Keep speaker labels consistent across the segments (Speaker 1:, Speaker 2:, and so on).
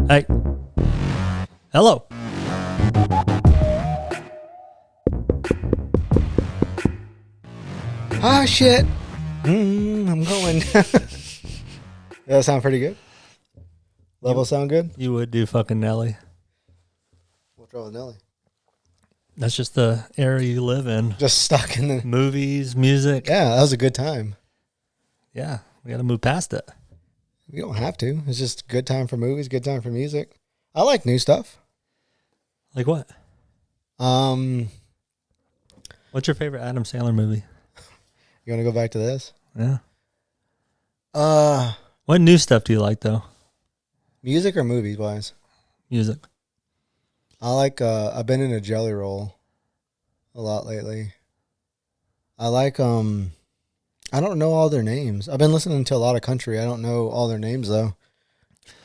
Speaker 1: Hey. Hello.
Speaker 2: Ah, shit. I'm going. That sound pretty good? Level sound good?
Speaker 1: You would do fucking Nelly.
Speaker 2: What's wrong with Nelly?
Speaker 1: That's just the era you live in.
Speaker 2: Just stuck in the...
Speaker 1: Movies, music.
Speaker 2: Yeah, that was a good time.
Speaker 1: Yeah, we got to move past it.
Speaker 2: We don't have to. It's just a good time for movies, good time for music. I like new stuff.
Speaker 1: Like what? What's your favorite Adam Sandler movie?
Speaker 2: You want to go back to this?
Speaker 1: Yeah. What new stuff do you like though?
Speaker 2: Music or movies wise?
Speaker 1: Music.
Speaker 2: I like, I've been in a Jelly Roll a lot lately. I like, I don't know all their names. I've been listening to a lot of country. I don't know all their names though.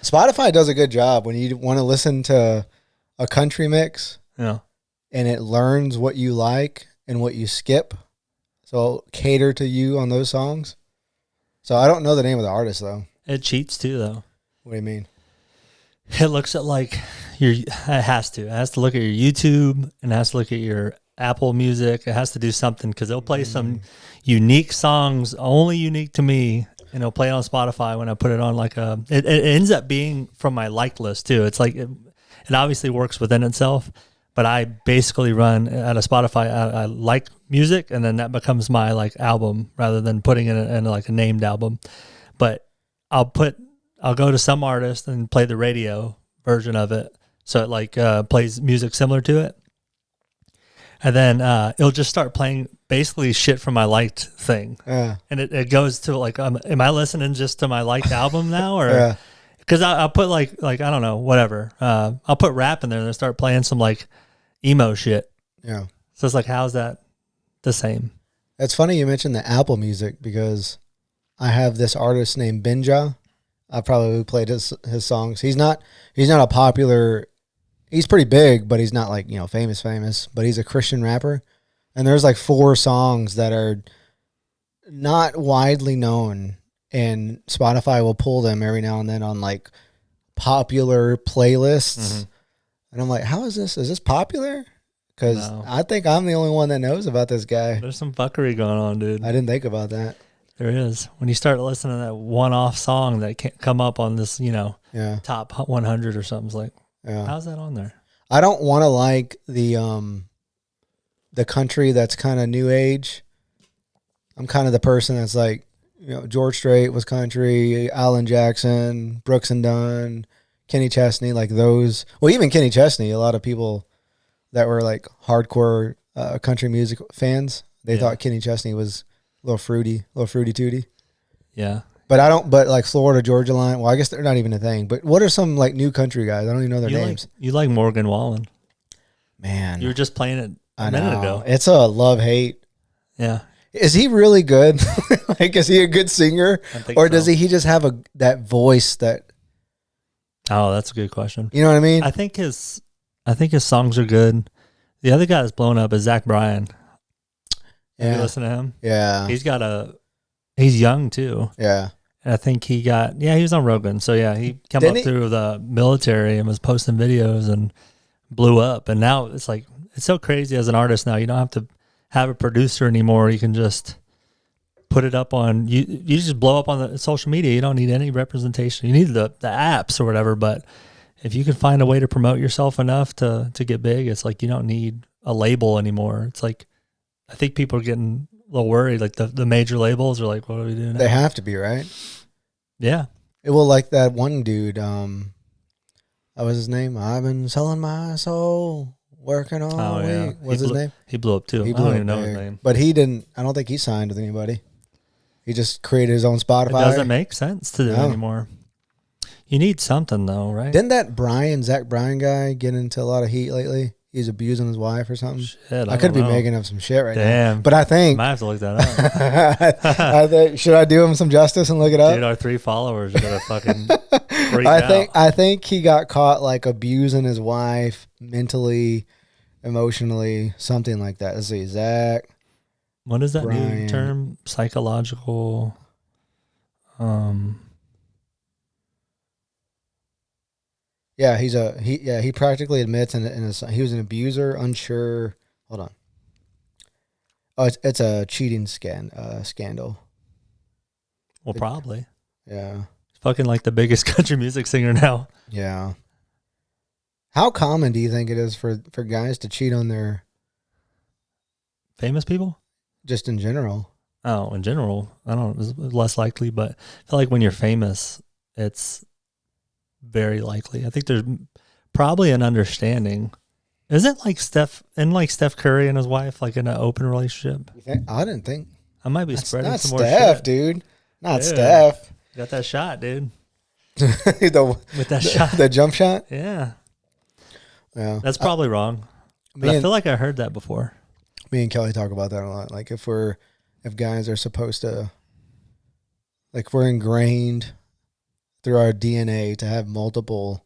Speaker 2: Spotify does a good job when you want to listen to a country mix.
Speaker 1: Yeah.
Speaker 2: And it learns what you like and what you skip. So it'll cater to you on those songs. So I don't know the name of the artist though.
Speaker 1: It cheats too though.
Speaker 2: What do you mean?
Speaker 1: It looks at like it has to look at your YouTube and it has to look at your Apple Music. It has to do something because they'll play some unique songs, only unique to me, and it'll play it on Spotify when I put it on like it ends up being from my like list too. It's like it obviously works within itself, but I basically run out of Spotify. I like music, and then that becomes my like album rather than putting it in like a named album. But I'll go to some artist and play the radio version of it, so it like plays music similar to it. And then it'll just start playing basically shit from my liked thing.
Speaker 2: Yeah.
Speaker 1: And it goes to like, am I listening just to my liked album now? Or because I'll put like, I don't know, whatever. I'll put rap in there and then start playing some like emo shit.
Speaker 2: Yeah.
Speaker 1: So it's like, how's that the same?
Speaker 2: It's funny you mentioned the Apple Music because I have this artist named Benja. I probably played his songs. He's not a popular... He's pretty big, but he's not like, famous, but he's a Christian rapper. And there's like 4 songs that are not widely known, and Spotify will pull them every now and then on like popular playlists. Mm-hmm. And I'm like, how is this? Is this popular? Because I think I'm the only one that knows about this guy.
Speaker 1: There's some fuckery going on, dude.
Speaker 2: I didn't think about that.
Speaker 1: There is. When you start listening to that one-off song that can't come up on this, top 100 or something, it's like,
Speaker 2: yeah.
Speaker 1: How's that on there?
Speaker 2: I don't want to like the country that's kind of new age. I'm kind of the person that's like, George Strait was country, Alan Jackson, Brooks and Dunn, Kenny Chesney, like those. Well, even Kenny Chesney, a lot of people that were like hardcore country music fans, they thought Kenny Chesney was a little fruity tooty.
Speaker 1: Yeah.
Speaker 2: But like Florida, Georgia line, well, I guess they're not even a thing. But what are some like new country guys? I don't even know their names.
Speaker 1: You like Morgan Wallen.
Speaker 2: Man.
Speaker 1: You were just playing it a minute ago.
Speaker 2: It's a love-hate.
Speaker 1: Yeah.
Speaker 2: Is he really good? Like, is he a good singer? Or does he just have that voice that...
Speaker 1: Oh, that's a good question.
Speaker 2: You know what I mean?
Speaker 1: I think his songs are good. The other guy that's blown up is Zach Bryan. Have you listen to him?
Speaker 2: Yeah.
Speaker 1: He's young too.
Speaker 2: Yeah.
Speaker 1: And I think he was on Rogan. So yeah, he came up through the military and was posting videos and blew up. And now it's like, it's so crazy as an artist now. You don't have to have a producer anymore. You can just put it up on, you just blow up on the social media. You don't need any representation. You need the apps or whatever. But if you can find a way to promote yourself enough to get big, it's like you don't need a label anymore. It's like, I think people are getting a little worried. Like the major labels are like, what are we doing now?
Speaker 2: They have to be, right?
Speaker 1: Yeah.
Speaker 2: It will, like that one dude, what was his name? I've been selling my soul, working all week. What's his name?
Speaker 1: He blew up too. I don't even know his name.
Speaker 2: But he didn't, I don't think he signed with anybody. He just created his own Spotify.
Speaker 1: It doesn't make sense to do anymore. You need something though, right?
Speaker 2: Didn't that Zach Bryan guy get into a lot of heat lately? He's abusing his wife or something.
Speaker 1: Shit,
Speaker 2: I could be making up some shit right now.
Speaker 1: Damn.
Speaker 2: But I think...
Speaker 1: Might have to look that up.
Speaker 2: Should I do him some justice and look it up?
Speaker 1: Dude, our 3 followers are going to fucking freak out.
Speaker 2: I think he got caught like abusing his wife mentally, emotionally, something like that. Let's see. Zach
Speaker 1: What is that
Speaker 2: Brian.
Speaker 1: new term? Psychological.
Speaker 2: Yeah, he practically admits he was an abuser, unsure. Hold on. Oh, it's a cheating scandal.
Speaker 1: Well, probably.
Speaker 2: Yeah.
Speaker 1: He's fucking like the biggest country music singer now.
Speaker 2: Yeah. How common do you think it is for guys to cheat on their
Speaker 1: Famous people?
Speaker 2: just in general?
Speaker 1: Oh, in general, I don't know. It's less likely, but I feel like when you're famous, it's very likely. I think there's probably an understanding. Isn't like Steph Curry and his wife like in an open relationship?
Speaker 2: I didn't think.
Speaker 1: I might be
Speaker 2: That's
Speaker 1: spreading
Speaker 2: not
Speaker 1: some
Speaker 2: Steph,
Speaker 1: more shit.
Speaker 2: dude. Not
Speaker 1: Dude.
Speaker 2: Steph.
Speaker 1: Got that shot, dude.
Speaker 2: With
Speaker 1: that shot.
Speaker 2: The jump shot?
Speaker 1: Yeah.
Speaker 2: Yeah.
Speaker 1: That's probably wrong. But I feel like I heard that before.
Speaker 2: Me and Kelly talk about that a lot. Like if guys are supposed to, like we're ingrained through our DNA to have multiple,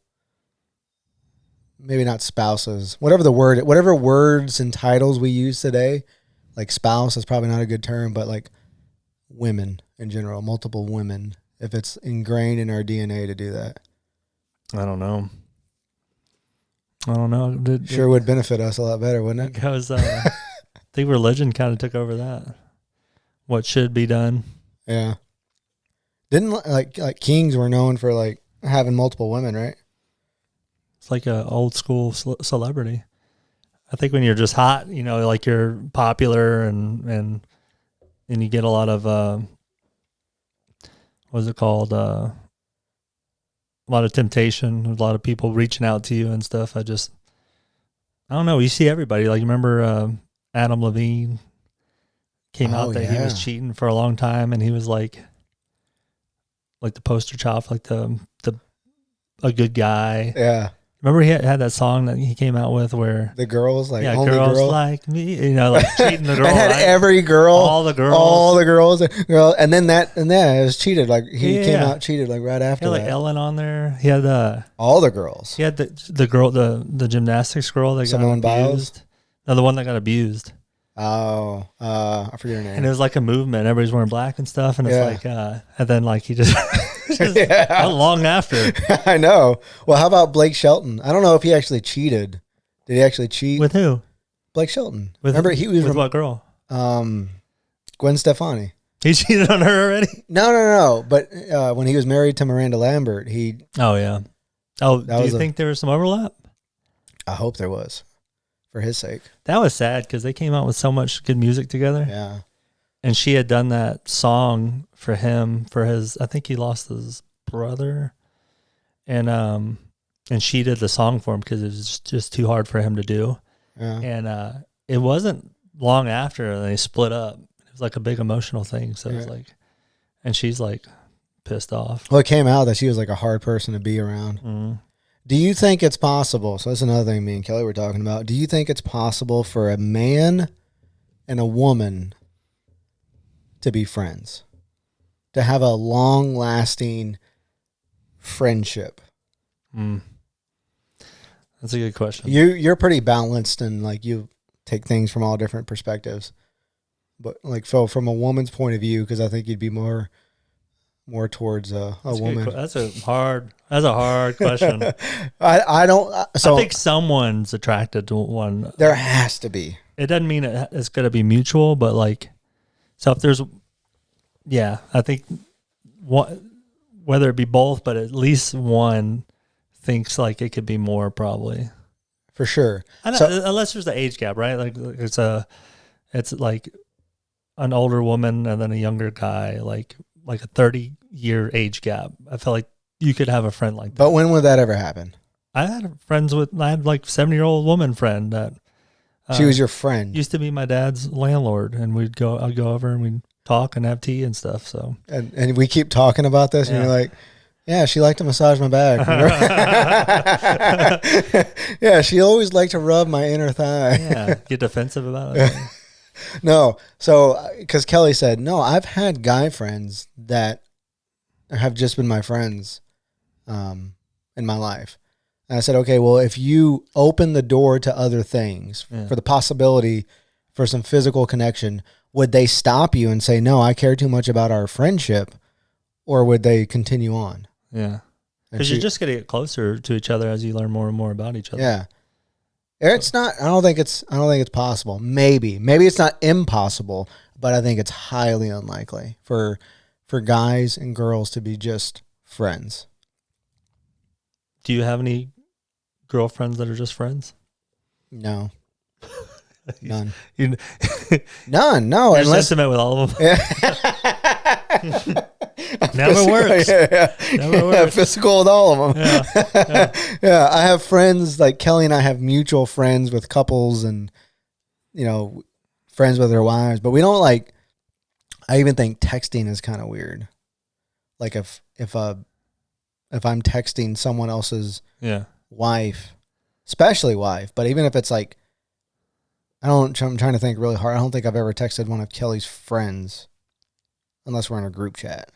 Speaker 2: maybe not spouses, whatever words and titles we use today, like spouse is probably not a good term, but like women in general, multiple women, if it's ingrained in our DNA to do that.
Speaker 1: I don't know.
Speaker 2: Sure would benefit us a lot better, wouldn't it?
Speaker 1: Because I think religion kind of took over that. What should be done.
Speaker 2: Yeah. Didn't like kings were known for like having multiple women, right?
Speaker 1: It's like a old school celebrity. I think when you're just hot, like you're popular and you get a lot of what's it called? A lot of temptation, a lot of people reaching out to you and stuff. I don't know. You see everybody. Like, remember Adam Levine came out that he was cheating for a long time, and he was like the poster child, like a good guy.
Speaker 2: Yeah.
Speaker 1: Remember he had that song that he came out with where
Speaker 2: the girls like
Speaker 1: only
Speaker 2: girls
Speaker 1: like me, like cheating the girl.
Speaker 2: It had
Speaker 1: right?
Speaker 2: every girl,
Speaker 1: all the girls,
Speaker 2: and then it was cheated. Like he came out cheated like right after.
Speaker 1: He had like Ellen on there. He had
Speaker 2: all the girls.
Speaker 1: He had the girl, the gymnastics girl that
Speaker 2: Simone
Speaker 1: got abused.
Speaker 2: Biles?
Speaker 1: No, the one that got abused.
Speaker 2: Oh, I forget her name.
Speaker 1: And it was like a movement. Everybody's wearing black and stuff, and it's like, and then like he just. Not long after.
Speaker 2: I know. Well, how about Blake Shelton? I don't know if he actually cheated. Did he actually cheat?
Speaker 1: With who?
Speaker 2: Blake Shelton.
Speaker 1: Remember he was with what girl?
Speaker 2: Gwen Stefani.
Speaker 1: He cheated on her already?
Speaker 2: No. But when he was married to Miranda Lambert, he.
Speaker 1: Oh yeah. Oh, do you think there was some overlap?
Speaker 2: I hope there was, for his sake.
Speaker 1: That was sad because they came out with so much good music together.
Speaker 2: Yeah.
Speaker 1: And she had done that song for him for his. I think he lost his brother, and she did the song for him because it was just too hard for him to do.
Speaker 2: Yeah.
Speaker 1: And it wasn't long after they split up. It was like a big emotional thing. So it was like, and she's like pissed off.
Speaker 2: Well, it came out that she was like a hard person to be around.
Speaker 1: Mm-hmm.
Speaker 2: Do you think it's possible? So that's another thing me and Kelly were talking about. Do you think it's possible for a man and a woman to be friends, to have a long-lasting friendship?
Speaker 1: That's a good question.
Speaker 2: You're pretty balanced and like you take things from all different perspectives, but like so from a woman's point of view, because I think you'd be more towards a woman.
Speaker 1: That's a hard question.
Speaker 2: I don't. So
Speaker 1: I think someone's attracted to one.
Speaker 2: There has to be.
Speaker 1: It doesn't mean it's going to be mutual, but like. So if there's, I think whether it be both, but at least one thinks like it could be more probably.
Speaker 2: For sure.
Speaker 1: Unless there's the age gap, right? Like it's like an older woman and then a younger guy, like a 30-year age gap. I feel like you could have a friend like that.
Speaker 2: But when would that ever happen?
Speaker 1: I had like 70-year-old woman friend that.
Speaker 2: She was your friend.
Speaker 1: Used to be my dad's landlord, and I'd go over and we'd talk and have tea and stuff. So
Speaker 2: and we keep talking about this, and you're like, yeah, she liked to massage my back. Yeah, she always liked to rub my inner thigh.
Speaker 1: Yeah, get defensive about it.
Speaker 2: No, so because Kelly said, no, I've had guy friends that have just been my friends in my life. And I said, okay, well, if you open the door to other things for the possibility for some physical connection, would they stop you and say, no, I care too much about our friendship, or would they continue on?
Speaker 1: Yeah. Because you're just going to get closer to each other as you learn more and more about each other.
Speaker 2: Yeah. It's not, I don't think it's possible. Maybe it's not impossible, but I think it's highly unlikely for guys and girls to be just friends.
Speaker 1: Do you have any girlfriends that are just friends?
Speaker 2: No. None.
Speaker 1: You,
Speaker 2: None. No.
Speaker 1: You're intimate with all of them. Never works. Never works.
Speaker 2: Physical with all of them.
Speaker 1: Yeah.
Speaker 2: Yeah. I have friends, like Kelly and I have mutual friends with couples and, friends with their wives, but we don't like, I even think texting is kind of weird. Like if I'm texting someone else's wife, especially wife, but even if it's like, I'm trying to think really hard. I don't think I've ever texted one of Kelly's friends unless we're in a group chat.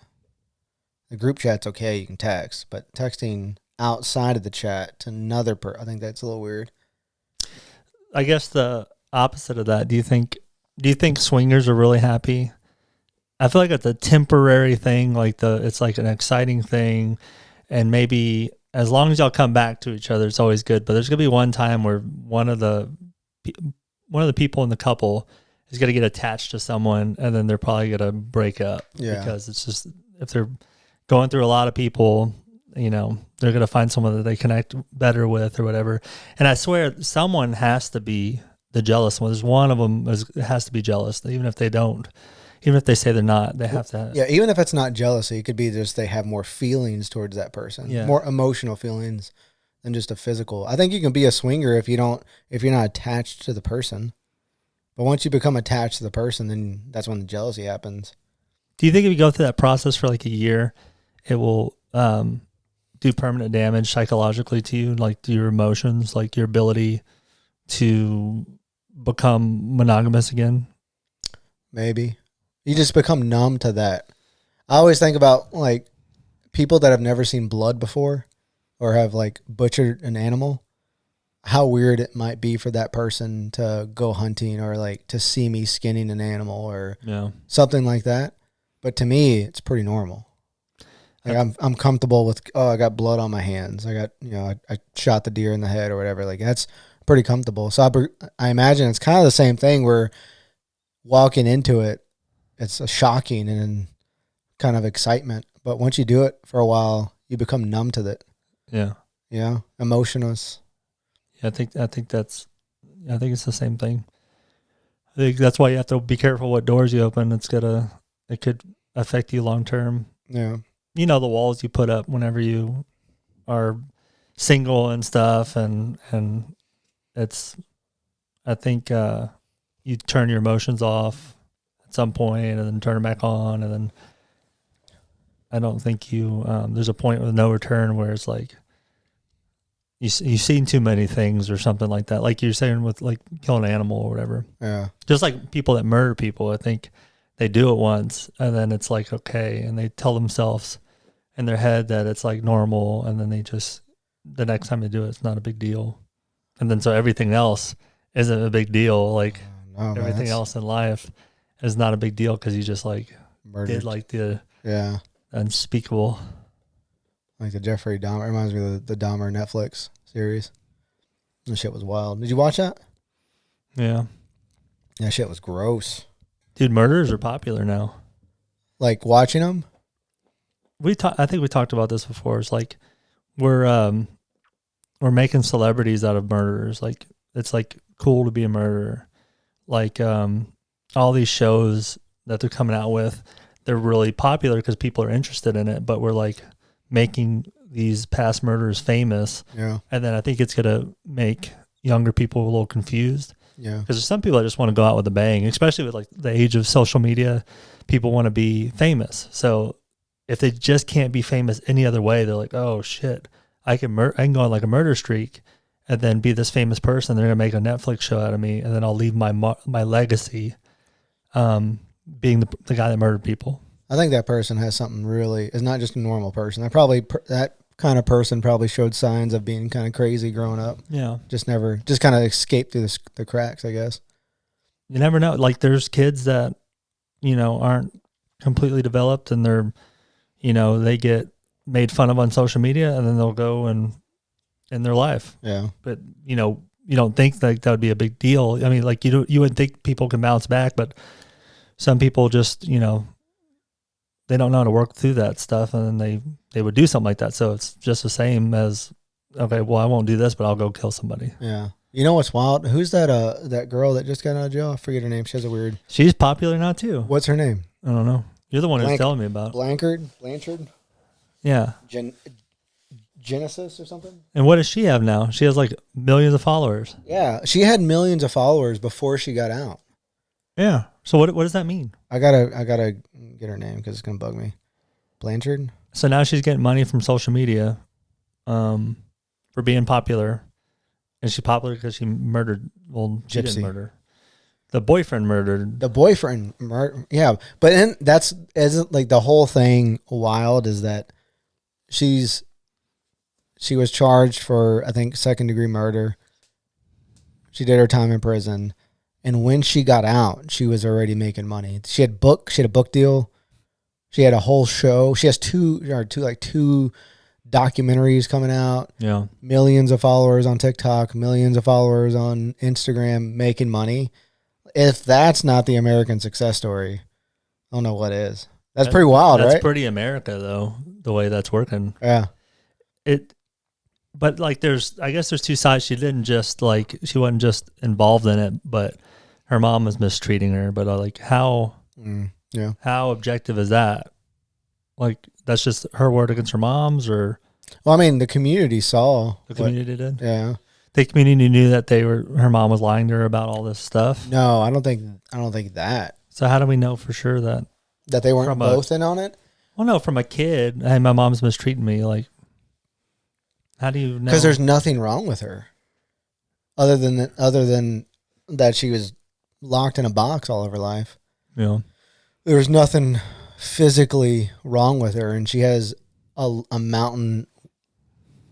Speaker 2: The group chat's okay, you can text, but texting outside of the chat to another person, I think that's a little weird.
Speaker 1: I guess the opposite of that, do you think swingers are really happy? I feel like it's a temporary thing, it's like an exciting thing, and maybe as long as y'all come back to each other, it's always good. But there's gonna be one time where one of the people in the couple is gonna get attached to someone, and then they're probably gonna break up because it's just, if they're going through a lot of people, they're gonna find someone that they connect better with or whatever. And I swear, someone has to be the jealous one. There's one of them has to be jealous, even if they don't. Even if they say they're not, they have to.
Speaker 2: Yeah, even if it's not jealousy, it could be just they have more feelings towards that person, more emotional feelings than just a physical. I think you can be a swinger if you're not attached to the person. But once you become attached to the person, then that's when the jealousy happens.
Speaker 1: Do you think if you go through that process for like a year, it will do permanent damage psychologically to you, like to your emotions, like your ability to become monogamous again?
Speaker 2: Maybe. You just become numb to that. I always think about like people that have never seen blood before or have like butchered an animal, how weird it might be for that person to go hunting or like to see me skinning an animal or something like that. But to me, it's pretty normal. Like I'm comfortable with, I got blood on my hands. I got, I shot the deer in the head or whatever. Like that's pretty comfortable. So I imagine it's kind of the same thing where walking into it, it's a shocking and kind of excitement. But once you do it for a while, you become numb to it.
Speaker 1: Yeah.
Speaker 2: Yeah. Emotionless.
Speaker 1: Yeah, I think it's the same thing. I think that's why you have to be careful what doors you open. It could affect you long term.
Speaker 2: Yeah.
Speaker 1: The walls you put up whenever you are single and stuff, and it's, I think you turn your emotions off at some point and then turn them back on, and then I don't think you there's a point with no return where it's like you've seen too many things or something like that, like you're saying with like killing an animal or whatever.
Speaker 2: Yeah,
Speaker 1: just like people that murder people, I think they do it once and then it's like okay, and they tell themselves in their head that it's like normal, and then they just, the next time they do it, it's not a big deal, and then so everything else isn't a big deal, like everything else in life is not a big deal because you just like did like the unspeakable.
Speaker 2: Like the Jeffrey Dahmer, reminds me of the Dahmer Netflix series. That shit was wild. Did you watch that?
Speaker 1: Yeah.
Speaker 2: That shit was gross.
Speaker 1: Dude, murders are popular now.
Speaker 2: Like watching them?
Speaker 1: I think we talked about this before. It's like we're making celebrities out of murderers. Like it's like cool to be a murderer. Like all these shows that they're coming out with, they're really popular because people are interested in it, but we're like making these past murderers famous.
Speaker 2: Yeah. And
Speaker 1: then I think it's going to make younger people a little confused.
Speaker 2: Yeah.
Speaker 1: Because there's some people that just want to go out with a bang, especially with like the age of social media. People want to be famous. So if they just can't be famous any other way, they're like, oh shit, I can go on like a murder streak and then be this famous person. They're going to make a Netflix show out of me. And then I'll leave my legacy being the guy that murdered people.
Speaker 2: I think that person has something really, is not just a normal person. That kind of person probably showed signs of being kind of crazy growing up.
Speaker 1: Yeah.
Speaker 2: Just kind of escaped through the cracks, I guess.
Speaker 1: You never know. Like there's kids that aren't completely developed, and they're, they get made fun of on social media, and then they'll go and in their life.
Speaker 2: Yeah.
Speaker 1: But, you don't think like that would be a big deal. I mean, like you wouldn't think people can bounce back, but some people just, they don't know how to work through that stuff, and then they would do something like that. So it's just the same as, okay, well, I won't do this, but I'll go kill somebody.
Speaker 2: Yeah. You know what's wild? Who's that girl that just got out of jail? I forget her name. She has a weird.
Speaker 1: She's popular now too.
Speaker 2: What's her name?
Speaker 1: I don't know. You're the one who's telling me about it.
Speaker 2: Blanchard?
Speaker 1: Yeah.
Speaker 2: Genesis or something?
Speaker 1: And what does she have now? She has like millions of followers.
Speaker 2: Yeah. She had millions of followers before she got out.
Speaker 1: Yeah. So what does that mean?
Speaker 2: I gotta get her name because it's gonna bug me. Blanchard.
Speaker 1: So now she's getting money from social media, for being popular, and she's popular because she murdered. Well, she didn't murder. The boyfriend murdered. Yeah, but that's isn't like the whole thing wild is that she was charged for, I think, 2nd-degree murder. She did her time in prison. And when she got out, she was already making money. She had a book deal. She had a whole show. She has two documentaries coming out. Yeah.
Speaker 2: Millions of followers on TikTok, millions of followers on Instagram, making money. If that's not the American success story, I don't know what is. That's pretty wild, right?
Speaker 1: That's pretty America, though, the way that's working.
Speaker 2: Yeah.
Speaker 1: But like, I guess there's two sides. She wasn't just involved in it, but her mom was mistreating her. But like, how objective is that? Like, that's just her word against her mom's, or?
Speaker 2: Well, I mean, the community saw.
Speaker 1: The community did?
Speaker 2: Yeah.
Speaker 1: The community knew that her mom was lying to her about all this stuff?
Speaker 2: No, I don't think that.
Speaker 1: So how do we know for sure that
Speaker 2: they weren't both in on it?
Speaker 1: Well, no, from a kid, hey, my mom's mistreating me. Like, how do you know?
Speaker 2: Because there's nothing wrong with her, other than that she was locked in a box all of her life.
Speaker 1: Yeah,
Speaker 2: there's nothing physically wrong with her, and she has a mountain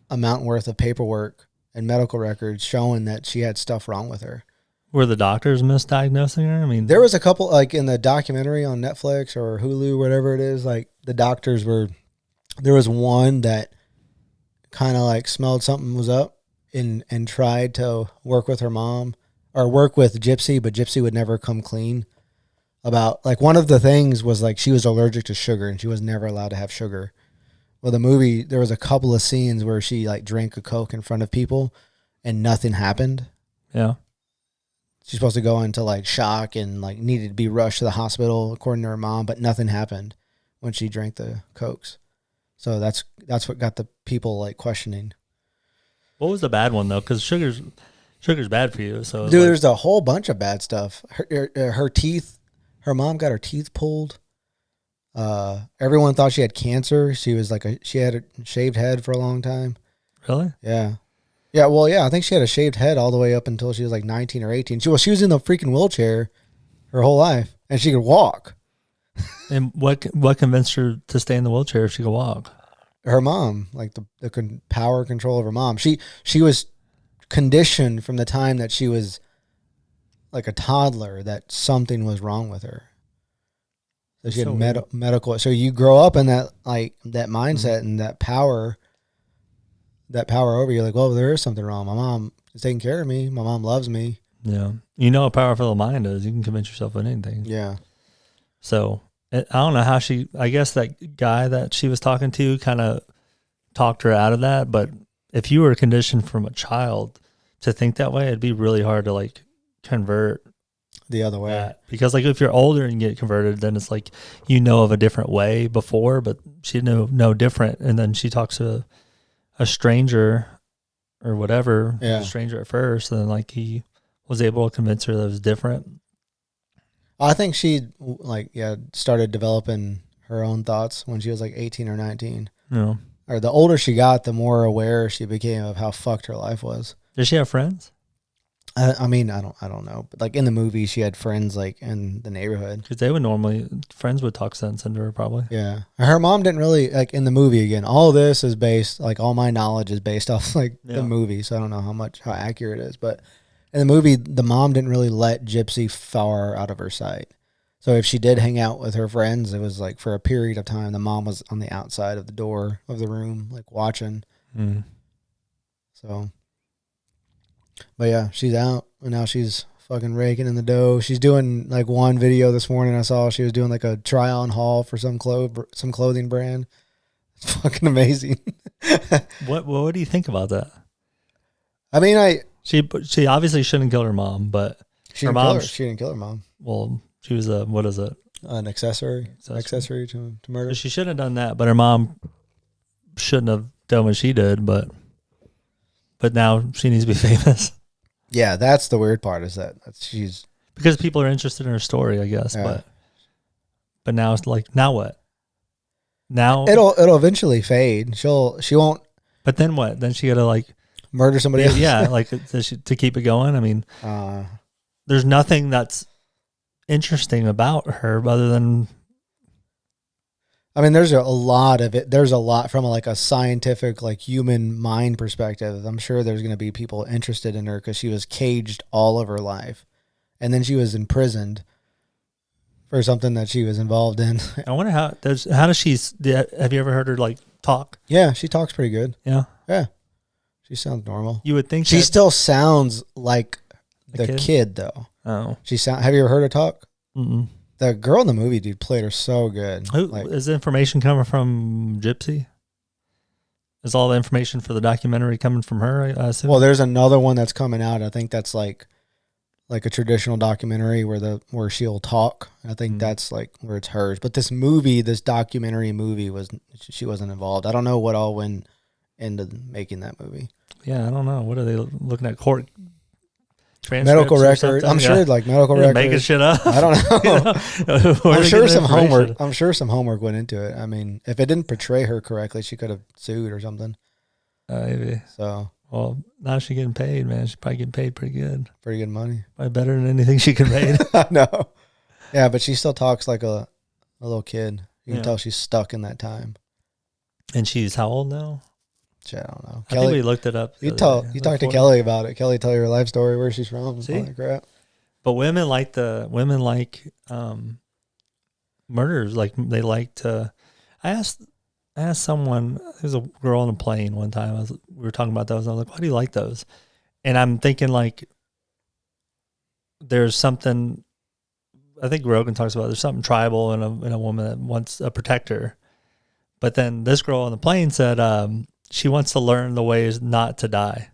Speaker 2: worth of paperwork and medical records showing that she had stuff wrong with her.
Speaker 1: Were the doctors misdiagnosing her? I mean,
Speaker 2: there was a couple, like in the documentary on Netflix or Hulu, whatever it is, like the doctors there was one that kind of like smelled something was up and tried to work with her mom or work with Gypsy, but Gypsy would never come clean about, like, one of the things was like she was allergic to sugar and she was never allowed to have sugar. Well, the movie, there was a couple of scenes where she like drank a Coke in front of people and nothing happened.
Speaker 1: Yeah.
Speaker 2: She's supposed to go into like shock and like needed to be rushed to the hospital according to her mom, but nothing happened when she drank the Cokes. So that's what got the people like questioning.
Speaker 1: What was the bad one though? Because sugar's bad for you. So
Speaker 2: dude, there's a whole bunch of bad stuff. Her teeth, her mom got her teeth pulled. Everyone thought she had cancer. She had a shaved head for a long time.
Speaker 1: Really?
Speaker 2: Yeah. Yeah, well, yeah, I think she had a shaved head all the way up until she was like 19 or 18. She was in the freaking wheelchair her whole life, and she could walk.
Speaker 1: And what convinced her to stay in the wheelchair if she could walk?
Speaker 2: Her mom, like the power control of her mom. She was conditioned from the time that she was like a toddler that something was wrong with her. So she had medical. So you grow up in that mindset and that power over you. Like, well, there is something wrong. My mom is taking care of me. My mom loves me.
Speaker 1: Yeah. You know how powerful the mind is. You can convince yourself of anything.
Speaker 2: Yeah.
Speaker 1: So I don't know how I guess that guy that she was talking to kind of talked her out of that. But if you were conditioned from a child to think that way, it'd be really hard to like convert
Speaker 2: the other way.
Speaker 1: Because like if you're older and get converted, then it's like, of a different way before, but she knew no different. And then she talks to a stranger or whatever, a stranger at first, and then like he was able to convince her that it was different.
Speaker 2: I think she started developing her own thoughts when she was like 18 or 19.
Speaker 1: Yeah.
Speaker 2: Or the older she got, the more aware she became of how fucked her life was.
Speaker 1: Did she have friends?
Speaker 2: I mean, I don't know, but like in the movie, she had friends like in the neighborhood.
Speaker 1: Because friends would talk sense into her probably.
Speaker 2: Yeah, her mom didn't really like in the movie. Again, all this is based, like all my knowledge is based off the movie, so I don't know how accurate it is. But in the movie, the mom didn't really let Gypsy far out of her sight. So if she did hang out with her friends, it was like for a period of time. The mom was on the outside of the door of the room, like watching.
Speaker 1: Mm.
Speaker 2: So, but yeah, she's out and now she's fucking raking in the dough. She's doing like one video this morning. I saw she was doing like a try on haul for some clothing brand. It's fucking amazing.
Speaker 1: What do you think about that?
Speaker 2: I mean,
Speaker 1: she obviously shouldn't kill her mom, but
Speaker 2: she
Speaker 1: her
Speaker 2: didn't kill
Speaker 1: mom.
Speaker 2: her. She didn't kill her mom.
Speaker 1: Well, she was a what is it?
Speaker 2: An accessory to murder.
Speaker 1: She shouldn't have done that, but her mom shouldn't have done what she did. But now she needs to be famous.
Speaker 2: Yeah, that's the weird part is that she's
Speaker 1: because people are interested in her story, I guess.
Speaker 2: Yeah.
Speaker 1: But now it's like, now what? Now
Speaker 2: it'll eventually fade. She won't.
Speaker 1: But then what? Then she got to like
Speaker 2: murder somebody else.
Speaker 1: Yeah, like to keep it going. I mean, there's nothing that's interesting about her other than.
Speaker 2: I mean, there's a lot of it. There's a lot from like a scientific, like human mind perspective. I'm sure there's going to be people interested in her because she was caged all of her life, and then she was imprisoned for something that she was involved in.
Speaker 1: I wonder how does she? Have you ever heard her like talk?
Speaker 2: Yeah, she talks pretty good.
Speaker 1: Yeah.
Speaker 2: She sounds normal.
Speaker 1: You would think
Speaker 2: she still sounds like the kid though.
Speaker 1: Oh,
Speaker 2: Have you ever heard her talk?
Speaker 1: Mm-mm.
Speaker 2: The girl in the movie, dude, played her so good.
Speaker 1: Is the information coming from Gypsy? Is all the information for the documentary coming from her? I assume.
Speaker 2: Well, there's another one that's coming out. I think that's like a traditional documentary where she'll talk. I think that's like where it's hers. But this documentary movie she wasn't involved. I don't know what all went into making that movie.
Speaker 1: Yeah, I don't know. What are they looking at? Court
Speaker 2: medical record. I'm sure like medical records.
Speaker 1: Making shit up.
Speaker 2: I don't know. I'm sure some homework. I'm sure some homework went into it. I mean, if it didn't portray her correctly, she could have sued or something.
Speaker 1: Maybe.
Speaker 2: So.
Speaker 1: Well, now she's getting paid, man. She's probably getting paid pretty good.
Speaker 2: Pretty good money.
Speaker 1: Probably better than anything she could make.
Speaker 2: I know. Yeah, but she still talks like a little kid. You can tell she's stuck in that time.
Speaker 1: And she's how old now?
Speaker 2: I don't know.
Speaker 1: I think we looked it up.
Speaker 2: You talked to Kelly about it. Kelly tell you her life story, where she's from,
Speaker 1: See?
Speaker 2: all that crap.
Speaker 1: But women like murders. Like they like to. I asked someone. There's a girl on a plane one time. We were talking about those. And I was like, "Why do you like those?" And I'm thinking like, there's something. I think Rogan talks about there's something tribal in a woman that wants a protector. But then this girl on the plane said she wants to learn the ways not to die.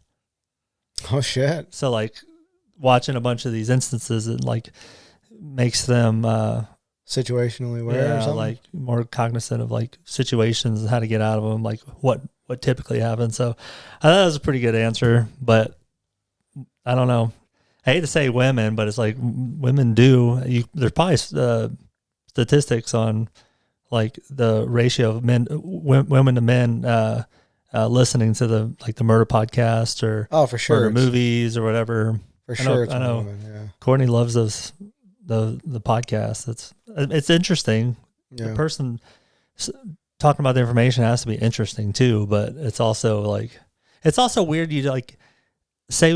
Speaker 2: Oh shit!
Speaker 1: So like watching a bunch of these instances, it like makes them
Speaker 2: situationally aware, or something?
Speaker 1: Like more cognizant of like situations and how to get out of them, like what typically happens. So I thought that was a pretty good answer, but I don't know. I hate to say women, but it's like women do. There's probably statistics on like the ratio of women to men listening to the murder podcast or
Speaker 2: for sure
Speaker 1: murder movies or whatever.
Speaker 2: For sure,
Speaker 1: I know.
Speaker 2: Women, yeah.
Speaker 1: Courtney loves those the podcast. It's interesting.
Speaker 2: Yeah.
Speaker 1: The person talking about the information has to be interesting too, but it's also weird. You like say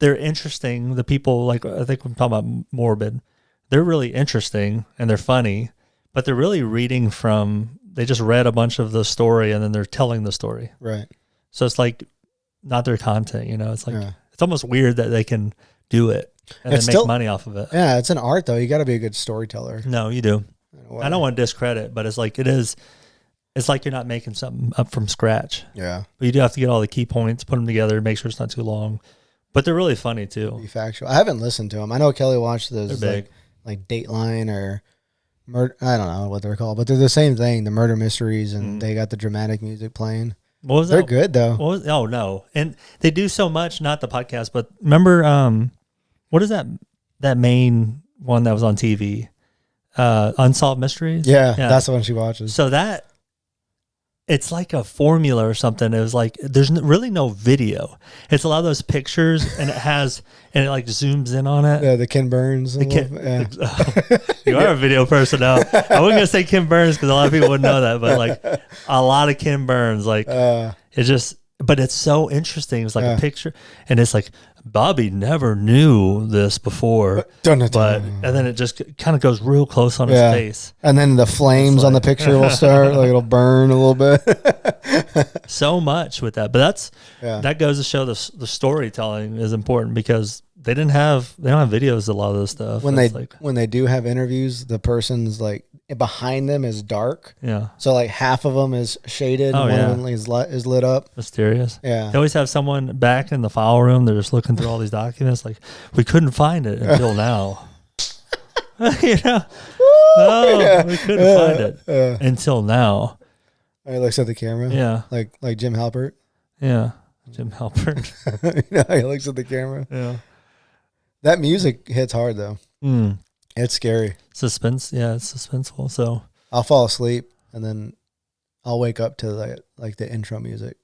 Speaker 1: they're interesting. The people like I think we're talking about morbid. They're really interesting and they're funny, but they're really reading from. They just read a bunch of the story and then they're telling the story.
Speaker 2: Right.
Speaker 1: So it's like not their content, It's like it's almost weird that they can do it and then make money off of it.
Speaker 2: Yeah, it's an art though. You got to be a good storyteller.
Speaker 1: No, you do. I don't want to discredit, but it's like it's like you're not making something up from scratch.
Speaker 2: Yeah.
Speaker 1: But you do have to get all the key points, put them together, make sure it's not too long. But they're really funny too.
Speaker 2: Be factual. I haven't listened to them. I know Kelly watched those.
Speaker 1: They're big.
Speaker 2: Like Dateline or murder. I don't know what they're called, but they're the same thing. The murder mysteries, and they got the dramatic music playing.
Speaker 1: What was
Speaker 2: they're
Speaker 1: that?
Speaker 2: Good though.
Speaker 1: Oh no, and they do so much. Not the podcast, but remember, what is that main one that was on TV? Unsolved Mysteries.
Speaker 2: Yeah, that's the one she watches.
Speaker 1: So it's like a formula or something. It was like there's really no video. It's a lot of those pictures, and it like zooms in on it.
Speaker 2: Yeah, the Ken Burns.
Speaker 1: You are a video person now. I wasn't gonna say Ken Burns because a lot of people wouldn't know that, but like a lot of Ken Burns. Like it's just, but it's so interesting. It's like a picture, and it's like Bobby never knew this before, but and then it just kind of goes real close on his face.
Speaker 2: And then the flames on the picture will start, like it'll burn a little bit.
Speaker 1: So much with that. But that goes to show the storytelling is important because they don't have videos of a lot of this stuff.
Speaker 2: When they do have interviews, the person's like behind them is dark.
Speaker 1: Yeah.
Speaker 2: So like half of them is shaded and one of them is lit up.
Speaker 1: Mysterious.
Speaker 2: Yeah.
Speaker 1: They always have someone back in the file room. They're just looking through all these documents. Like, we couldn't find it until now. We couldn't find it until now.
Speaker 2: He looks at the camera.
Speaker 1: Yeah.
Speaker 2: Like Jim Halpert.
Speaker 1: Yeah. Jim Halpert.
Speaker 2: He looks at the camera.
Speaker 1: Yeah.
Speaker 2: That music hits hard though.
Speaker 1: Mm.
Speaker 2: It's scary.
Speaker 1: Suspense. Yeah, it's suspenseful. So
Speaker 2: I'll fall asleep and then I'll wake up to like the intro music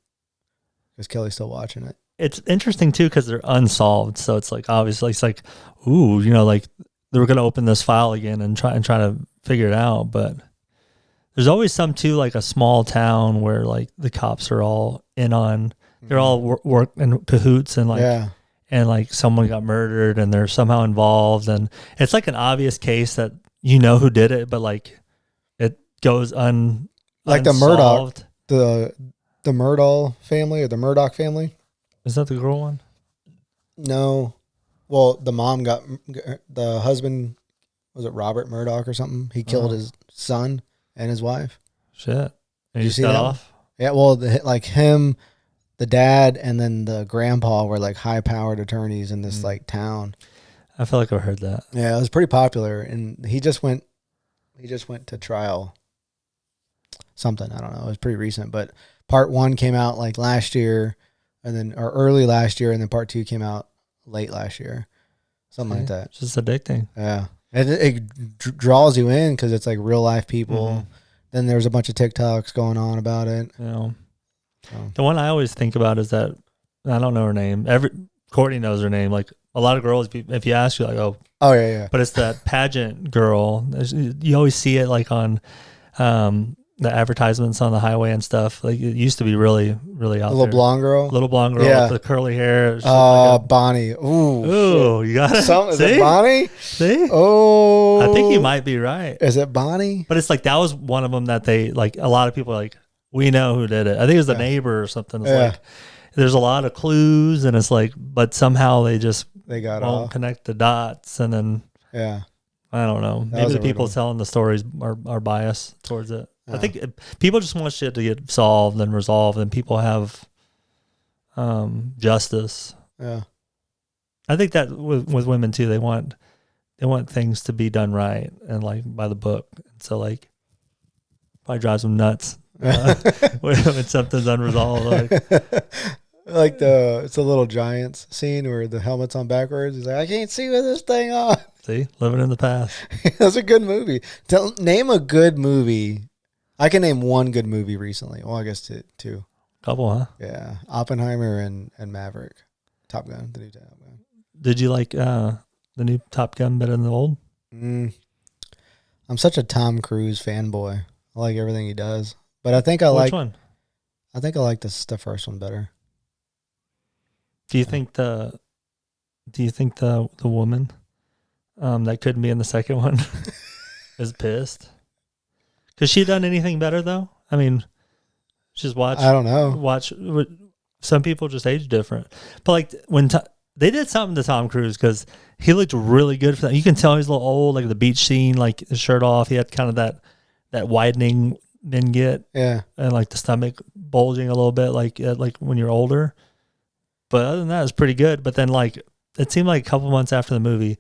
Speaker 2: because Kelly's still watching it.
Speaker 1: It's interesting too because they're unsolved. So it's like obviously it's like, ooh, like they're gonna open this file again and try to figure it out. But there's always some too, like a small town where like the cops are all in on. They're all work in cahoots and like. And like someone got murdered and they're somehow involved, and it's like an obvious case that who did it, but like it goes like
Speaker 2: unsolved. the Murdaugh family or the Murdoch family.
Speaker 1: Is that the girl one?
Speaker 2: No, well the mom the husband, was it Robert Murdoch or something? He killed his son and his wife.
Speaker 1: Shit, and
Speaker 2: you see that
Speaker 1: off?
Speaker 2: Yeah, well like him. The dad and then the grandpa were like high-powered attorneys in this like town.
Speaker 1: I feel like I've heard that.
Speaker 2: Yeah, it was pretty popular, and he just went to trial. Something, I don't know. It was pretty recent, but part 1 came out like last year, or early last year, and then part 2 came out late last year, something like that.
Speaker 1: It's just addicting.
Speaker 2: Yeah, it draws you in because it's like real life people. Mm-hmm. Then there's a bunch of TikToks going on about it.
Speaker 1: Yeah. The one I always think about is that I don't know her name. Courtney knows her name. Like a lot of girls, if you ask, you're like, oh yeah. But it's that pageant girl. You always see it like on the advertisements on the highway and stuff. Like it used to be really, really out there.
Speaker 2: Little blonde girl
Speaker 1: with the curly hair.
Speaker 2: Bonnie.
Speaker 1: Ooh, you got it.
Speaker 2: Is it Bonnie?
Speaker 1: See?
Speaker 2: Oh,
Speaker 1: I think you might be right.
Speaker 2: Is it Bonnie?
Speaker 1: But it's like that was one of them that they like. A lot of people are like. We know who did it. I think it was the neighbor or something. It's like there's a lot of clues, and it's like, but somehow they won't connect the dots, and then I don't know. Maybe the people telling the stories are biased towards it. I think people just want shit to get solved and resolved, and people have justice.
Speaker 2: Yeah,
Speaker 1: I think that with women too, they want things to be done right and like by the book. And so like, probably drives them nuts. When something's unresolved,
Speaker 2: like it's a Little Giants scene where the helmet's on backwards. He's like, I can't see with this thing on.
Speaker 1: See, living in the past.
Speaker 2: That's a good movie. Name a good movie. I can name one good movie recently. Well, I guess two.
Speaker 1: Couple, huh?
Speaker 2: Yeah, Oppenheimer and Maverick. Top Gun, the new Top Gun.
Speaker 1: Did you like the new Top Gun better than the old?
Speaker 2: I'm such a Tom Cruise fanboy. I like everything he does. But I think I like.
Speaker 1: Which one?
Speaker 2: I think I like the first one better.
Speaker 1: Do you think the woman that couldn't be in the second one is pissed? Because she done anything better though? I mean, just watch.
Speaker 2: I don't know.
Speaker 1: Watch. Some people just age different, but like when they did something to Tom Cruise because he looked really good for that. You can tell he's a little old, like the beach scene, like his shirt off. He had kind of that widening. Men get and like the stomach bulging a little bit like when you're older, but other than that it's pretty good. But then like it seemed like a couple months after the movie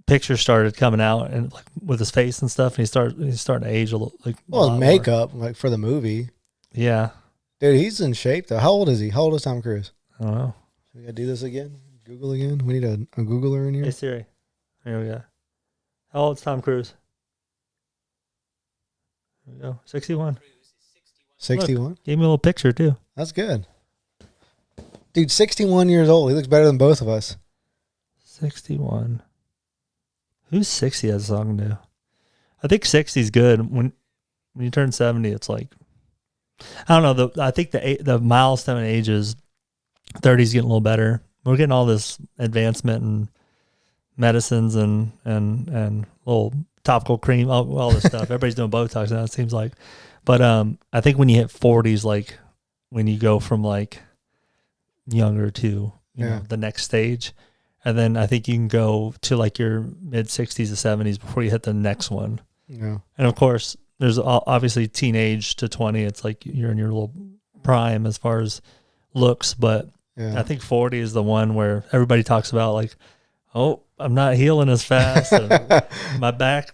Speaker 1: pictures started coming out and like with his face and stuff, and he's starting to age a little. Like
Speaker 2: his makeup like for the movie.
Speaker 1: Yeah,
Speaker 2: dude, he's in shape though. How old is he? How old is Tom Cruise?
Speaker 1: I don't know.
Speaker 2: We gotta do this again. Google again. We need a Googler in here.
Speaker 1: Hey Siri, here we go. How old is Tom Cruise? There we go. 61.
Speaker 2: 61?
Speaker 1: Gave me a little picture, too.
Speaker 2: That's good. Dude, 61 years old. He looks better than both of us.
Speaker 1: 61. Who's 60 has a song to do? I think 60 is good. When you turn 70, it's like, I don't know. I think the milestone age is 30 is getting a little better. we're getting all this advancement in medicines and little topical cream, all this stuff. Everybody's doing Botox now, it seems like. But I think when you hit 40s, like when you go from like younger to you know the next stage, and then I think you can go to like your mid 60s to 70s before you hit the next one. Yeah. And of course, there's obviously teenage to 20. It's like you're in your little prime as far as looks, but I think 40 is the one where everybody talks about like, oh, I'm not healing as fast. My back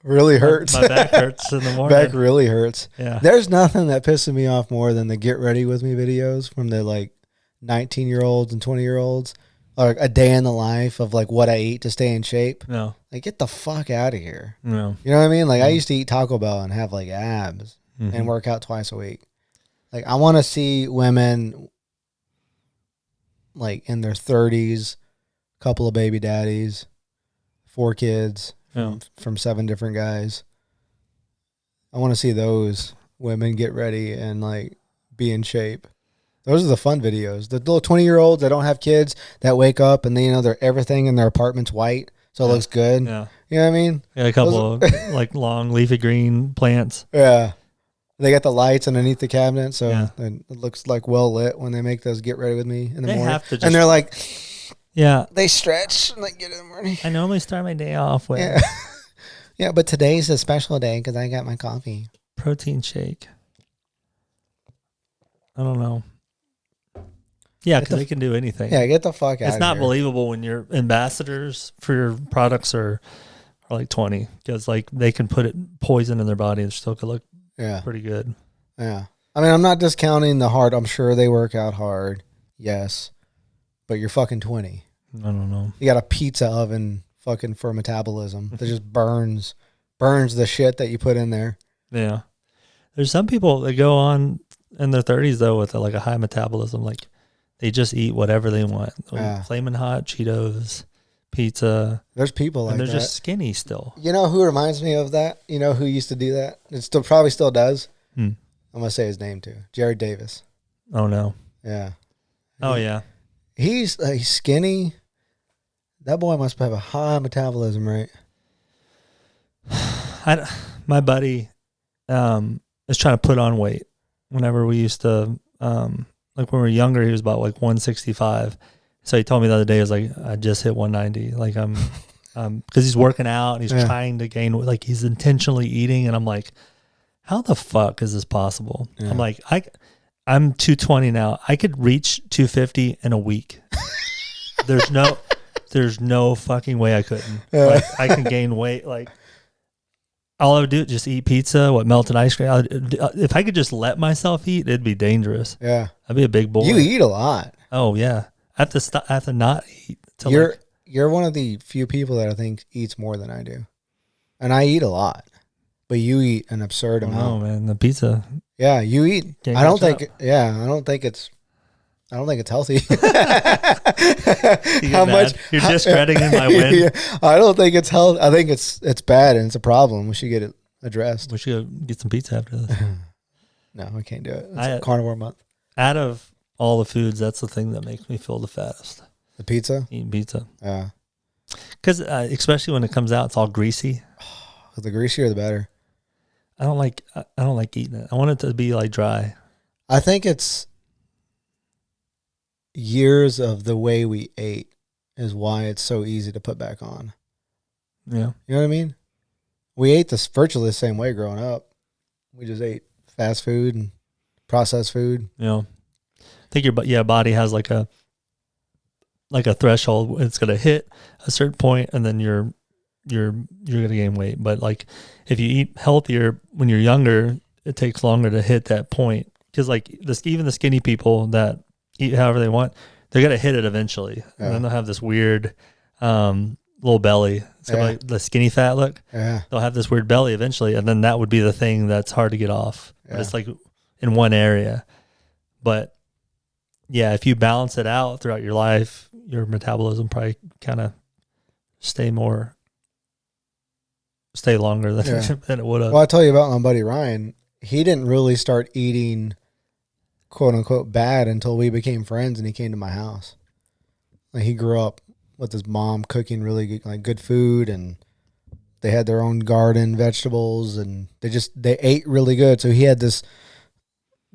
Speaker 2: really hurts.
Speaker 1: My back hurts in the morning.
Speaker 2: Back really hurts.
Speaker 1: Yeah.
Speaker 2: There's nothing that pisses me off more than the get ready with me videos from the like 19-year-olds and 20-year-olds. Or a day in the life of like what I eat to stay in shape.
Speaker 1: No.
Speaker 2: Like, get the fuck out of here.
Speaker 1: No.
Speaker 2: You know what I mean? Like, I used to eat Taco Bell and have like abs and work out twice a week. Like, I want to see women like in their 30s, couple of baby daddies, 4 kids from 7 different guys. I want to see those women get ready and like be in shape. Those are the fun videos. The little 20-year-olds that don't have kids that wake up and they, you know, they're everything in their apartment's white, so it looks good. Yeah. You know what I mean?
Speaker 1: Yeah, a couple of like long leafy green plants.
Speaker 2: Yeah. They got the lights underneath the cabinet, so it looks like well lit when they make those get ready with me in the morning. Have to just, and they're like, they stretch and like get in the morning.
Speaker 1: I normally start my day off with.
Speaker 2: Yeah, but today's a special day because I got my coffee.
Speaker 1: Protein shake. I don't know. Yeah, because they can do anything.
Speaker 2: Yeah, get the fuck out of here.
Speaker 1: It's not believable when your ambassadors for your products are like 20, because like they can put poison in their body and still could look pretty good.
Speaker 2: Yeah. I mean, I'm not discounting the hard. I'm sure they work out hard. Yes. But you're fucking 20.
Speaker 1: I don't know.
Speaker 2: You got a pizza oven fucking for metabolism that just burns the shit that you put in there.
Speaker 1: Yeah. There's some people that go on in their 30s, though, with like a high metabolism. Like, they just eat whatever they want. Flaming hot Cheetos, pizza.
Speaker 2: There's people like that.
Speaker 1: And they're just skinny still.
Speaker 2: You know who reminds me of that? You know who used to do that? It still probably still does. I'm going to say his name too. Jared Davis.
Speaker 1: Oh, no.
Speaker 2: Yeah.
Speaker 1: Oh, yeah.
Speaker 2: He's skinny. That boy must have a high metabolism rate.
Speaker 1: My buddy is trying to put on weight. Whenever we used to... like when we were younger, he was about like 165. So he told me the other day, he was like, I just hit 190. Like because he's working out and he's trying to gain, like he's intentionally eating. And I'm like, how the fuck is this possible? I'm like, I'm 220 now. I could reach 250 in a week. There's no fucking way I couldn't. Like, I can gain weight. Like, all I would do is just eat pizza, melted ice cream. If I could just let myself eat, it'd be dangerous.
Speaker 2: Yeah.
Speaker 1: I'd be a big boy.
Speaker 2: You eat a lot.
Speaker 1: Oh, yeah. I have to stop. I have to not eat.
Speaker 2: You're one of the few people that I think eats more than I do. And I eat a lot. But you eat an absurd amount.
Speaker 1: Oh, man. The pizza.
Speaker 2: Yeah, you eat. I don't think it's healthy.
Speaker 1: How much you're discrediting my win?
Speaker 2: Yeah, I don't think it's healthy. I think it's bad and it's a problem. We should get it addressed.
Speaker 1: We should go get some pizza after this.
Speaker 2: No, we can't do it. It's a carnivore month.
Speaker 1: Out of all the foods, that's the thing that makes me feel the fattest.
Speaker 2: The pizza?
Speaker 1: Eating pizza.
Speaker 2: Yeah.
Speaker 1: Because especially when it comes out, it's all greasy.
Speaker 2: The greasier, the better.
Speaker 1: I don't like eating it. I want it to be like dry.
Speaker 2: I think it's years of the way we ate is why it's so easy to put back on.
Speaker 1: Yeah.
Speaker 2: You know what I mean? We ate this virtually the same way growing up. We just ate fast food and processed food.
Speaker 1: Yeah. I think your body has like a threshold. It's gonna hit a certain point and then you're gonna gain weight. But like if you eat healthier when you're younger, it takes longer to hit that point. Because like even the skinny people that eat however they want, they're gonna hit it eventually. Yeah. And then they'll have this weird little belly. It's like the skinny fat look.
Speaker 2: Yeah.
Speaker 1: They'll have this weird belly eventually, and then that would be the thing that's hard to get off. Yeah. But it's like in one area. But yeah, if you balance it out throughout your life, your metabolism probably kind of stay longer than it would have.
Speaker 2: Well, I'll tell you about my buddy Ryan. He didn't really start eating quote unquote bad until we became friends and he came to my house. Like he grew up with his mom cooking really good, like good food, and they had their own garden, vegetables, and they ate really good. So he had the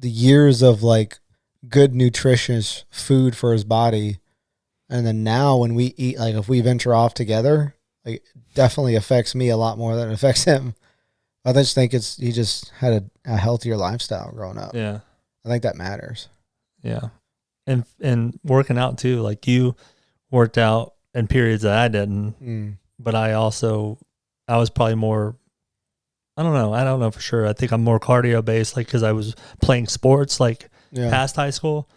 Speaker 2: years of like good nutritious food for his body. And then now when we eat, like if we venture off together, like it definitely affects me a lot more than it affects him. I just think he just had a healthier lifestyle growing up.
Speaker 1: Yeah.
Speaker 2: I think that matters.
Speaker 1: Yeah. And working out too, like you worked out in periods that I didn't, but I was probably more, I don't know for sure. I think I'm more cardio based, like, cause I was playing sports, like past high school.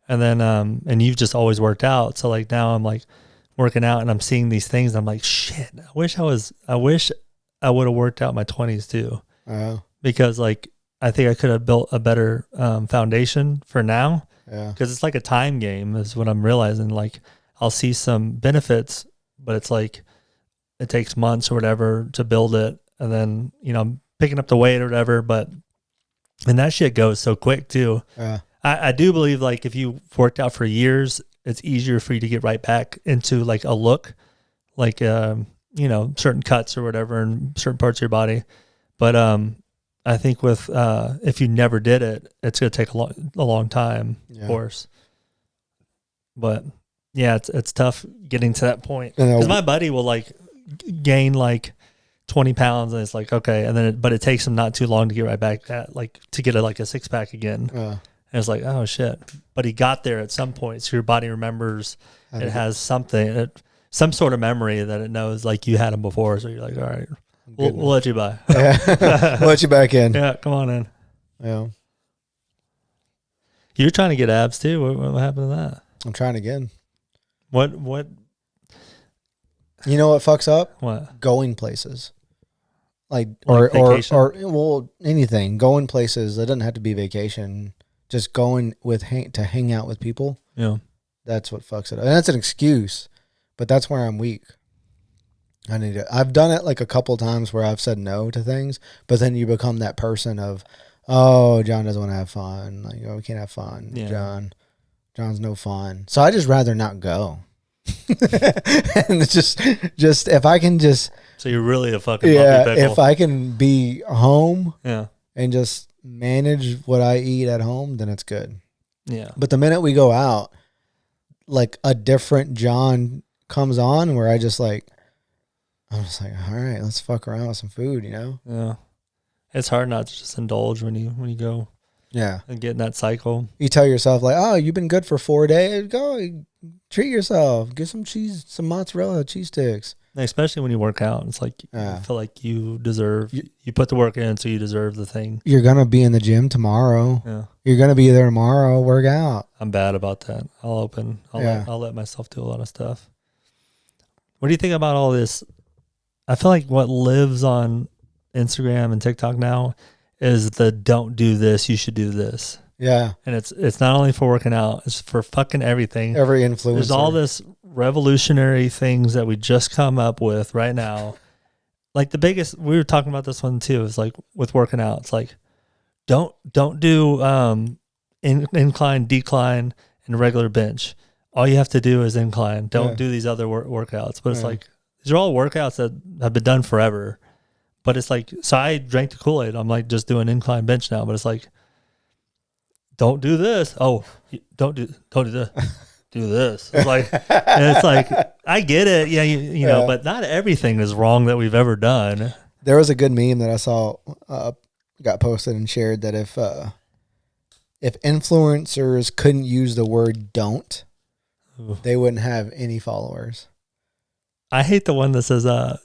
Speaker 1: And then, and you've just always worked out. So like now I'm like working out and I'm seeing these things. And I'm like, shit, I wish I would have worked out in my 20s too. Because like, I think I could have built a better foundation for now. Yeah. Because it's like a time game is what I'm realizing. Like I'll see some benefits, but it's like it takes months or whatever to build it. And then, I'm picking up the weight or whatever, and that shit goes so quick too. Yeah. I do believe like if you worked out for years, it's easier for you to get right back into like a look, like, certain cuts or whatever in certain parts of your body. But I think with if you never did it, it's going to take a long time, of course. But yeah, it's tough getting to that point because my buddy will like gain like 20 pounds and it's like, okay. And then, but it takes him not too long to get right back at like to get like a 6-pack again. And it's like, oh shit. But he got there at some point. So your body remembers it has something, some sort of memory that it knows like you had him before. So you're like, all right, we'll let you by.
Speaker 2: We'll let you back in.
Speaker 1: Yeah, come on in.
Speaker 2: Yeah.
Speaker 1: You're trying to get abs too. What happened to that?
Speaker 2: I'm trying again.
Speaker 1: What?
Speaker 2: You know what fucks up?
Speaker 1: What?
Speaker 2: Going places. Like or anything. Going places. It doesn't have to be vacation. Just going to hang out with people.
Speaker 1: Yeah.
Speaker 2: That's what fucks it up. And that's an excuse, but that's where I'm weak. I've done it like a couple times where I've said no to things, but then you become that person of, oh, John doesn't want to have fun. Like, oh, we can't have fun. Yeah. John's no fun. So I just rather not go. And it's just if I can just.
Speaker 1: So you're really a fucking puppy pickle.
Speaker 2: If I can be home.
Speaker 1: Yeah.
Speaker 2: And just manage what I eat at home, then it's good.
Speaker 1: Yeah.
Speaker 2: But the minute we go out, like a different John comes on where I'm just like, all right, let's fuck around with some food,
Speaker 1: Yeah. It's hard not to just indulge when you go.
Speaker 2: Yeah.
Speaker 1: And get in that cycle.
Speaker 2: You tell yourself like, oh, you've been good for 4 days. Go treat yourself. Get some cheese, some mozzarella cheese sticks.
Speaker 1: Especially when you work out, it's like you feel like you deserve. You put the work in, so you deserve the thing.
Speaker 2: You're gonna be in the gym tomorrow.
Speaker 1: Yeah,
Speaker 2: you're gonna be there tomorrow. Work out.
Speaker 1: I'm bad about that. I'll let myself do a lot of stuff. What do you think about all this? I feel like what lives on Instagram and TikTok now is the don't do this. You should do this.
Speaker 2: Yeah,
Speaker 1: and it's not only for working out; it's for fucking everything.
Speaker 2: Every influencer.
Speaker 1: There's all this revolutionary things that we just come up with right now. Like the biggest, we were talking about this one too. It's like with working out. It's like don't do incline, decline, and regular bench. All you have to do is incline. Don't do these other workouts. But it's like these are all workouts that have been done forever. But it's like, so I drank the Kool-Aid. I'm like just doing incline bench now. But it's like, don't do this. Oh, don't do this. Do this. It's like, and it's like, I get it. Yeah, you know, but not everything is wrong that we've ever done.
Speaker 2: There was a good meme that I saw got posted and shared that if influencers couldn't use the word don't, they wouldn't have any followers.
Speaker 1: I hate the one that says, I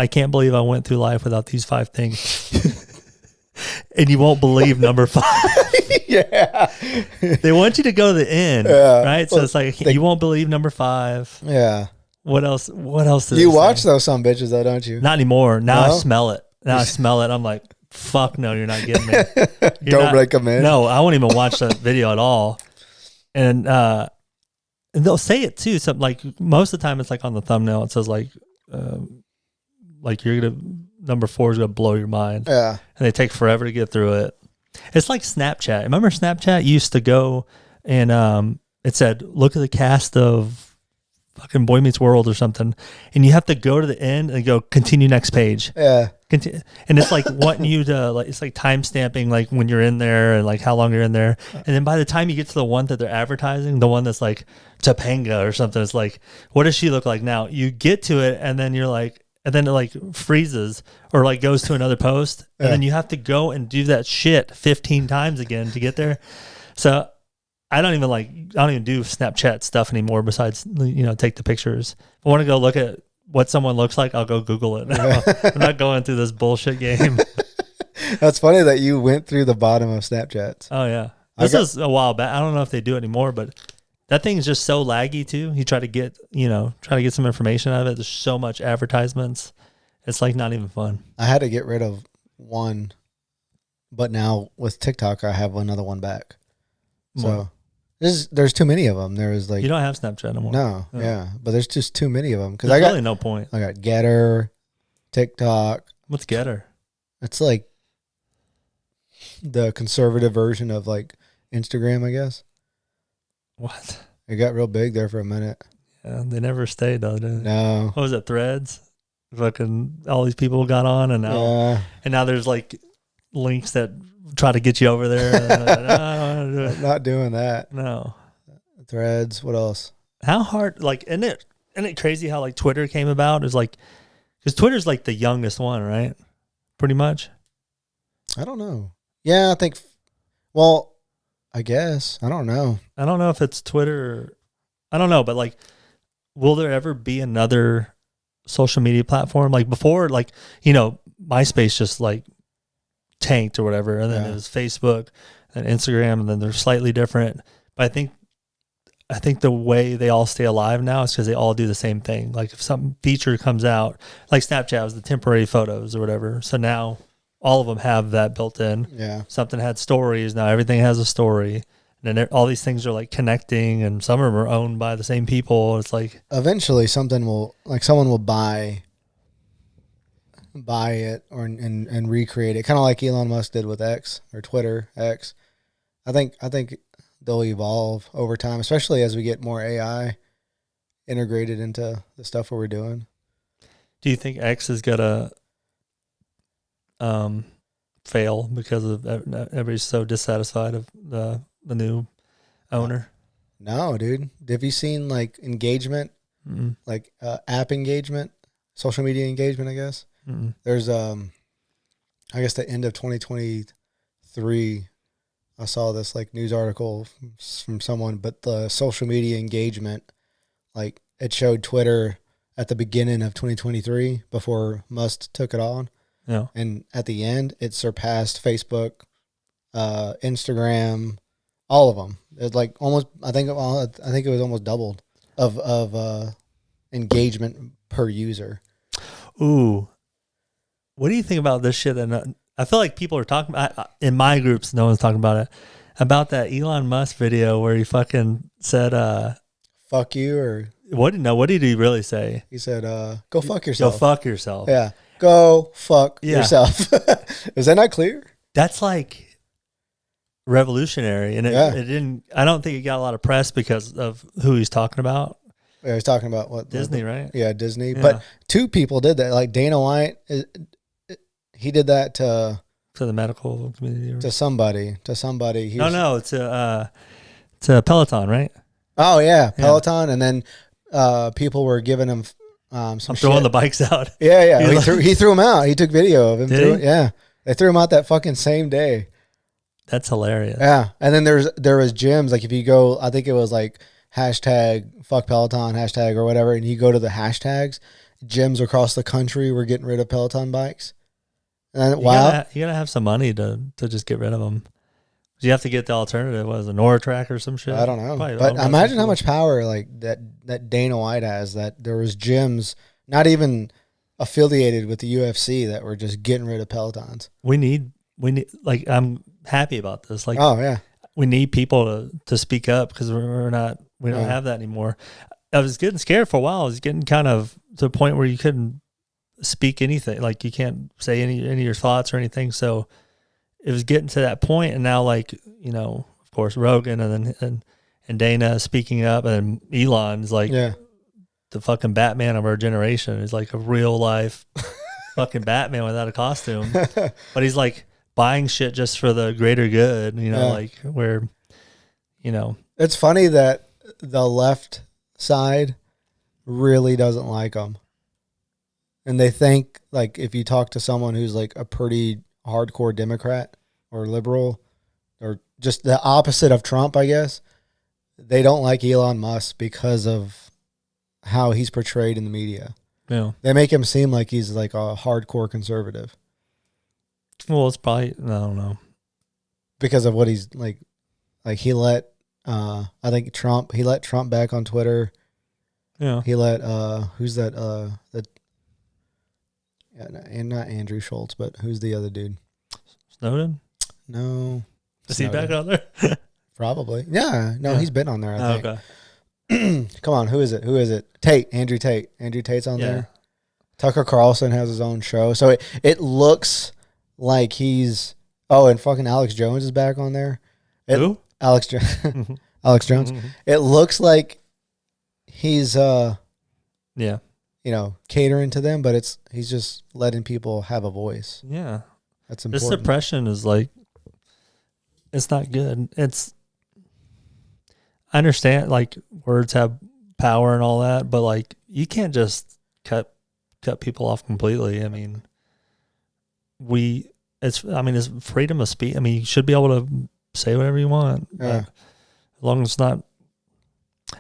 Speaker 1: can't believe I went through life without these 5 things. And you won't believe number 5.
Speaker 2: Yeah.
Speaker 1: They want you to go to the end, right? So it's like, you won't believe number 5.
Speaker 2: Yeah.
Speaker 1: What else? Do
Speaker 2: you watch those some bitches though, don't you?
Speaker 1: Not anymore. Now I smell it. I'm like, fuck no, you're not getting me.
Speaker 2: Don't recommend.
Speaker 1: No, I won't even watch that video at all. And they'll say it too. So like most of the time it's like on the thumbnail, it says like number 4 is gonna blow your mind.
Speaker 2: Yeah.
Speaker 1: And they take forever to get through it. It's like Snapchat. Remember Snapchat? You used to go and it said, look at the cast of fucking Boy Meets World or something. And you have to go to the end and go continue next page.
Speaker 2: Yeah.
Speaker 1: And it's like wanting you to, like, it's like time stamping, like when you're in there and like how long you're in there. And then by the time you get to the one that they're advertising, the one that's like Topanga or something, it's like, what does she look like now? You get to it and then you're like, and then it like freezes or like goes to another post. And then you have to go and do that shit 15 times again to get there. So I don't even do Snapchat stuff anymore besides, take the pictures. If I want to go look at what someone looks like, I'll go Google it. I'm not going through this bullshit game.
Speaker 2: That's funny that you went through the bottom of Snapchats.
Speaker 1: Oh yeah. This is a while back. I don't know if they do it anymore, but that thing is just so laggy too. You try to get some information out of it. There's so much advertisements. It's like not even fun.
Speaker 2: I had to get rid of one, but now with TikTok, I have another one back. So there's too many of them. There was like,
Speaker 1: you don't have Snapchat anymore.
Speaker 2: No, yeah, but there's just too many of them because
Speaker 1: there's really no point.
Speaker 2: I got Getter, TikTok.
Speaker 1: What's Getter?
Speaker 2: It's like the conservative version of like Instagram, I guess.
Speaker 1: What?
Speaker 2: It got real big there for a minute.
Speaker 1: Yeah, they never stayed though, did they?
Speaker 2: No.
Speaker 1: What was it? Threads? Fucking all these people got on, and now there's like links that try to get you over there. No, do it.
Speaker 2: Not doing that.
Speaker 1: No.
Speaker 2: Threads. What else?
Speaker 1: How hard? Like, isn't it crazy how like Twitter came about? Is like, because Twitter's like the youngest one, right? Pretty much.
Speaker 2: I don't know. Yeah, I think. Well, I guess I don't know.
Speaker 1: I don't know if it's Twitter. I don't know, but like, will there ever be another social media platform like before? Like, MySpace just like tanked or whatever, and then it was Facebook and Instagram, and then they're slightly different. But I think the way they all stay alive now is because they all do the same thing. Like if some feature comes out, like Snapchat was the temporary photos or whatever, so now all of them have that built in.
Speaker 2: Yeah.
Speaker 1: Something had stories, now everything has a story. And then all these things are like connecting, and some of them are owned by the same people. It's like
Speaker 2: eventually someone will buy it and recreate it, kind of like Elon Musk did with X or Twitter X. I think they'll evolve over time, especially as we get more AI integrated into the stuff we're doing.
Speaker 1: Do you think X is gonna fail because of everybody's so dissatisfied of the new owner?
Speaker 2: No, dude. Have you seen like engagement, like app engagement, social media engagement? I guess there's I guess the end of 2023. I saw this like news article from someone, but the social media engagement, like it showed Twitter at the beginning of 2023 before Musk took it on.
Speaker 1: Yeah.
Speaker 2: And at the end, it surpassed Facebook, Instagram, all of them. It's like almost, I think it was almost doubled of engagement per user.
Speaker 1: Ooh. What do you think about this shit? And I feel like people are talking about, in my groups, no one's talking about it, about that Elon Musk video where he fucking said,
Speaker 2: fuck you, or
Speaker 1: what did he really say?
Speaker 2: He said, go fuck yourself.
Speaker 1: Go fuck yourself.
Speaker 2: Yeah. Go fuck yourself. Is that not clear?
Speaker 1: That's like revolutionary. And it didn't, I don't think it got a lot of press because of who he's talking about.
Speaker 2: Yeah, he's talking about what?
Speaker 1: Disney, right?
Speaker 2: Yeah, Disney. Yeah. But two people did that. Like Dana White, he did that to
Speaker 1: the medical community. Or?
Speaker 2: To somebody.
Speaker 1: No, to Peloton, right?
Speaker 2: Oh, yeah, Peloton. And then people were giving him some
Speaker 1: throwing the bikes out.
Speaker 2: Yeah. He threw them out. He took video of him.
Speaker 1: Did he?
Speaker 2: Yeah. They threw him out that fucking same day.
Speaker 1: That's hilarious.
Speaker 2: Yeah. And then there was gyms. Like if you go, I think it was like hashtag fuck Peloton, hashtag or whatever. And you go to the hashtags, gyms across the country were getting rid of Peloton bikes. And
Speaker 1: you gotta have some money to just get rid of them. You have to get the alternative. What is it, NorTrack or some shit?
Speaker 2: I don't know. But imagine how much power like that Dana White has, that there was gyms not even affiliated with the UFC that were just getting rid of Pelotons.
Speaker 1: We need like, I'm happy about this. Like,
Speaker 2: oh yeah,
Speaker 1: we need people to speak up because we don't have that anymore. I was getting scared for a while. I was getting kind of to a point where you couldn't speak anything. Like you can't say any of your thoughts or anything. So it was getting to that point, and now, like, of course, Rogan and and Dana speaking up, and Elon's like
Speaker 2: Yeah.
Speaker 1: the fucking Batman of our generation. He's like a real life fucking Batman without a costume, but he's like buying shit just for the greater good, you know,
Speaker 2: Yeah.
Speaker 1: like where, you know,
Speaker 2: It's funny that the left side really doesn't like him. And they think, like, if you talk to someone who's like a pretty hardcore Democrat or liberal or just the opposite of Trump, I guess, they don't like Elon Musk because of how he's portrayed in the media.
Speaker 1: you know,
Speaker 2: They make him seem like he's like a hardcore conservative
Speaker 1: well, it's probably, I don't know.
Speaker 2: because of what he's like he let, I think he let Trump back on Twitter.
Speaker 1: Yeah.
Speaker 2: He let, who's that, and not Andrew Schultz, but who's the other dude?
Speaker 1: Snowden?
Speaker 2: No.
Speaker 1: Is he back
Speaker 2: Snowden.
Speaker 1: on there?
Speaker 2: Probably. Yeah. No,
Speaker 1: Yeah.
Speaker 2: he's been on there, I think.
Speaker 1: Okay.
Speaker 2: Come on. Who is it? Tate. Andrew Tate. Andrew Tate's on
Speaker 1: Yeah.
Speaker 2: there. Tucker Carlson has his own show. So it looks like he's, and fucking Alex Jones is back on there.
Speaker 1: Who?
Speaker 2: Alex Jones. It looks like he's,
Speaker 1: Yeah.
Speaker 2: catering to them, but he's just letting people have a voice.
Speaker 1: Yeah.
Speaker 2: That's
Speaker 1: This
Speaker 2: important.
Speaker 1: suppression is like, it's not good. I understand like words have power and all that, but like you can't just cut people off completely. I mean, it's freedom of speech. I mean, you should be able to say whatever you want,
Speaker 2: Yeah.
Speaker 1: as long as it's not.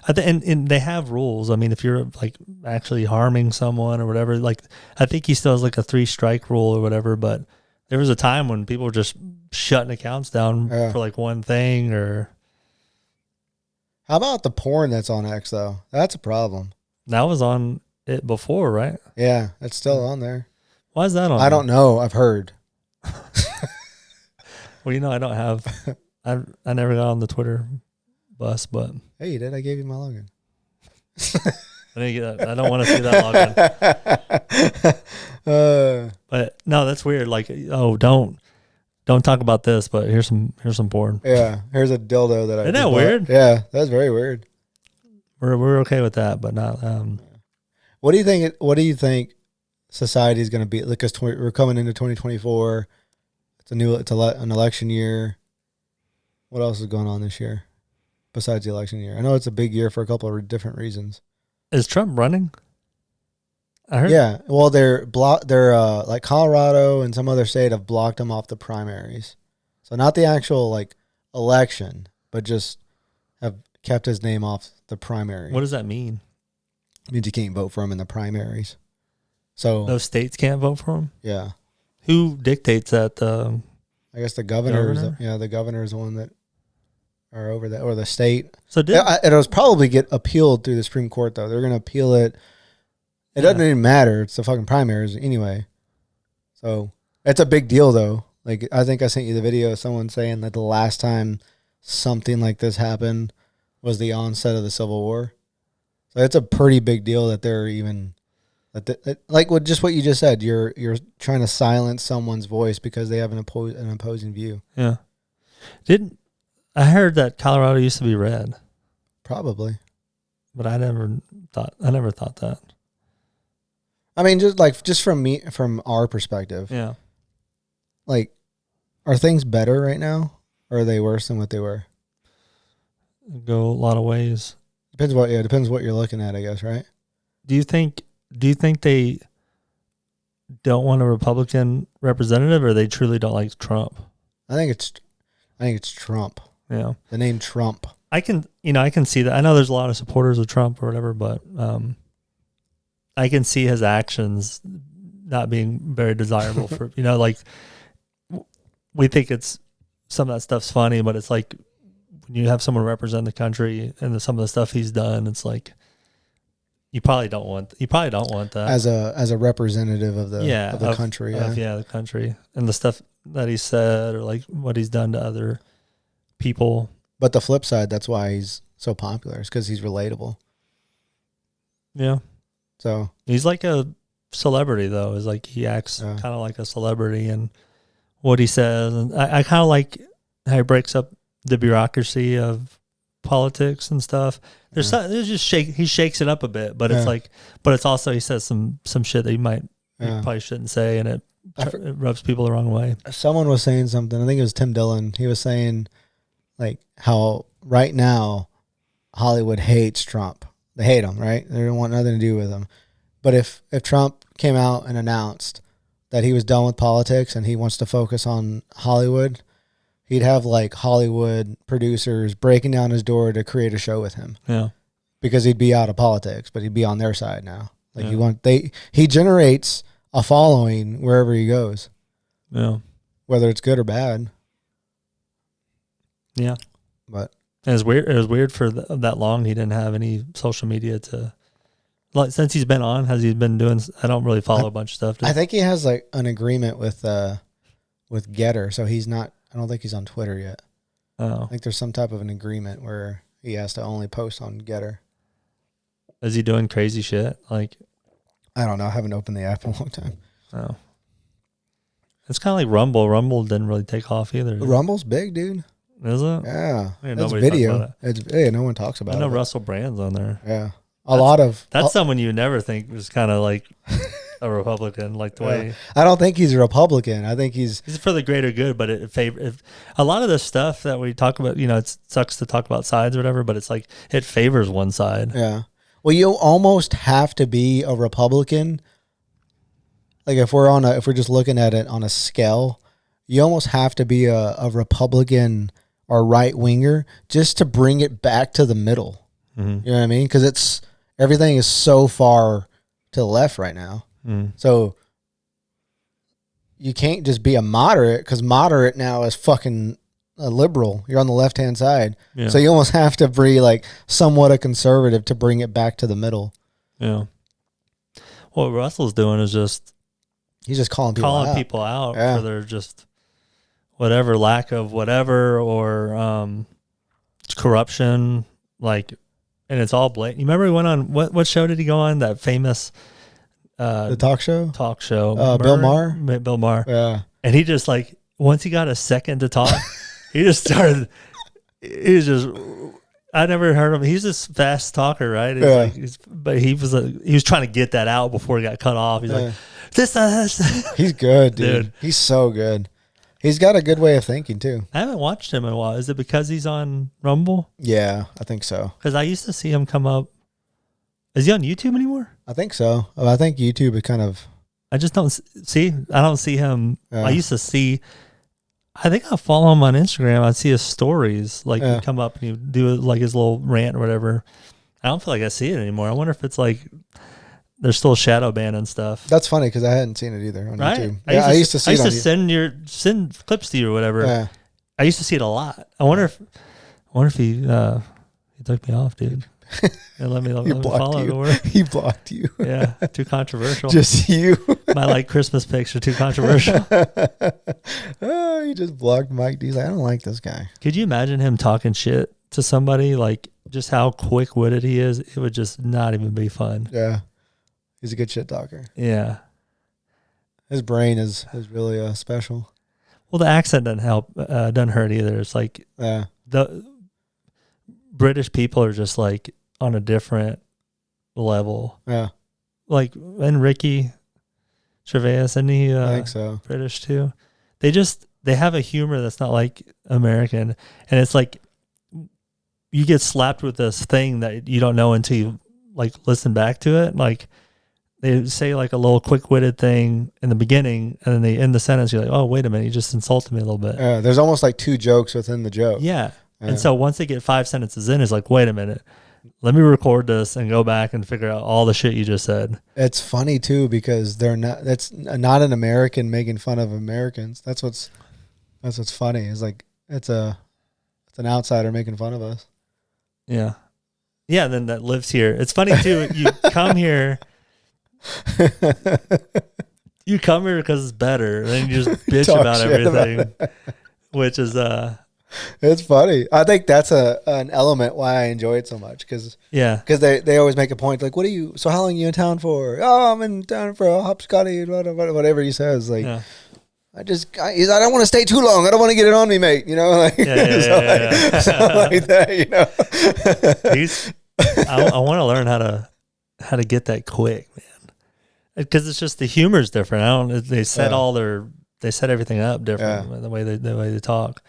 Speaker 1: And they have rules. I mean, if you're like actually harming someone or whatever, like I think he still has like a 3-strike rule or whatever. But there was a time when people were just shutting accounts down for like one thing. Or
Speaker 2: How about the porn that's on X though? That's a problem.
Speaker 1: that was on it before, right?
Speaker 2: Yeah, it's still on there.
Speaker 1: Why is that on?
Speaker 2: I don't know. I've heard.
Speaker 1: Well, I don't have. I never got on the Twitter bus, but
Speaker 2: Hey, you did. I gave you my login.
Speaker 1: I didn't get that. I don't want to see that login. But no, that's weird. Like, oh, don't talk about this. But here's some porn.
Speaker 2: Yeah, here's a dildo that I.
Speaker 1: Isn't that
Speaker 2: just bought.
Speaker 1: weird?
Speaker 2: Yeah, that's very weird.
Speaker 1: We're okay with that, but not.
Speaker 2: What do you think? What do you think society is going to be? Because we're coming into 2024. It's an election year. What else is going on this year besides the election year? I know it's a big year for a couple of different reasons.
Speaker 1: Is Trump running? I heard.
Speaker 2: Yeah, well, they're like Colorado and some other state have blocked him off the primaries, so not the actual like election, but just have kept his name off the primary.
Speaker 1: What does that mean?
Speaker 2: It means you can't vote for him in the primaries. So
Speaker 1: Those states can't vote for him.
Speaker 2: yeah,
Speaker 1: Who dictates that?
Speaker 2: I guess the governor.
Speaker 1: Governor?
Speaker 2: The governor is the one that are over that, or the state.
Speaker 1: So
Speaker 2: It'll probably get appealed through the Supreme Court though. They're going to appeal it. It doesn't even matter. It's the fucking primaries anyway. So it's a big deal though. Like I think I sent you the video of someone saying that the last time something like this happened was the onset of the Civil War. So it's a pretty big deal that they're even like just what you just said. You're trying to silence someone's voice because they have an opposing view.
Speaker 1: Yeah. I heard that Colorado used to be red,
Speaker 2: Probably.
Speaker 1: but I never thought that.
Speaker 2: I mean, just from our perspective,
Speaker 1: Yeah.
Speaker 2: like, are things better right now, or are they worse than what they were?
Speaker 1: Go a lot of ways.
Speaker 2: Depends what you're looking at, I guess, right?
Speaker 1: Do you think they don't want a Republican representative, or they truly don't like Trump?
Speaker 2: I think it's Trump.
Speaker 1: Yeah.
Speaker 2: The name Trump.
Speaker 1: I can see that. I know there's a lot of supporters of Trump or whatever, but I can see his actions not being very desirable for, like we think it's some of that stuff's funny, but it's like when you have someone represent the country and some of the stuff he's done, it's like you probably don't want that
Speaker 2: as a representative of the country.
Speaker 1: The country and the stuff that he said or like what he's done to other people.
Speaker 2: But the flip side, that's why he's so popular, is because he's relatable.
Speaker 1: Yeah.
Speaker 2: So
Speaker 1: he's like a celebrity, though. Is like he acts kind of like a celebrity, and what he says, and I kind of like how he breaks up the bureaucracy of politics and stuff. There's he shakes it up a bit, but it's like, but it's also, he says some shit that he probably shouldn't say, and it rubs people the wrong way.
Speaker 2: Someone was saying something. I think it was Tim Dillon. He was saying like how right now Hollywood hates Trump. They hate him, right? They don't want nothing to do with him. But if Trump came out and announced that he was done with politics and he wants to focus on Hollywood, he'd have like Hollywood producers breaking down his door to create a show with him.
Speaker 1: Yeah.
Speaker 2: Because he'd be out of politics, but he'd be on their side now. Like he generates a following wherever he goes.
Speaker 1: Yeah.
Speaker 2: Whether it's good or bad.
Speaker 1: Yeah.
Speaker 2: But
Speaker 1: it was weird for that long. He didn't have any social media to, like, since he's been on, has he been doing, I don't really follow a bunch of stuff.
Speaker 2: I think he has like an agreement with Getter, so he's not, I don't think he's on Twitter yet.
Speaker 1: Oh.
Speaker 2: I think there's some type of an agreement where he has to only post on Getter.
Speaker 1: Is he doing crazy shit? Like,
Speaker 2: I don't know. I haven't opened the app in a long time.
Speaker 1: Oh. It's kind of like Rumble. Rumble didn't really take off either.
Speaker 2: Rumble's big, dude.
Speaker 1: Is it?
Speaker 2: Yeah. It's video. No one talks about it.
Speaker 1: I know Russell Brand's on there.
Speaker 2: Yeah.
Speaker 1: That's someone you never think was kind of like a Republican, like the way.
Speaker 2: I don't think he's a Republican. I think he's
Speaker 1: for the greater good, but if a lot of the stuff that we talk about, it sucks to talk about sides or whatever, but it's like it favors one side.
Speaker 2: Yeah. Well, you almost have to be a Republican. Like if we're just looking at it on a scale, you almost have to be a Republican or right winger just to bring it back to the middle.
Speaker 1: Mm-hmm.
Speaker 2: You know what I mean? Because everything is so far to the left right now.
Speaker 1: Mm.
Speaker 2: So you can't just be a moderate, because moderate now is fucking a liberal. You're on the left-hand side.
Speaker 1: Yeah.
Speaker 2: So you almost have to be like somewhat a conservative to bring it back to the middle.
Speaker 1: Yeah. What Russell's doing is
Speaker 2: he's just calling
Speaker 1: people out for their just whatever lack of whatever, or corruption, like, and it's all blatant. You remember he went on, what show did he go on? That famous
Speaker 2: the talk show?
Speaker 1: Bill Maher.
Speaker 2: Yeah.
Speaker 1: And he just, like, once he got a second to talk, he just started, I never heard him. He's this fast talker, right? But he was trying to get that out before he got cut off. He's like, this.
Speaker 2: He's good, dude. He's so good. He's got a good way of thinking, too.
Speaker 1: I haven't watched him in a while. Is it because he's on Rumble?
Speaker 2: Yeah, I think so.
Speaker 1: Because I used to see him come up. Is he on YouTube anymore?
Speaker 2: I think so. I think YouTube is kind of...
Speaker 1: I just don't see. I don't see him. I used to see... I think I follow him on Instagram. I see his stories. Like, he'd come up and he'd do, like, his little rant or whatever. I don't feel like I see it anymore. I wonder if it's, like... They're still shadow banning stuff.
Speaker 2: That's funny because I hadn't seen it either on YouTube.
Speaker 1: I used to see it. I used to send clips to you or whatever.
Speaker 2: Yeah.
Speaker 1: I used to see it a lot. I wonder if he took me off, dude. And let me follow
Speaker 2: you. He blocked you.
Speaker 1: Yeah, too controversial.
Speaker 2: Just you.
Speaker 1: My like Christmas pics are too controversial.
Speaker 2: Oh, he just blocked Mike. He's like, I don't like this guy.
Speaker 1: Could you imagine him talking shit to somebody? Like, just how quick witted he is. It would just not even be fun.
Speaker 2: Yeah. He's a good shit talker.
Speaker 1: Yeah.
Speaker 2: His brain is really special.
Speaker 1: Well, the accent doesn't help, doesn't hurt either. It's like the British people are just like on a different level.
Speaker 2: Yeah.
Speaker 1: Like, and Ricky Gervais, isn't he
Speaker 2: I think so.
Speaker 1: British too? They have a humor that's not like American. And it's like you get slapped with this thing that you don't know until you like listen back to it. Like, they say like a little quick-witted thing in the beginning, and then they end the sentence. You're like, oh, wait a minute, you just insulted me a little bit.
Speaker 2: There's almost like two jokes within the joke.
Speaker 1: Yeah. And so once they get 5 sentences in, it's like, wait a minute, let me record this and go back and figure out all the shit you just said.
Speaker 2: It's funny too because that's not an American making fun of Americans. That's what's funny. It's like it's an outsider making fun of us.
Speaker 1: Yeah. Yeah, and then that lives here. It's funny too. You come here. You come here because it's better, and then you just bitch about everything, which is
Speaker 2: it's funny. I think that's an element why I enjoy it so much because they always make a point like, so how long are you in town for? Oh, I'm in town for a hopscotch, whatever he says. Like, He's like, I don't want to stay too long. I don't want to get it on me, mate. You know, like, something like that, you know.
Speaker 1: I want to learn how to get that quick, man. Because it's just the humor's different. They set everything up different the way they talk.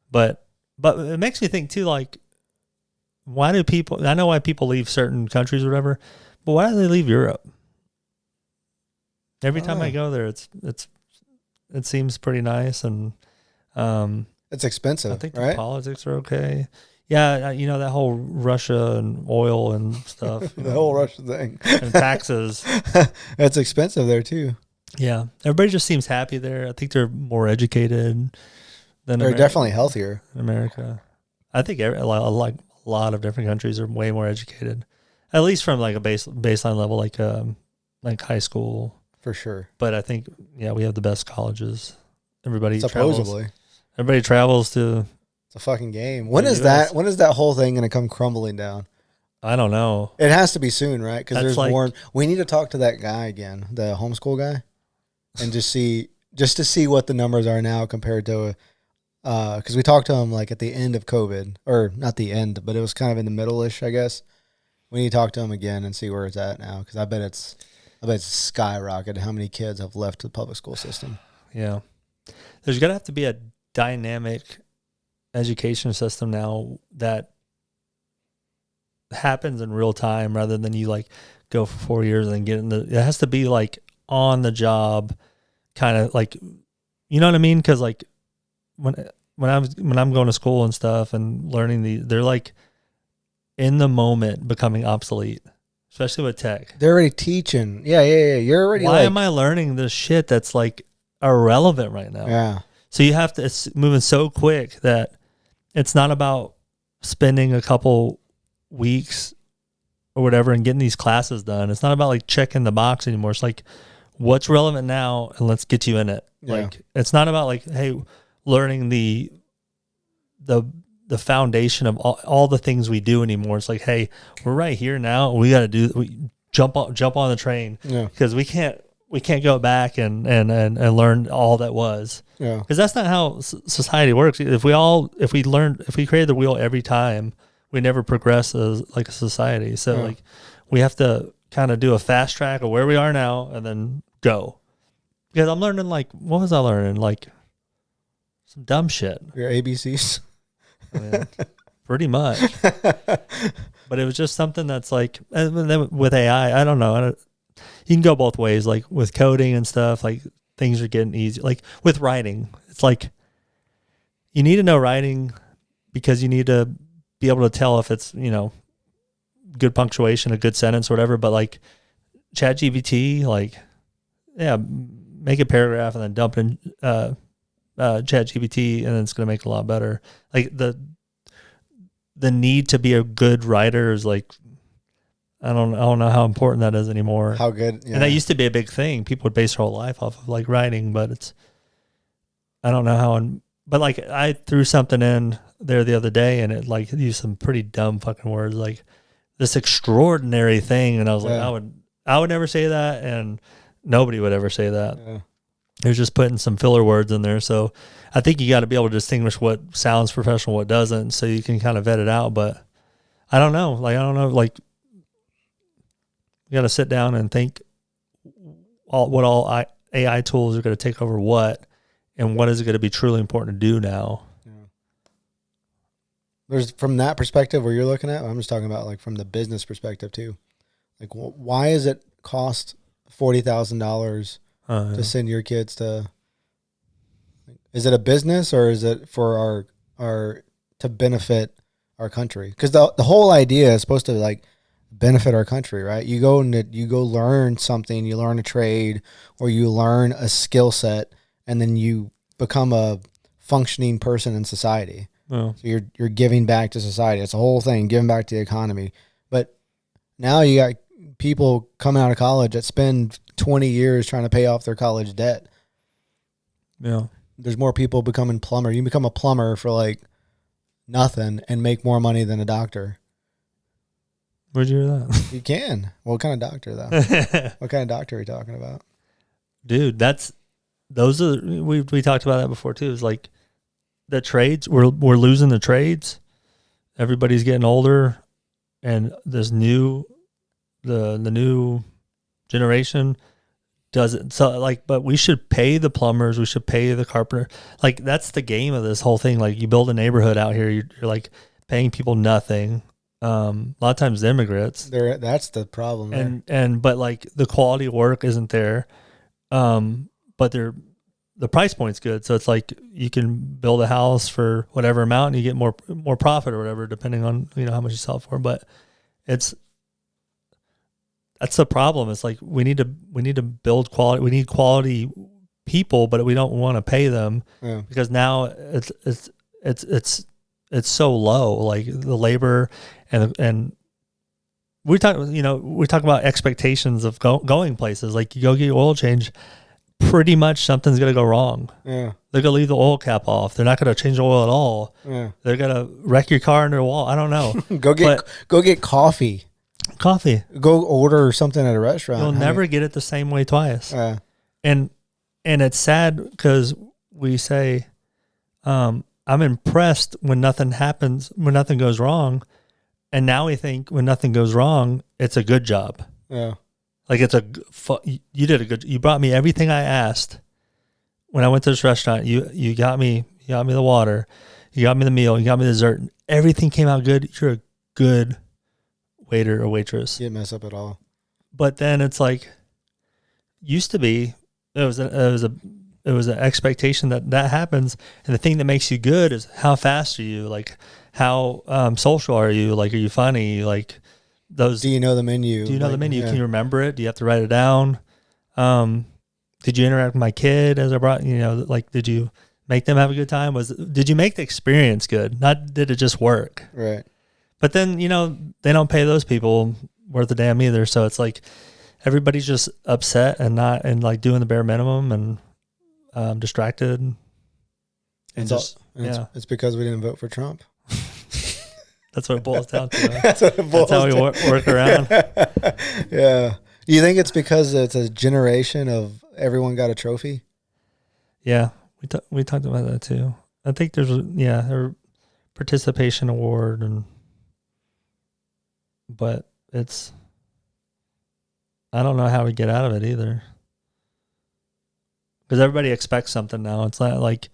Speaker 1: But it makes me think too, like, why do people, I know why people leave certain countries or whatever, but why do they leave Europe? Every time I go there, it seems pretty nice, and
Speaker 2: it's expensive.
Speaker 1: I think
Speaker 2: right?
Speaker 1: the politics are okay. Yeah, you know, that whole Russia and oil and stuff.
Speaker 2: The whole Russia thing.
Speaker 1: And taxes.
Speaker 2: It's expensive there too.
Speaker 1: Yeah. Everybody just seems happy there. I think they're more educated than
Speaker 2: They're definitely healthier
Speaker 1: in America. I think a lot of different countries are way more educated, at least from like a baseline level, like high school.
Speaker 2: For sure.
Speaker 1: But I think, we have the best colleges. Everybody
Speaker 2: supposedly.
Speaker 1: Everybody travels to.
Speaker 2: It's a fucking game. When is that? When is that whole thing going to come crumbling down?
Speaker 1: I don't know.
Speaker 2: It has to be soon, right? Because there's more. We need to talk to that guy again, the homeschool guy, and just to see what the numbers are now compared to. Because we talked to him like at the end of COVID, or not the end, but it was kind of in the middle-ish, I guess. We need to talk to him again and see where it's at now, because I bet it's skyrocketed how many kids have left the public school system.
Speaker 1: Yeah. There's going to have to be a dynamic education system now that happens in real time rather than you like go for 4 years and then get it has to be like on the job kind of like, you know what I mean? Because like when I'm going to school and stuff and learning they're like in the moment becoming obsolete. Especially with tech.
Speaker 2: They're already teaching. Yeah. You're already
Speaker 1: Why am I learning this shit that's like irrelevant right now?
Speaker 2: Yeah.
Speaker 1: So you have to, it's moving so quick that it's not about spending a couple weeks or whatever and getting these classes done. It's not about like checking the box anymore. It's like, what's relevant now and let's get you in it.
Speaker 2: Yeah.
Speaker 1: Like, it's not about like, hey, learning the foundation of all the things we do anymore. It's like, hey, we're right here now. We got to jump on the train because we can't go back and learn all that was. Yeah, because that's not how society works. If we created the wheel every time, we never progress as like a society. So like we have to kind of do a fast track of where we are now and then go. Because I'm learning like, what was I learning? Like some dumb shit.
Speaker 2: Your ABCs.
Speaker 1: Pretty much. But it was just something that's like, and then with AI, I don't know. You can go both ways. Like with coding and stuff, like things are getting easy. Like with writing, it's like you need to know writing because you need to be able to tell if it's, good punctuation, a good sentence or whatever. But like ChatGPT, like, make a paragraph and then dump it in ChatGPT, and then it's going to make it a lot better. Like the need to be a good writer is like, I don't know how important that is anymore.
Speaker 2: How good,
Speaker 1: and that used to be a big thing. People would base their whole life off of like writing, but I don't know how. But like I threw something in there the other day, and it like used some pretty dumb fucking words, like this extraordinary thing, and I was like, I would never say that, and nobody would ever say that. Yeah. They're just putting some filler words in there. So I think you got to be able to distinguish what sounds professional, what doesn't, so you can kind of vet it out. But I don't know. Like, you got to sit down and think what all AI tools are going to take over what, and what is it going to be truly important to do now. Yeah.
Speaker 2: There's, from that perspective where you're looking at, I'm just talking about like from the business perspective too. Like, why is it cost $40,000 to send your kids to? Is it a business or is it for our to benefit our country? Because the whole idea is supposed to like benefit our country, right? You go learn something, you learn a trade, or you learn a skill set, and then you become a functioning person in society. Oh. So you're giving back to society. It's a whole thing, giving back to the economy. But now you got people coming out of college that spend 20 years trying to pay off their college debt.
Speaker 1: Yeah.
Speaker 2: There's more people becoming plumber. You can become a plumber for like nothing and make more money than a doctor.
Speaker 1: Where'd you hear that?
Speaker 2: You can. What kind of doctor though? What kind of doctor are we talking about?
Speaker 1: Dude, that's those are we talked about that before too. Is like the trades we're losing the trades. Everybody's getting older, and this new the new generation doesn't. So like, but we should pay the plumbers. We should pay the carpenter. Like that's the game of this whole thing. Like you build a neighborhood out here, you're like paying people nothing. A lot of times the immigrants.
Speaker 2: That's the problem.
Speaker 1: But like the quality of work isn't there. But the price point's good. So it's like you can build a house for whatever amount and you get more profit or whatever, depending on, how much you sell it for. But that's the problem. It's like we need to build quality. We need quality people, but we don't want to pay them because now it's so low. Like the labor and we talk about expectations of going places. Like you go get your oil change, pretty much something's going to go wrong. Yeah. They're going to leave the oil cap off. They're not going to change the oil at all. Yeah. They're going to wreck your car into a wall. I don't know.
Speaker 2: Go get coffee. Go order something at a restaurant.
Speaker 1: You'll never get it the same way twice. And it's sad because we say, I'm impressed when nothing happens, when nothing goes wrong. And now we think when nothing goes wrong, it's a good job. Yeah. Like you did a good, you brought me everything I asked. When I went to this restaurant, you got me the water, you got me the meal, you got me the dessert. Everything came out good. You're a good waiter or waitress.
Speaker 2: You didn't mess up at all.
Speaker 1: But then it's like, used to be, it was an expectation that happens. And the thing that makes you good is how fast are you? Like how social are you? Like, are you funny? Like those.
Speaker 2: Do you know the menu?
Speaker 1: Do you know the menu? Yeah. Can you remember it? Do you have to write it down? Did you interact with my kid as I brought, like, did you make them have a good time? Did you make the experience good? Not did it just work?
Speaker 2: Right.
Speaker 1: But then, they don't pay those people worth a damn either. So it's like everybody's just upset and like doing the bare minimum and distracted.
Speaker 2: It's because we didn't vote for Trump.
Speaker 1: That's what it boils down to. That's how we work around.
Speaker 2: Yeah. Do you think it's because it's a generation of everyone got a trophy?
Speaker 1: Yeah. We talked about that too. I think there's a participation award but I don't know how we get out of it either. Because everybody expects something now. It's not like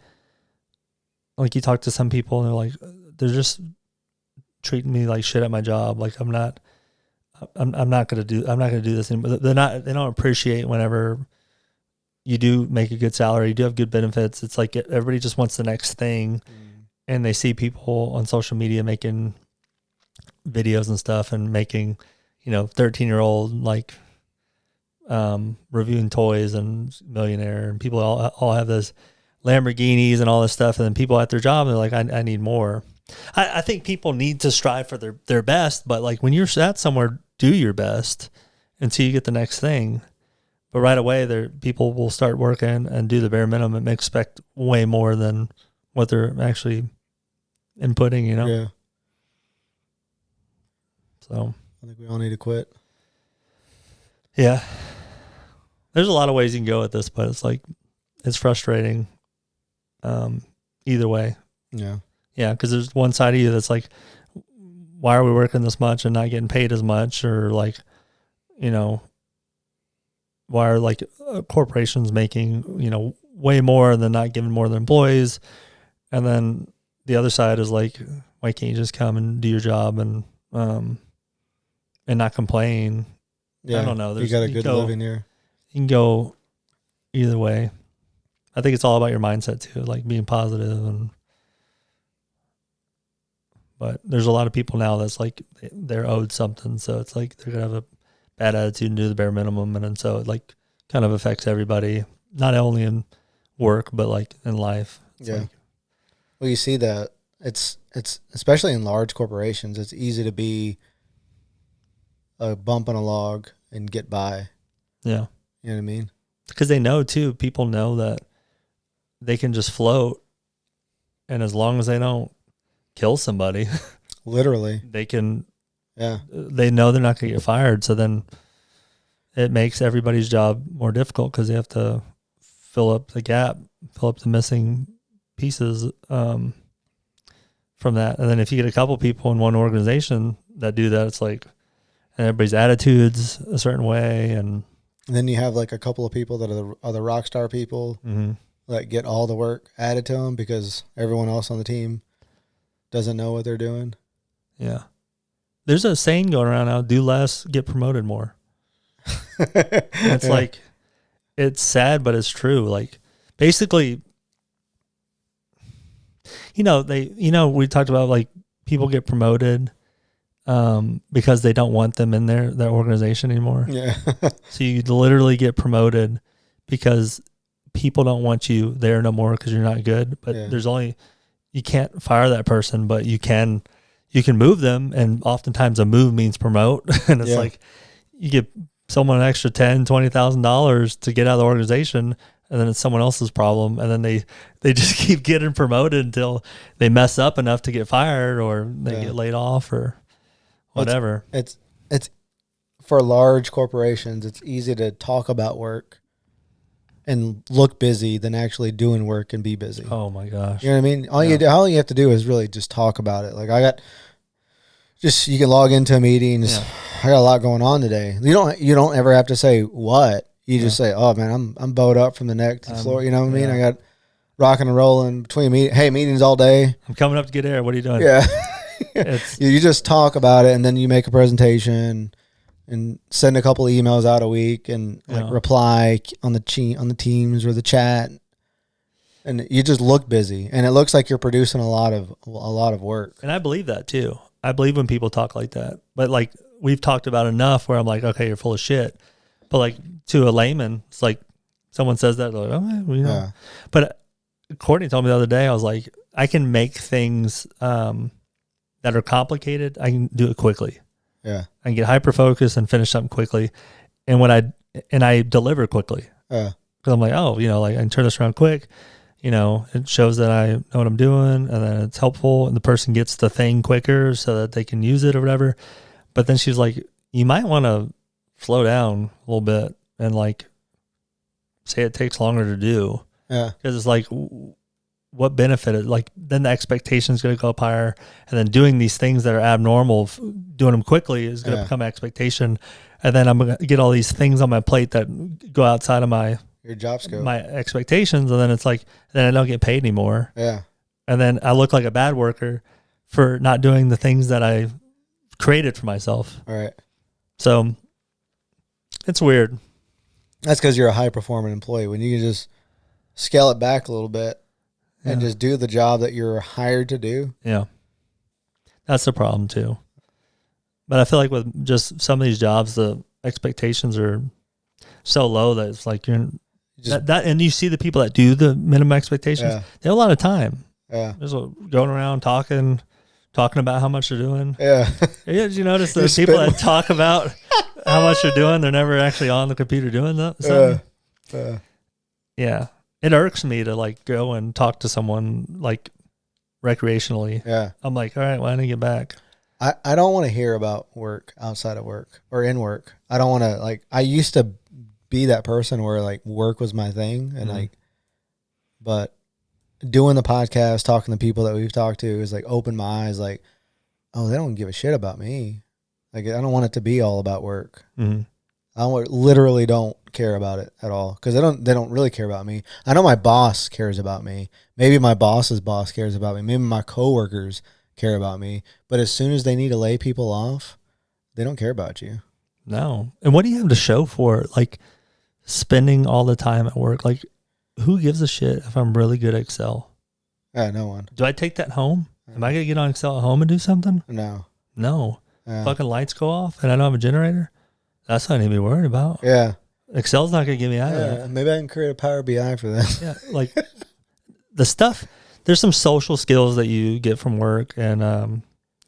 Speaker 1: you talk to some people and they're just treating me like shit at my job. Like I'm not going to do this anymore. They don't appreciate whenever you do make a good salary, you do have good benefits. It's like everybody just wants the next thing. And they see people on social media making videos and stuff and making, 13-year-old like reviewing toys and millionaire, and people all have those Lamborghinis and all this stuff. And then people at their job, they're like, I need more. I think people need to strive for their best, but like when you're at somewhere, do your best until you get the next thing. But right away, people will start working and do the bare minimum and expect way more than what they're actually inputting,
Speaker 2: Yeah.
Speaker 1: So
Speaker 2: I think we all need to quit.
Speaker 1: Yeah. There's a lot of ways you can go with this, but it's like, it's frustrating either way.
Speaker 2: Yeah.
Speaker 1: Yeah, because there's one side of you that's like, why are we working this much and not getting paid as much? Or like, why are like corporations making, way more and then not giving more to their employees? And then the other side is like, why can't you just come and do your job and not complain?
Speaker 2: Yeah,
Speaker 1: I don't know.
Speaker 2: You got a good living here.
Speaker 1: You can go either way. I think it's all about your mindset too, like being positive but there's a lot of people now that's like they're owed something, so it's like they're gonna have a bad attitude and do the bare minimum, and so it like kind of affects everybody, not only in work but like in life.
Speaker 2: It's well, you see that it's especially in large corporations, it's easy to be a bump on a log and get by.
Speaker 1: Yeah,
Speaker 2: you know what I mean?
Speaker 1: Because they know too. People know that they can just float, and as long as they don't kill somebody,
Speaker 2: literally,
Speaker 1: they can.
Speaker 2: Yeah,
Speaker 1: they know they're not going to get fired. So then it makes everybody's job more difficult because they have to fill up the gap, fill up the missing pieces from that. And then if you get a couple people in one organization that do that, it's like, and everybody's attitudes a certain way. And
Speaker 2: then you have like a couple of people that are the rock star people that get all the work added to them because everyone else on the team doesn't know what they're doing.
Speaker 1: Yeah. There's a saying going around now, do less, get promoted more. It's like, it's sad, but it's true. Like basically, we talked about like people get promoted because they don't want them in that organization anymore.
Speaker 2: Yeah.
Speaker 1: So you literally get promoted because people don't want you there no more because you're not good. But you can't fire that person, but you can move them. And oftentimes a move means promote. And it's like you give someone an extra $10,000, $20,000 to get out of the organization, and then it's someone else's problem. And then they just keep getting promoted until they mess up enough to get fired or they get laid off or whatever.
Speaker 2: It's for large corporations, it's easy to talk about work and look busy than actually doing work and be busy.
Speaker 1: Oh my gosh.
Speaker 2: You know what I mean? All you have to do is really just talk about it. Like you can log into a meeting. I got a lot going on today. You don't ever have to say what. You just say, "Oh man, I'm bowed up from the neck to the floor." You know what I mean? I got rocking and rolling between meetings all day.
Speaker 1: I'm coming up to get air. What are you doing?
Speaker 2: Yeah. You just talk about it, and then you make a presentation and send a couple emails out a week and reply on the Teams or the chat. And you just look busy, and it looks like you're producing a lot of work.
Speaker 1: And I believe that too. I believe when people talk like that. But like we've talked about enough where I'm like, okay, you're full of shit. But like to a layman, it's like someone says that, they're like, oh, well,
Speaker 2: Yeah.
Speaker 1: But Courtney told me the other day, I was like, I can make things that are complicated. I can do it quickly.
Speaker 2: Yeah.
Speaker 1: I can get hyper focused and finish something quickly. And I deliver quickly. Because I'm like, like I can turn this around quick. It shows that I know what I'm doing, and then it's helpful, and the person gets the thing quicker so that they can use it or whatever. But then she's like, you might want to slow down a little bit and like say it takes longer to do.
Speaker 2: Yeah.
Speaker 1: Because it's like, what benefit? Like then the expectation is going to go up higher, and then doing these things that are abnormal, doing them quickly is going to become expectation. And then I'm going to get all these things on my plate that go outside of
Speaker 2: your job scope,
Speaker 1: my expectations, and then it's like, then I don't get paid anymore.
Speaker 2: Yeah.
Speaker 1: And then I look like a bad worker for not doing the things that I created for myself.
Speaker 2: All right.
Speaker 1: So it's weird.
Speaker 2: That's because you're a high performing employee. When you can just scale it back a little bit and just do the job that you're hired to do.
Speaker 1: Yeah. That's the problem too. But I feel like with just some of these jobs, the expectations are so low that it's like and you see the people that do the minimum expectations, they have a lot of time.
Speaker 2: Yeah.
Speaker 1: Just going around talking about how much they're doing.
Speaker 2: Yeah.
Speaker 1: Did you notice those people that talk about how much they're doing, they're never actually on the computer doing something? Yeah. It irks me to like go and talk to someone like recreationally.
Speaker 2: Yeah.
Speaker 1: I'm like, all right, why don't I get back?
Speaker 2: I don't want to hear about work outside of work or in work. I don't want to I used to be that person where like work was my thing and but doing the podcast, talking to people that we've talked to is like opened my eyes like, oh, they don't give a shit about me. Like I don't want it to be all about work.
Speaker 1: Mm-hmm.
Speaker 2: I literally don't care about it at all because they don't really care about me. I know my boss cares about me. Maybe my boss's boss cares about me. Maybe my coworkers care about me. But as soon as they need to lay people off, they don't care about you.
Speaker 1: No. And what do you have to show for it? Like spending all the time at work? Like who gives a shit if I'm really good at Excel?
Speaker 2: Yeah, no one.
Speaker 1: Do I take that home? Am I going to get on Excel at home and do something?
Speaker 2: No.
Speaker 1: Fucking lights go off and I don't have a generator? That's what I need to be worried about.
Speaker 2: Yeah.
Speaker 1: Excel's not going to get me out of that.
Speaker 2: Maybe I can create a Power BI for that.
Speaker 1: Yeah. Like the stuff, there's some social skills that you get from work. And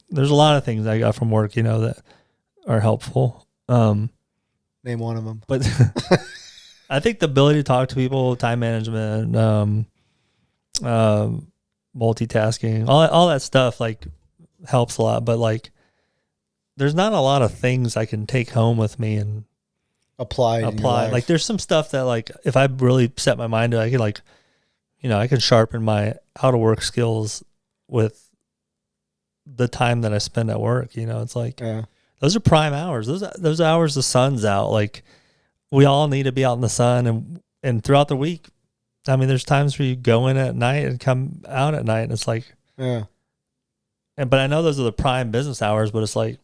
Speaker 1: there's a lot of things I got from work, that are helpful.
Speaker 2: Name one of them.
Speaker 1: But I think the ability to talk to people, time management, multitasking, all that stuff like helps a lot. But like, there's not a lot of things I can take home with me and
Speaker 2: applied in your life.
Speaker 1: Like there's some stuff that like if I really set my mind to it, I can like, I can sharpen my out of work skills with the time that I spend at work. It's like those are prime hours. Those hours the sun's out. Like we all need to be out in the sun, and throughout the week. I mean, there's times where you go in at night and come out at night, and it's like, but I know those are the prime business hours. But it's like,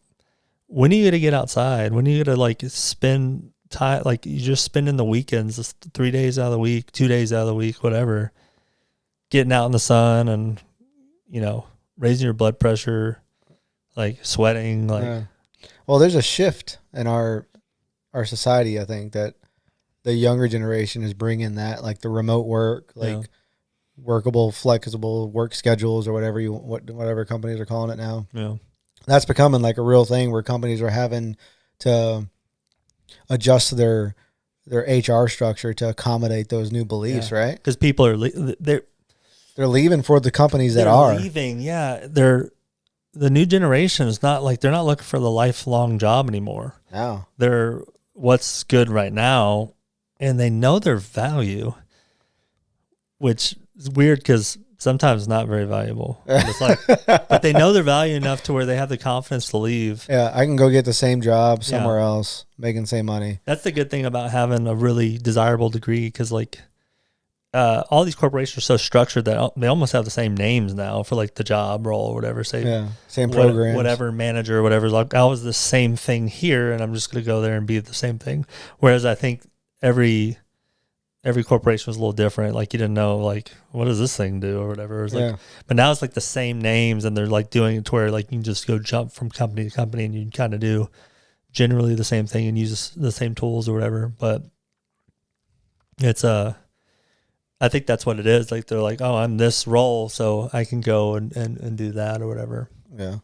Speaker 1: when are you gonna get outside? When are you gonna like spend time? Like you just spending the weekends, 3 days out of the week, 2 days out of the week, whatever, getting out in the sun and raising your blood pressure, like sweating, like.
Speaker 2: Well, there's a shift in our society. I think that the younger generation is bringing that, like the remote work, like workable, flexible work schedules or whatever companies are calling it now.
Speaker 1: Yeah.
Speaker 2: That's becoming like a real thing where companies are having to adjust their HR structure to accommodate those new beliefs, right?
Speaker 1: Because people are they're
Speaker 2: leaving for the companies that are
Speaker 1: leaving. Yeah, the new generation is not like they're not looking for the lifelong job anymore.
Speaker 2: No,
Speaker 1: they're what's good right now. And they know their value, which is weird because sometimes it's not very valuable. It's like, but they know their value enough to where they have the confidence to leave.
Speaker 2: Yeah, I can go get the same job somewhere else, making the same money.
Speaker 1: That's the good thing about having a really desirable degree, because like all these corporations are so structured that they almost have the same names now for like the job role or whatever. Say,
Speaker 2: same program,
Speaker 1: whatever manager, or whatever. Like I was the same thing here, and I'm just going to go there and be the same thing. Whereas I think every corporation was a little different. Like you didn't know like what does this thing do or whatever. It was like, but now it's like the same names, and they're like doing it to where like you can just go jump from company to company, and you can kind of do generally the same thing and use the same tools or whatever. But it's I think that's what it is. Like they're like, oh, I'm this role, so I can go and do that or whatever.
Speaker 2: Yeah.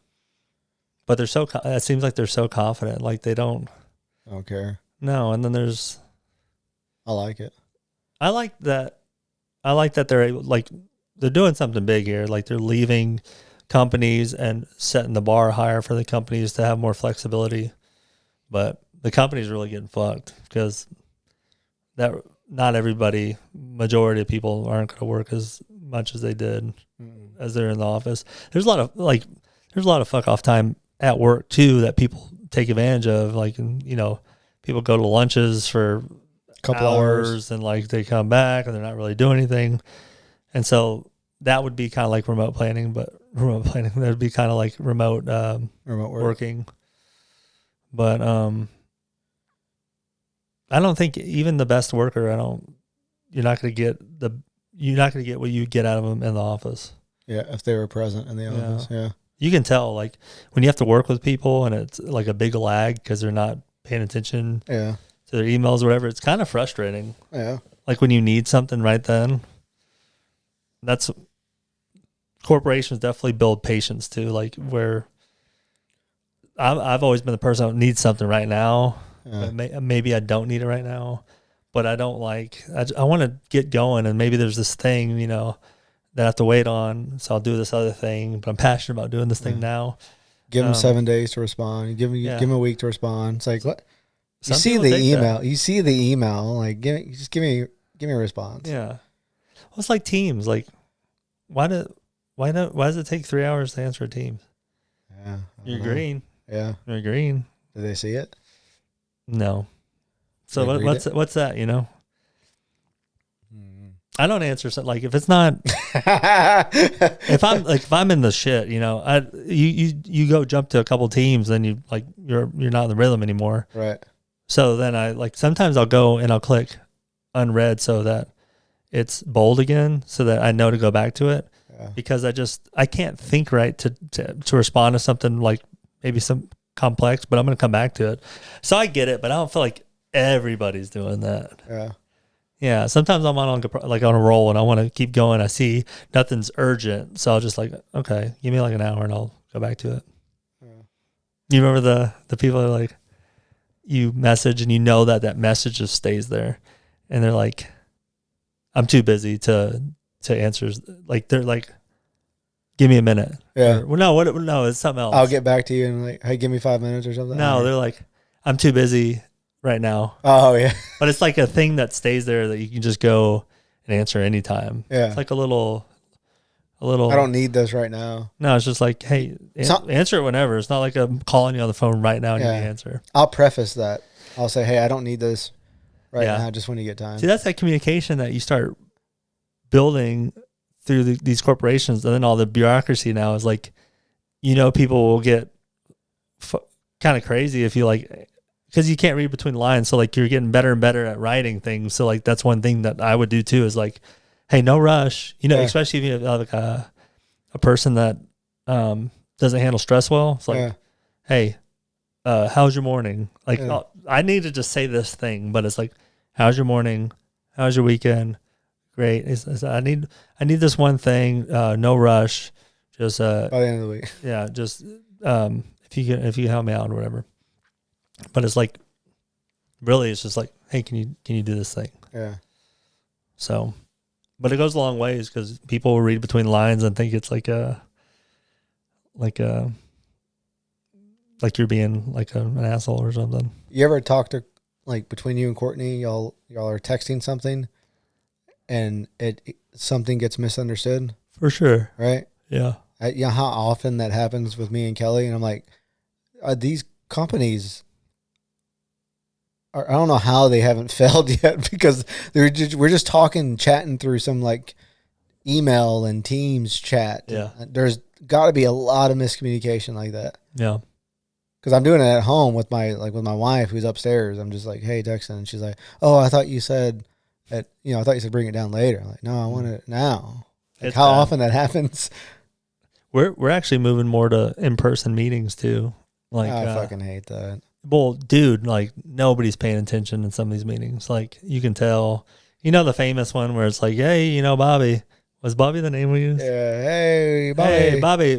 Speaker 1: But they're so. It seems like they're so confident. Like they don't
Speaker 2: care.
Speaker 1: No, and then there's.
Speaker 2: I like it.
Speaker 1: I like that they're able, like they're doing something big here. Like they're leaving companies and setting the bar higher for the companies to have more flexibility. But the companies are really getting fucked because that not everybody, majority of people aren't going to work as much as they did as they're in the office. There's a lot of fuck off time at work too that people take advantage of. Like, people go to lunches for
Speaker 2: couple hours
Speaker 1: and like they come back and they're not really doing anything. And so that would be kind of like remote planning, that would be kind of like remote working. But I don't think even the best worker, you're not going to get what you get out of them in the office.
Speaker 2: Yeah. If they were present in the office. Yeah.
Speaker 1: You can tell like when you have to work with people and it's like a big lag because they're not paying attention.
Speaker 2: Yeah.
Speaker 1: To their emails or whatever, it's kind of frustrating.
Speaker 2: Yeah.
Speaker 1: Like when you need something right then. Corporations definitely build patience too. Like where I've always been the person that needs something right now. Yeah. Maybe I don't need it right now, but I don't I want to get going, and maybe there's this thing, that I have to wait on. So I'll do this other thing, but I'm passionate about doing this thing now.
Speaker 2: Give them 7 days to respond. Give them a week to respond. It's like, what? You see the email. Like, give me a response.
Speaker 1: Yeah. Well, it's like Teams. Like, why does it take 3 hours to answer a Teams?
Speaker 2: Yeah.
Speaker 1: You're green.
Speaker 2: Yeah.
Speaker 1: You're green.
Speaker 2: Did they see it?
Speaker 1: No. So what's that? I don't answer something like if it's not. if I'm in the shit, you go jump to a couple teams, then you're not in the rhythm anymore.
Speaker 2: Right.
Speaker 1: So then I sometimes I'll go and I'll click unread so that it's bold again, so that I know to go back to it. Yeah. Because I can't think right to respond to something like maybe some complex, but I'm going to come back to it. So I get it, but I don't feel like everybody's doing that.
Speaker 2: Yeah.
Speaker 1: Yeah. Sometimes I'm on a roll and I want to keep going. I see nothing's urgent. So I'll just okay, give me like an hour and I'll go back to it. Yeah. You remember the people that are like, you message and that message just stays there, and they're like, I'm too busy to answer. Like they're like, give me a minute.
Speaker 2: Yeah.
Speaker 1: No, it's something else.
Speaker 2: I'll get back to you and hey, give me 5 minutes or something.
Speaker 1: No, they're like, I'm too busy right now.
Speaker 2: Oh yeah.
Speaker 1: But it's like a thing that stays there that you can just go and answer anytime.
Speaker 2: Yeah.
Speaker 1: It's like a little.
Speaker 2: I don't need this right now.
Speaker 1: No, it's just like, hey, answer it whenever. It's not like I'm calling you on the phone right now and you answer.
Speaker 2: I'll preface that. I'll say, hey, I don't need this right now, just when you get time.
Speaker 1: See, that's that communication that you start building through these corporations, and then all the bureaucracy now is like, people will get kind of crazy if you like, because you can't read between the lines. So like you're getting better and better at writing things. So like that's one thing that I would do too is like, hey, no rush. Especially if you have like a person that doesn't handle stress well. It's like, hey, how's your morning? Like I need to just say this thing, but it's like, how's your morning? How's your weekend? Great. I need this one thing. No rush. Just
Speaker 2: by the end of the week.
Speaker 1: Yeah. Just if you help me out or whatever. But it's like, really, it's just like, hey, can you do this thing? Yeah. So, but it goes a long ways because people will read between the lines and think it's like you're being like an asshole or something.
Speaker 2: You ever talk to, like, between you and Courtney, y'all are texting something and something gets misunderstood?
Speaker 1: For sure.
Speaker 2: Right?
Speaker 1: Yeah.
Speaker 2: How often that happens with me and Kelly, and I'm like, these companies, I don't know how they haven't failed yet, because we're just chatting through some like email and Teams chat.
Speaker 1: Yeah.
Speaker 2: There's got to be a lot of miscommunication like that.
Speaker 1: Yeah.
Speaker 2: Because I'm doing it at home with my wife who's upstairs. I'm just like, hey, texting, and she's like, oh, I thought you said bring it down later. I'm like, no, I want it now. Like, how often that happens?
Speaker 1: We're actually moving more to in-person meetings too. Like
Speaker 2: I fucking hate that.
Speaker 1: Well, dude, like nobody's paying attention in some of these meetings. Like you can tell, the famous one where it's like, hey, Bobby. Was Bobby the name we used?
Speaker 2: Yeah. Hey, Bobby.
Speaker 1: Hey, Bobby.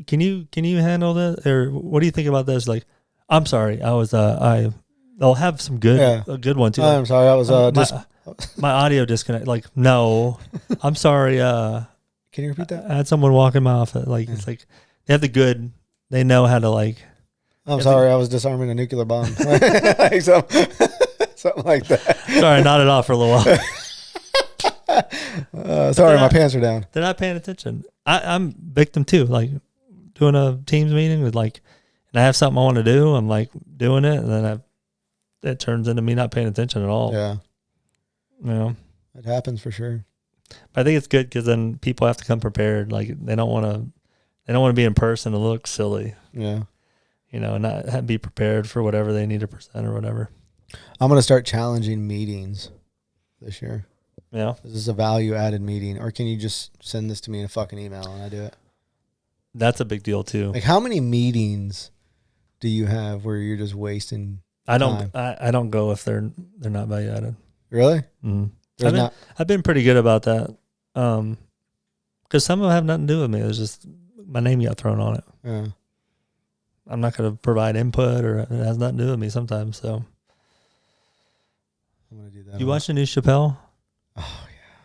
Speaker 1: Can you handle this? Or what do you think about this? Like, I'm sorry. I'll have some a good one too.
Speaker 2: I'm sorry. I was
Speaker 1: my audio disconnect. Like, no, I'm sorry.
Speaker 2: Can you repeat that?
Speaker 1: I had someone walk in my office. Like, it's like they have the good. They know how to like.
Speaker 2: I'm sorry, I was disarming a nuclear bomb. Like something like that.
Speaker 1: Sorry, I nodded off for a little
Speaker 2: while. Sorry, my pants are down.
Speaker 1: They're not paying attention. I'm victim too. Like doing a Teams meeting with and I have something I want to do. I'm like doing it, and then it turns into me not paying attention at all.
Speaker 2: Yeah. It happens for sure.
Speaker 1: But I think it's good because then people have to come prepared. Like they don't want to be in person and look silly.
Speaker 2: Yeah.
Speaker 1: And not be prepared for whatever they need to present or whatever.
Speaker 2: I'm going to start challenging meetings this year.
Speaker 1: Yeah.
Speaker 2: Is this a value-added meeting, or can you just send this to me in a fucking email and I do it?
Speaker 1: That's a big deal too.
Speaker 2: Like, how many meetings do you have where you're just wasting time?
Speaker 1: I don't go if they're not value-added.
Speaker 2: Really?
Speaker 1: Mm-hmm. I've been pretty good about that. Because some of them have nothing to do with me. It's just my name got thrown on it.
Speaker 2: Yeah.
Speaker 1: I'm not going to provide input, or it has nothing to do with me sometimes. So,
Speaker 2: I'm going to do that.
Speaker 1: You watch the new Chappelle?
Speaker 2: Oh yeah,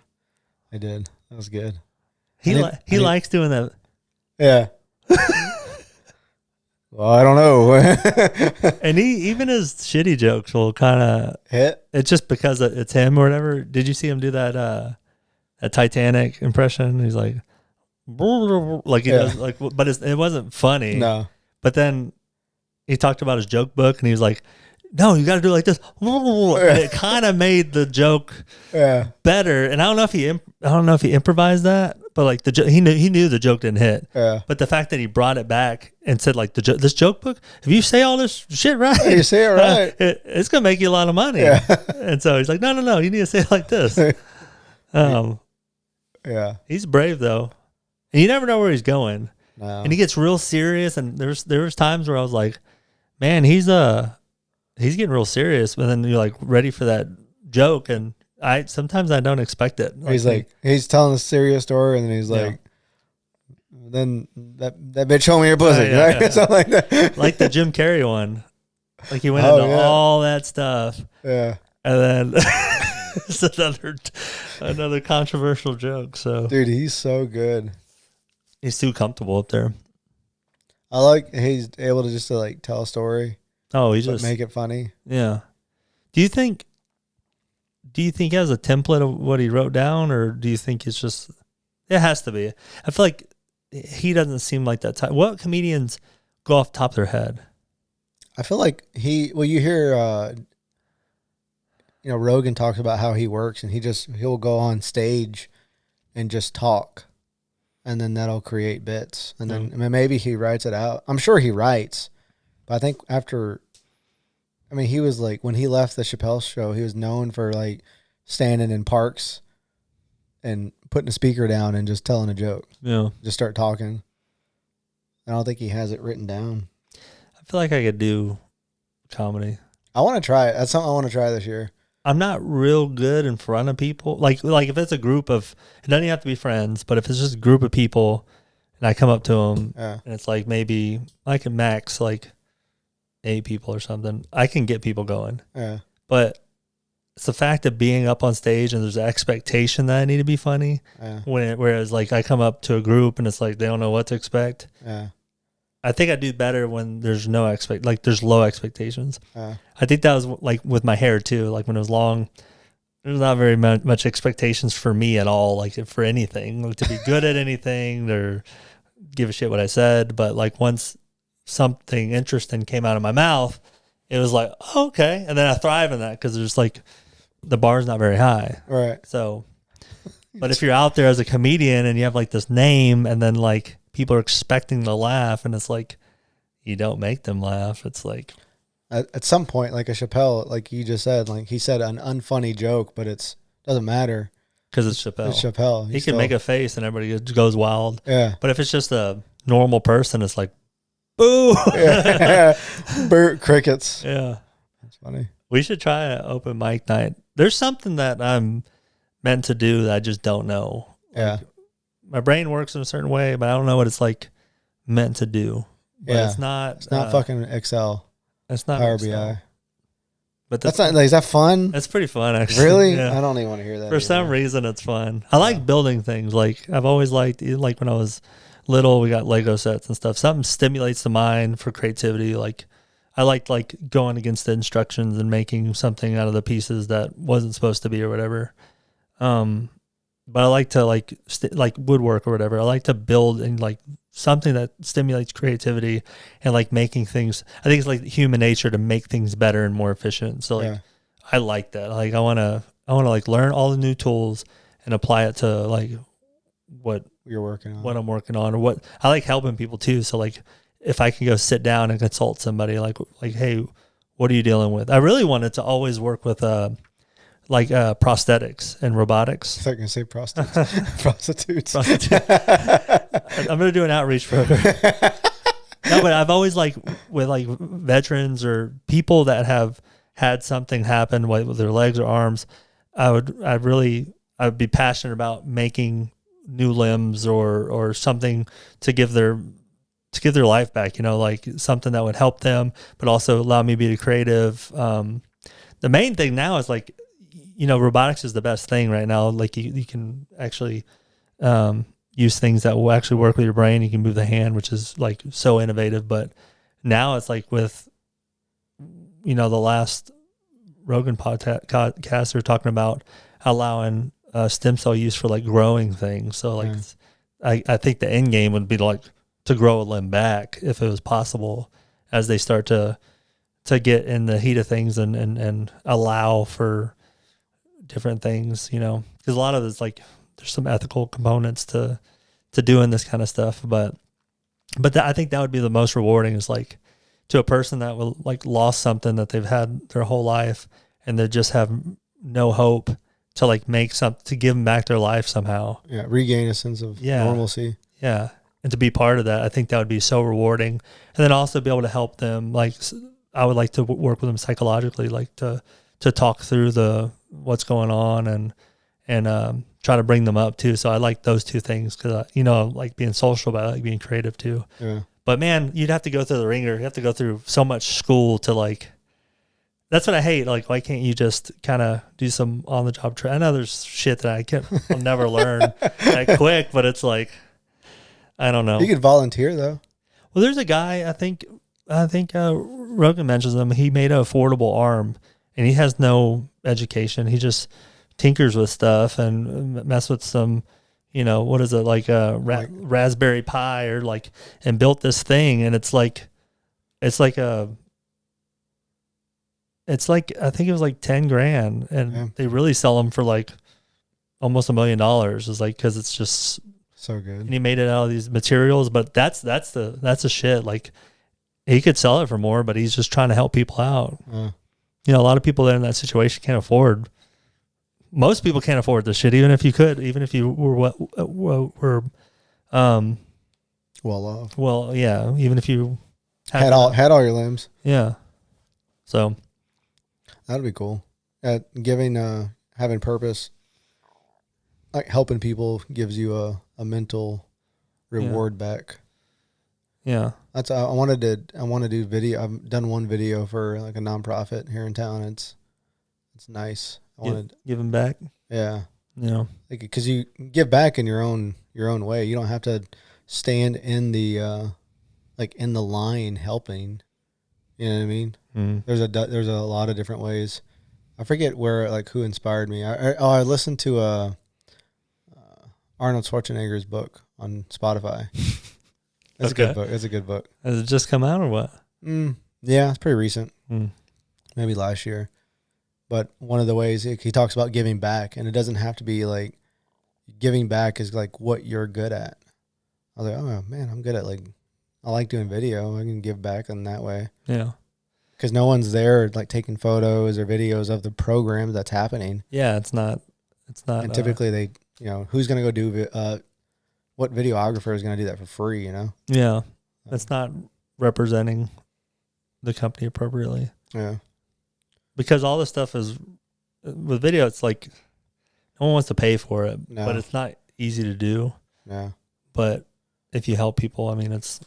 Speaker 2: I did. That was good.
Speaker 1: He likes doing that.
Speaker 2: Yeah. Well, I don't know.
Speaker 1: And even his shitty jokes will kind of
Speaker 2: hit.
Speaker 1: It's just because it's him or whatever. Did you see him do that Titanic impression? He's like he does like, but it wasn't funny.
Speaker 2: No.
Speaker 1: But then he talked about his joke book, and he was like, no, you got to do it like this. And it kind of made the joke better. And I don't know if he improvised that, but like he knew the joke didn't hit.
Speaker 2: Yeah.
Speaker 1: But the fact that he brought it back and said like this joke book, if you say all this shit right,
Speaker 2: you say it right,
Speaker 1: it's gonna make you a lot of money.
Speaker 2: Yeah.
Speaker 1: And so he's like, no, you need to say it like this.
Speaker 2: Yeah.
Speaker 1: He's brave though, and you never know where he's going.
Speaker 2: No.
Speaker 1: And he gets real serious. And there was times where I was like, man, he's getting real serious, but then you're like ready for that joke, and sometimes I don't expect it.
Speaker 2: He's telling a serious story, and then he's like, then that bitch show me your pussy, right?
Speaker 1: Yeah.
Speaker 2: Something like that.
Speaker 1: Like the Jim Carrey one. Like he went into all that stuff.
Speaker 2: Yeah.
Speaker 1: And then it's another controversial joke. So
Speaker 2: dude, he's so good.
Speaker 1: He's too comfortable up there.
Speaker 2: I like he's able to just like tell a story.
Speaker 1: Oh,
Speaker 2: just make it funny.
Speaker 1: Yeah. Do you think he has a template of what he wrote down, or do you think it's just, it has to be? I feel like he doesn't seem like that type. What comedians go off the top of their head?
Speaker 2: I feel like you hear, Rogan talks about how he works, and he'll go on stage and just talk, and then that'll create bits. And then maybe he writes it out. I'm sure he writes, but I think he was like, when he left the Chappelle show, he was known for like standing in parks and putting a speaker down and just telling a joke.
Speaker 1: Yeah.
Speaker 2: Just start talking. I don't think he has it written down.
Speaker 1: I feel like I could do comedy.
Speaker 2: I want to try it. That's something I want to try this year.
Speaker 1: I'm not real good in front of people. Like if it's a group of, it doesn't have to be friends, but if it's just a group of people and I come up to them and it's like maybe I can max like 8 people or something, I can get people going.
Speaker 2: Yeah.
Speaker 1: But it's the fact of being up on stage and there's an expectation that I need to be funny.
Speaker 2: Yeah.
Speaker 1: Whereas like I come up to a group and it's like they don't know what to expect.
Speaker 2: Yeah.
Speaker 1: I think I do better when there's there's low expectations. I think that was like with my hair too. Like when it was long, there's not very much expectations for me at all. Like for anything, like to be good at anything or give a shit what I said. But like once something interesting came out of my mouth, it was like, oh, okay. And then I thrive in that because there's like the bar's not very high.
Speaker 2: Right.
Speaker 1: So, but if you're out there as a comedian and you have like this name and then like people are expecting to laugh and it's like you don't make them laugh, it's like
Speaker 2: at some point, like a Chappelle, like you just said, like he said an unfunny joke, but it doesn't matter
Speaker 1: because it's Chappelle.
Speaker 2: It's Chappelle.
Speaker 1: He can make a face and everybody goes wild.
Speaker 2: Yeah.
Speaker 1: But if it's just a normal person, it's like, boo.
Speaker 2: Yeah. Crickets.
Speaker 1: Yeah.
Speaker 2: That's funny.
Speaker 1: We should try an open mic night. There's something that I'm meant to do that I just don't know.
Speaker 2: Yeah.
Speaker 1: Like, my brain works in a certain way, but I don't know what it's like meant to do. But
Speaker 2: yeah.
Speaker 1: It's not
Speaker 2: fucking Excel.
Speaker 1: It's not
Speaker 2: Power
Speaker 1: Excel.
Speaker 2: BI.
Speaker 1: But
Speaker 2: that's not, like, is that fun?
Speaker 1: That's pretty fun, actually.
Speaker 2: Really?
Speaker 1: Yeah.
Speaker 2: I don't even want to hear that.
Speaker 1: For some reason, it's fun. I like building things. Like I've always liked, like when I was little, we got Lego sets and stuff. Something stimulates the mind for creativity. Like I liked like going against the instructions and making something out of the pieces that wasn't supposed to be or whatever. But I like to like woodwork or whatever. I like to build and like something that stimulates creativity and like making things. I think it's like human nature to make things better and more efficient. So like I like that. Like I want to like learn all the new tools and apply it to like what
Speaker 2: you're working on,
Speaker 1: what I'm working on, or what I like helping people too. So like if I can go sit down and consult somebody like, hey, what are you dealing with? I really wanted to always work with prosthetics and robotics.
Speaker 2: I thought you were going to say prostitutes.
Speaker 1: I'm going to do an outreach program. No, but I've always like with like veterans or people that have had something happen with their legs or arms, I would be passionate about making new limbs or something to give their life back, like something that would help them, but also allow me to be creative. The main thing now is like, robotics is the best thing right now. Like you can actually use things that will actually work with your brain. You can move the hand, which is like so innovative. But now it's like with, the last Rogan podcast, they're talking about allowing stem cell use for like growing things. So like, I think the end game would be like to grow a limb back if it was possible as they start to get in the heat of things and allow for different things, because a lot of it's like there's some ethical components to doing this kind of stuff, but I think that would be the most rewarding is like to a person that will like lost something that they've had their whole life and they just have no hope to like make something to give them back their life somehow.
Speaker 2: Yeah, regain a sense of normalcy.
Speaker 1: Yeah, and to be part of that, I think that would be so rewarding, and then also be able to help them. Like I would like to work with them psychologically, like to talk through what's going on and try to bring them up too. So I like those two things because, I like being social, but I like being creative too.
Speaker 2: Yeah.
Speaker 1: But man, you'd have to go through the ringer. You have to go through so much school to like, that's what I hate. Like, why can't you just kind of do some on the job training? I know there's shit that I'll never learn that quick, but it's like, I don't know.
Speaker 2: You could volunteer though.
Speaker 1: Well, there's a guy, I think Rogan mentions him. He made an affordable arm and he has no education. He just tinkers with stuff and mess with some, what is it, like a Raspberry Pi or like, and built this thing. And it's like I think it was like 10 grand, and they really sell them for like almost $1 million. It's like, cause it's just
Speaker 2: so good.
Speaker 1: And he made it out of these materials, but that's the shit. Like, he could sell it for more, but he's just trying to help people out. A lot of people that are in that situation can't afford. Most people can't afford this shit, even if you could, even if you were well
Speaker 2: off.
Speaker 1: Well, yeah, even if you
Speaker 2: had all your limbs.
Speaker 1: Yeah. So
Speaker 2: that'd be cool. Giving, having purpose, like helping people gives you a mental reward back.
Speaker 1: Yeah.
Speaker 2: That's I want to do video. I've done one video for like a nonprofit here in town. It's nice. I want to
Speaker 1: give them back.
Speaker 2: Yeah.
Speaker 1: Yeah.
Speaker 2: Like, because you give back in your own way. You don't have to stand in the in the line helping. You know what I mean?
Speaker 1: Mm.
Speaker 2: There's a lot of different ways. I forget who inspired me. I listened to Arnold Schwarzenegger's book on Spotify. That's a good book. It's a good book.
Speaker 1: Has it just come out or what?
Speaker 2: Yeah, it's pretty recent. Maybe last year. But one of the ways he talks about giving back, and it doesn't have to be like giving back is like what you're good at. I was like, oh man, I'm good at I like doing video. I can give back in that way.
Speaker 1: Yeah.
Speaker 2: Because no one's there like taking photos or videos of the program that's happening.
Speaker 1: Yeah, it's not.
Speaker 2: And typically they, who's going to go do, what videographer is going to do that for free,
Speaker 1: Yeah. That's not representing the company appropriately.
Speaker 2: Yeah.
Speaker 1: Because all this stuff is, with video, it's like, no one wants to pay for it,
Speaker 2: No.
Speaker 1: but it's not easy to do.
Speaker 2: Yeah.
Speaker 1: But if you help people, I mean, it's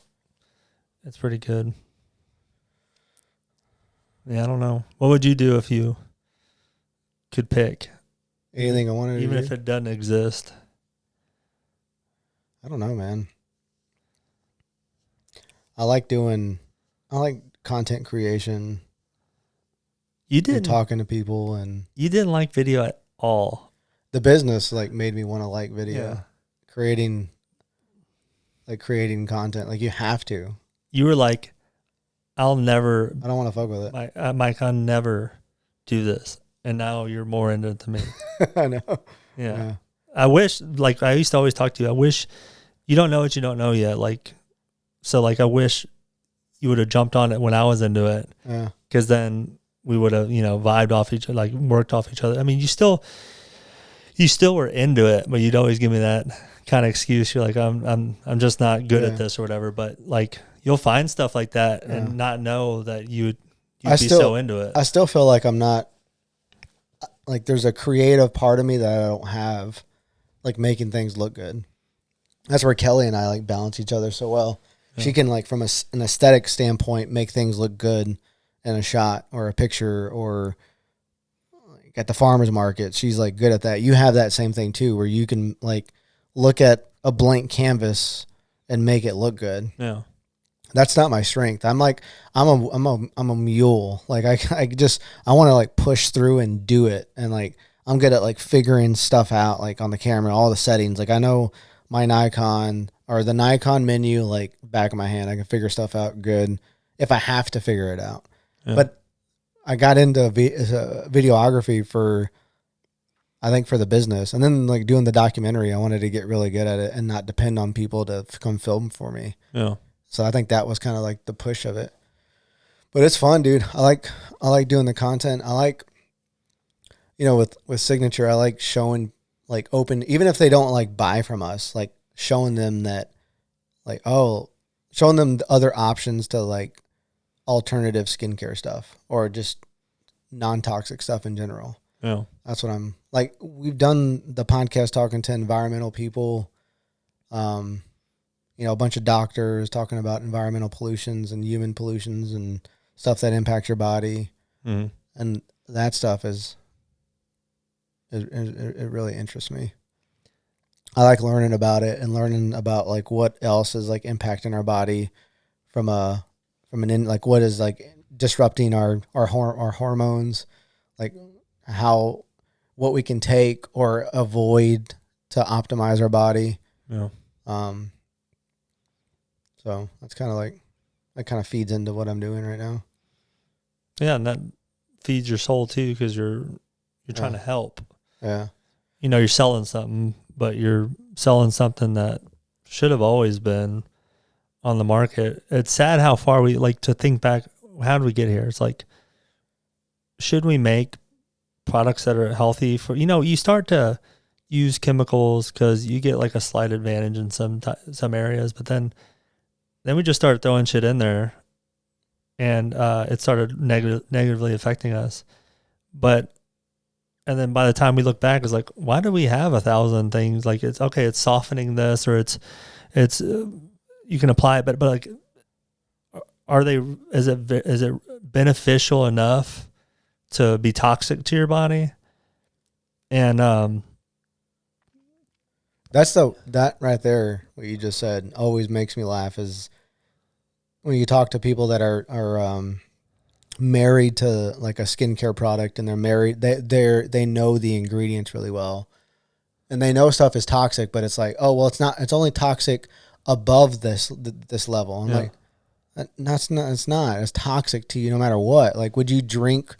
Speaker 1: pretty good. Yeah, I don't know. What would you do if you could pick?
Speaker 2: Anything I wanted to
Speaker 1: Even
Speaker 2: do?
Speaker 1: if it doesn't exist.
Speaker 2: I don't know, man. I like content creation.
Speaker 1: You didn't
Speaker 2: talking to people, and
Speaker 1: you didn't like video at all.
Speaker 2: The business made me want to like video.
Speaker 1: Yeah.
Speaker 2: Creating content. Like, you have to.
Speaker 1: You were like, I don't want
Speaker 2: to fuck with it.
Speaker 1: Mike, I'll never do this. And now you're more into it than me.
Speaker 2: I know.
Speaker 1: Yeah. I wish, I used to always talk to you. I wish you don't know what you don't know yet. I wish you would have jumped on it when I was into it.
Speaker 2: Yeah.
Speaker 1: Because then we would have, vibed off each other, worked off each other. I mean, you still were into it, but you'd always give me that kind of excuse. You're like, I'm just not good at this or whatever. But you'll find stuff like that and not know that you'd be so into it.
Speaker 2: I still feel like I'm not, there's a creative part of me that I don't have, making things look good. That's where Kelly and I balance each other so well. Yeah. She can from an aesthetic standpoint make things look good in a shot or a picture, or at the farmer's market. She's good at that. You have that same thing too, where you can look at a blank canvas and make it look good.
Speaker 1: Yeah.
Speaker 2: That's not my strength. I'm a mule. I want to push through and do it. And I'm good at figuring stuff out, on the camera, all the settings. I know my Nikon or the Nikon menu, back of my hand. I can figure stuff out good if I have to figure it out. Yeah. But I got into videography for the business, and then doing the documentary, I wanted to get really good at it and not depend on people to come film for me.
Speaker 1: Yeah.
Speaker 2: So I think that was kind of the push of it. But it's fun, dude. I like doing the content. I like, with Signature, I like showing open, even if they don't buy from us, showing them that showing them the other options to alternative skincare stuff or just non-toxic stuff in general.
Speaker 1: Yeah.
Speaker 2: That's what I'm we've done the podcast talking to environmental people, a bunch of doctors talking about environmental pollutions and human pollutions and stuff that impacts your body.
Speaker 1: Mm-hmm.
Speaker 2: And that stuff it really interests me. I like learning about it and learning about what else is impacting our body from what is disrupting our hormones, like what we can take or avoid to optimize our body.
Speaker 1: Yeah.
Speaker 2: So that's kind of like, that kind of feeds into what I'm doing right now.
Speaker 1: Yeah, and that feeds your soul too, because you're trying to help.
Speaker 2: Yeah.
Speaker 1: You know, you're selling something, but you're selling something that should have always been on the market. It's sad how far we like to think back. How did we get here? It's like, should we make products that are healthy for, you start to use chemicals because you get like a slight advantage in some areas, but then we just started throwing shit in there, and it started negatively affecting us. And then by the time we look back, it's like, why do we have 1,000 things? Like, it's okay, it's softening this, or it's you can apply it, but like, is it beneficial enough to be toxic to your body? And
Speaker 2: that right there, what you just said, always makes me laugh, is when you talk to people that are married to like a skincare product, and they know the ingredients really well, and they know stuff is toxic, but it's like, oh well, it's only toxic above this level. I'm like, it's toxic to you no matter what. Like, would you drink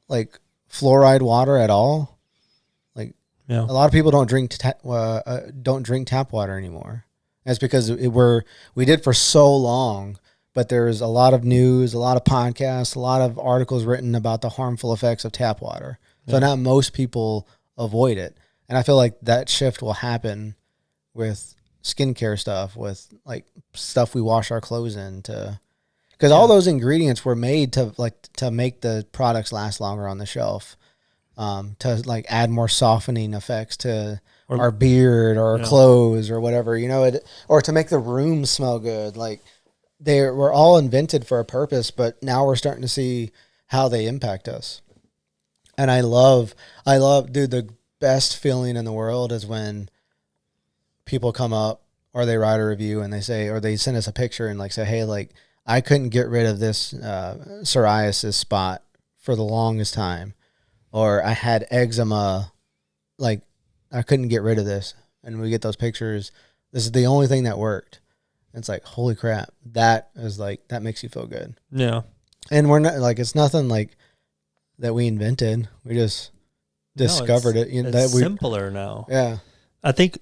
Speaker 2: like fluoride water at all? Like, a lot of people don't drink tap water anymore. That's because we did for so long, but there's a lot of news, a lot of podcasts, a lot of articles written about the harmful effects of tap water. So now most people avoid it. And I feel like that shift will happen with skincare stuff, with like stuff we wash our clothes in, because all those ingredients were made to make the products last longer on the shelf, to like add more softening effects to our beard or our clothes or whatever, or to make the room smell good. Like, they were all invented for a purpose, but now we're starting to see how they impact us. And I love, dude, the best feeling in the world is when people come up or they write a review and they say, or they send us a picture and like say, hey, like, I couldn't get rid of this psoriasis spot for the longest time, or I had eczema, like, I couldn't get rid of this. And we get those pictures. This is the only thing that worked. It's like, holy crap. That makes you feel good.
Speaker 1: Yeah.
Speaker 2: And we're not like, it's nothing like that we invented. We just discovered it.
Speaker 1: It's simpler now.
Speaker 2: Yeah.
Speaker 1: I think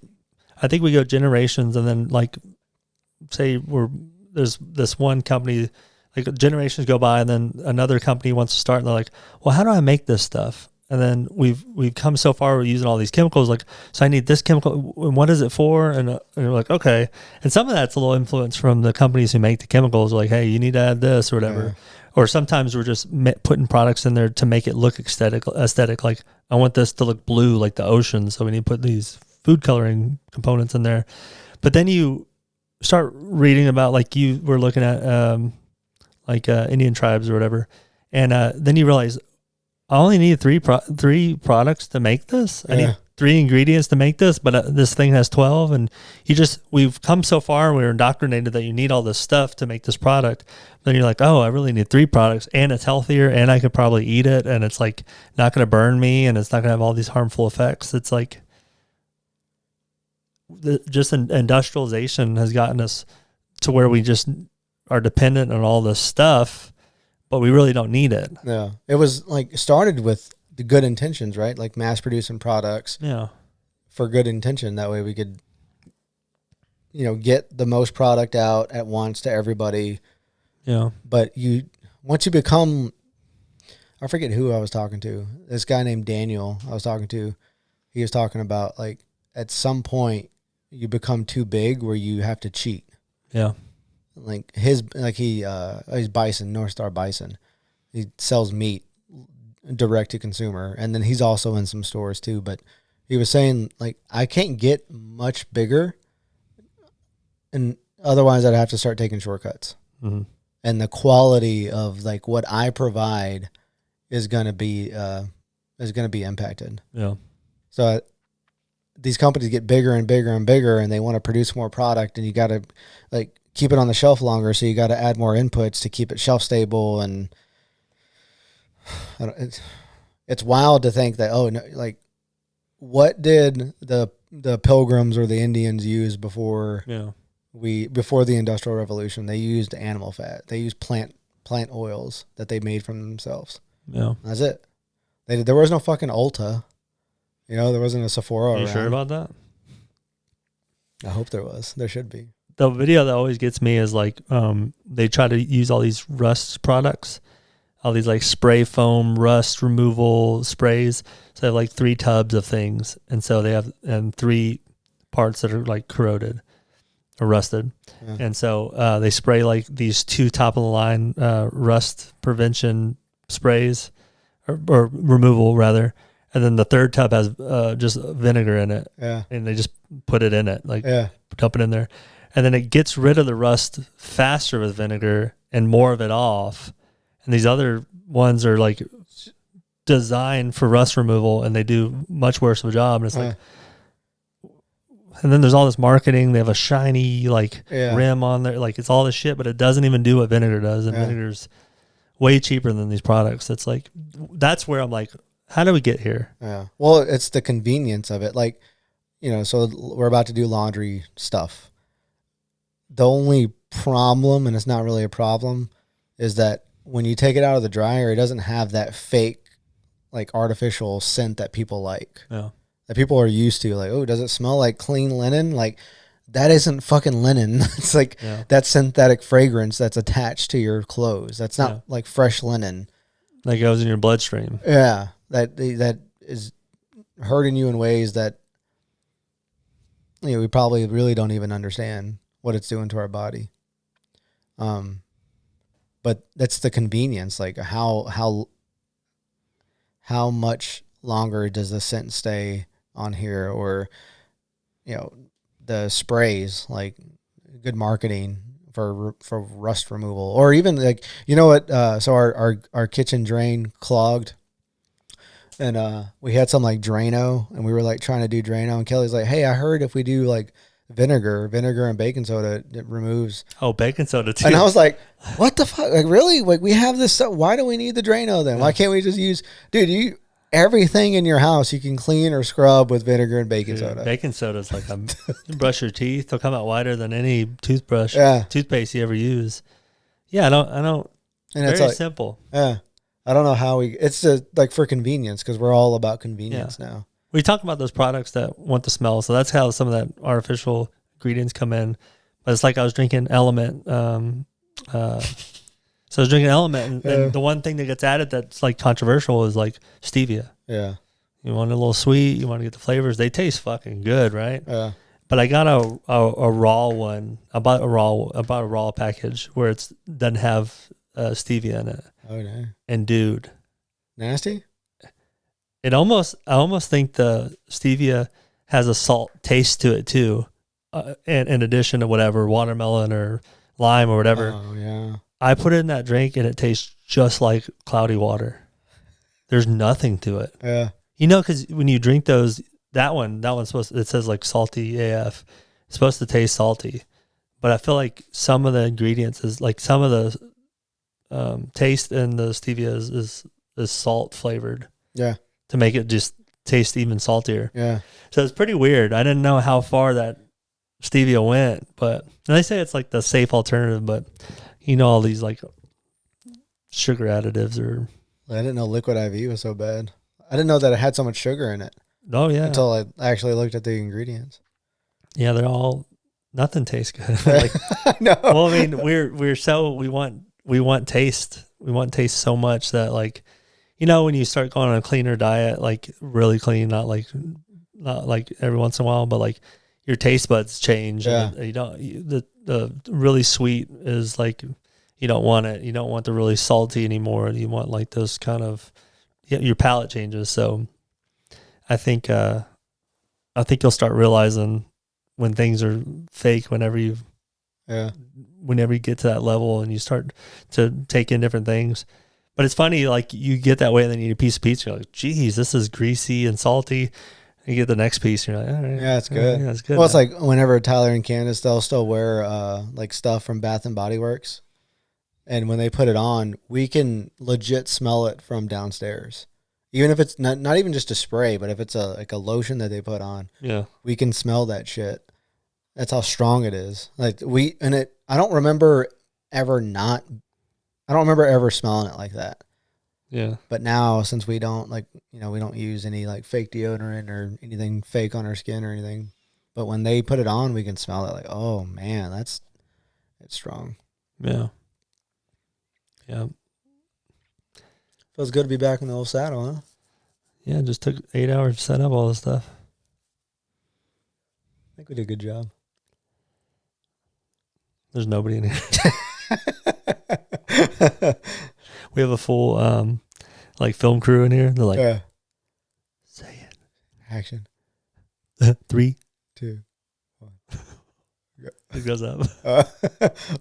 Speaker 1: we go generations, and then like, say there's this one company, like generations go by, and then another company wants to start, and they're like, well, how do I make this stuff? And then we've come so far, we're using all these chemicals, like, so I need this chemical, and what is it for? And we're like, okay. And some of that's a little influence from the companies who make the chemicals, like, hey, you need to add this or whatever. Yeah. Or sometimes we're just putting products in there to make it look aesthetic. Like, I want this to look blue like the ocean, so we need to put these food coloring components in there. But then you start reading about, like, you were looking at Indian tribes or whatever, and then you realize, I only need three products to make this. I need 3 ingredients to make this, but this thing has 12. And we've come so far, and we're indoctrinated that you need all this stuff to make this product. Then you're like, oh, I really need 3 products, and it's healthier, and I could probably eat it, and it's like not going to burn me, and it's not going to have all these harmful effects. It's like industrialization has gotten us to where we just are dependent on all this stuff, but we really don't need it.
Speaker 2: Yeah. It was like started with the good intentions, right? Like mass producing products for good intention. That way we could, get the most product out at once to everybody.
Speaker 1: Yeah.
Speaker 2: But once you become, I forget who I was talking to, this guy named Daniel I was talking to, he was talking about, like, at some point you become too big where you have to cheat.
Speaker 1: Yeah.
Speaker 2: Like he's Bison, North Star Bison. He sells meat direct to consumer, and then he's also in some stores too. But he was saying, like, I can't get much bigger, and otherwise I'd have to start taking shortcuts.
Speaker 1: Mm-hmm.
Speaker 2: And the quality of like what I provide is gonna be impacted.
Speaker 1: Yeah.
Speaker 2: So these companies get bigger and bigger and bigger, and they want to produce more product, and you got to like keep it on the shelf longer. So you got to add more inputs to keep it shelf stable. And I don't, it's wild to think that, oh no, like what did the Pilgrims or the Indians use before before the Industrial Revolution? They used animal fat. They used plant oils that they made from themselves.
Speaker 1: Yeah.
Speaker 2: That's it. There was no fucking Ulta. You know, there wasn't a Sephora
Speaker 1: Are you
Speaker 2: around.
Speaker 1: sure about that?
Speaker 2: I hope there was. There should be.
Speaker 1: The video that always gets me is like they try to use all these rust products, all these like spray foam rust removal sprays. So they have like 3 tubs of things, and so they have 3 parts that are like corroded or rusted, and so they spray like these 2 top of the line rust prevention sprays or removal rather, and then the 3rd tub has just vinegar in it, and they just put it in it, like dump it in there, and then it gets rid of the rust faster with vinegar and more of it off, and these other ones are like designed for rust removal and they do much worse of a job, and it's like, and then there's all this marketing. They have a shiny like rim on there, like it's all this shit, but it doesn't even do what vinegar does, and vinegar's way cheaper than these products. It's like, that's where I'm like, how do we get here?
Speaker 2: Yeah. Well, it's the convenience of it. Like, you know, so we're about to do laundry stuff. The only problem, and it's not really a problem, is that when you take it out of the dryer, it doesn't have that fake, like artificial scent that people like. Yeah. That people are used to. Like, oh, does it smell like clean linen? Like, that isn't fucking linen. It's like that synthetic fragrance that's attached to your clothes. That's not like fresh linen.
Speaker 1: That goes in your bloodstream.
Speaker 2: Yeah. That is hurting you in ways that, you know, we probably really don't even understand what it's doing to our body. But that's the convenience. Like how much longer does the scent stay on here? Or, you know, the sprays, like good marketing for rust removal, or even like, you know what? So our kitchen drain clogged, and we had some like Drano, and we were like trying to do Drano, and Kelly's like, "Hey, I heard if we do like vinegar and baking soda, it removes."
Speaker 1: Oh, baking soda too.
Speaker 2: And I was like, "What the fuck? Like, really? Like, we have this stuff. Why do we need the Drano then? Why can't we just use, dude? Everything in your house you can clean or scrub with vinegar and baking soda.
Speaker 1: Baking soda is like you brush your teeth; they'll come out whiter than any toothbrush, toothpaste you ever use. Yeah, I don't. And very
Speaker 2: it's like,
Speaker 1: simple.
Speaker 2: Yeah, I don't know how it's like for convenience, because we're all about convenience now.
Speaker 1: We talk about those products that want the smell, so that's how some of that artificial ingredients come in. But it's like I was drinking Element. So I was drinking Element, and the one thing that gets added that's like controversial is like stevia. Yeah. You want a little sweet, you want to get the flavors. They taste fucking good, right? Yeah. But I got a raw one. I bought a raw package where it doesn't have stevia in it. Oh no. And dude,
Speaker 2: nasty?
Speaker 1: I almost think the stevia has a salt taste to it too. In addition to whatever watermelon or lime or whatever.
Speaker 2: Oh yeah.
Speaker 1: I put it in that drink and it tastes just like cloudy water. There's nothing to it. Yeah. You know, because when you drink those, that one's supposed to, it says like salty AF. It's supposed to taste salty. But I feel like some of the ingredients is like some of the taste in the stevia is salt flavored. Yeah. To make it just taste even saltier. Yeah. So it's pretty weird. I didn't know how far that stevia went, but they say it's like the safe alternative, but you know, all these like sugar additives are.
Speaker 2: I didn't know Liquid IV was so bad. I didn't know that it had so much sugar in it.
Speaker 1: Oh yeah.
Speaker 2: Until I actually looked at the ingredients.
Speaker 1: Yeah, they're all, nothing tastes good. Like, no. Well, I mean, we want taste. We want taste so much that, like, you know, when you start going on a cleaner diet, like really clean, not like every once in a while, but like your taste buds change. Yeah. And you don't, the really sweet is like, you don't want it. You don't want the really salty anymore. You want like those kind of, your palate changes. So I think you'll start realizing when things are fake, whenever you get to that level and you start to take in different things. But it's funny, like you get that way and then you eat a piece of pizza, you're like, geez, this is greasy and salty. You get the next piece, and you're like, all right.
Speaker 2: Yeah, it's good.
Speaker 1: Yeah, it's good.
Speaker 2: Well, it's like whenever Tyler and Candace, they'll still wear like stuff from Bath and Body Works. And when they put it on, we can legit smell it from downstairs. Even if it's not even just a spray, but if it's like a lotion that they put on, we can smell that shit. That's how strong it is. Like I don't remember ever smelling it like that.
Speaker 1: Yeah.
Speaker 2: But now, since we don't we don't use any like fake deodorant or anything fake on our skin or anything. But when they put it on, we can smell it like, oh man, it's strong.
Speaker 1: Yeah. Yeah.
Speaker 2: Feels good to be back in the old saddle, huh?
Speaker 1: Yeah, it just took 8 hours to set up all this stuff.
Speaker 2: I think we did a good job.
Speaker 1: There's nobody in here. We have a full film crew in here. They're like, say it.
Speaker 2: Action.
Speaker 1: 3,
Speaker 2: 2, 1.
Speaker 1: It goes up.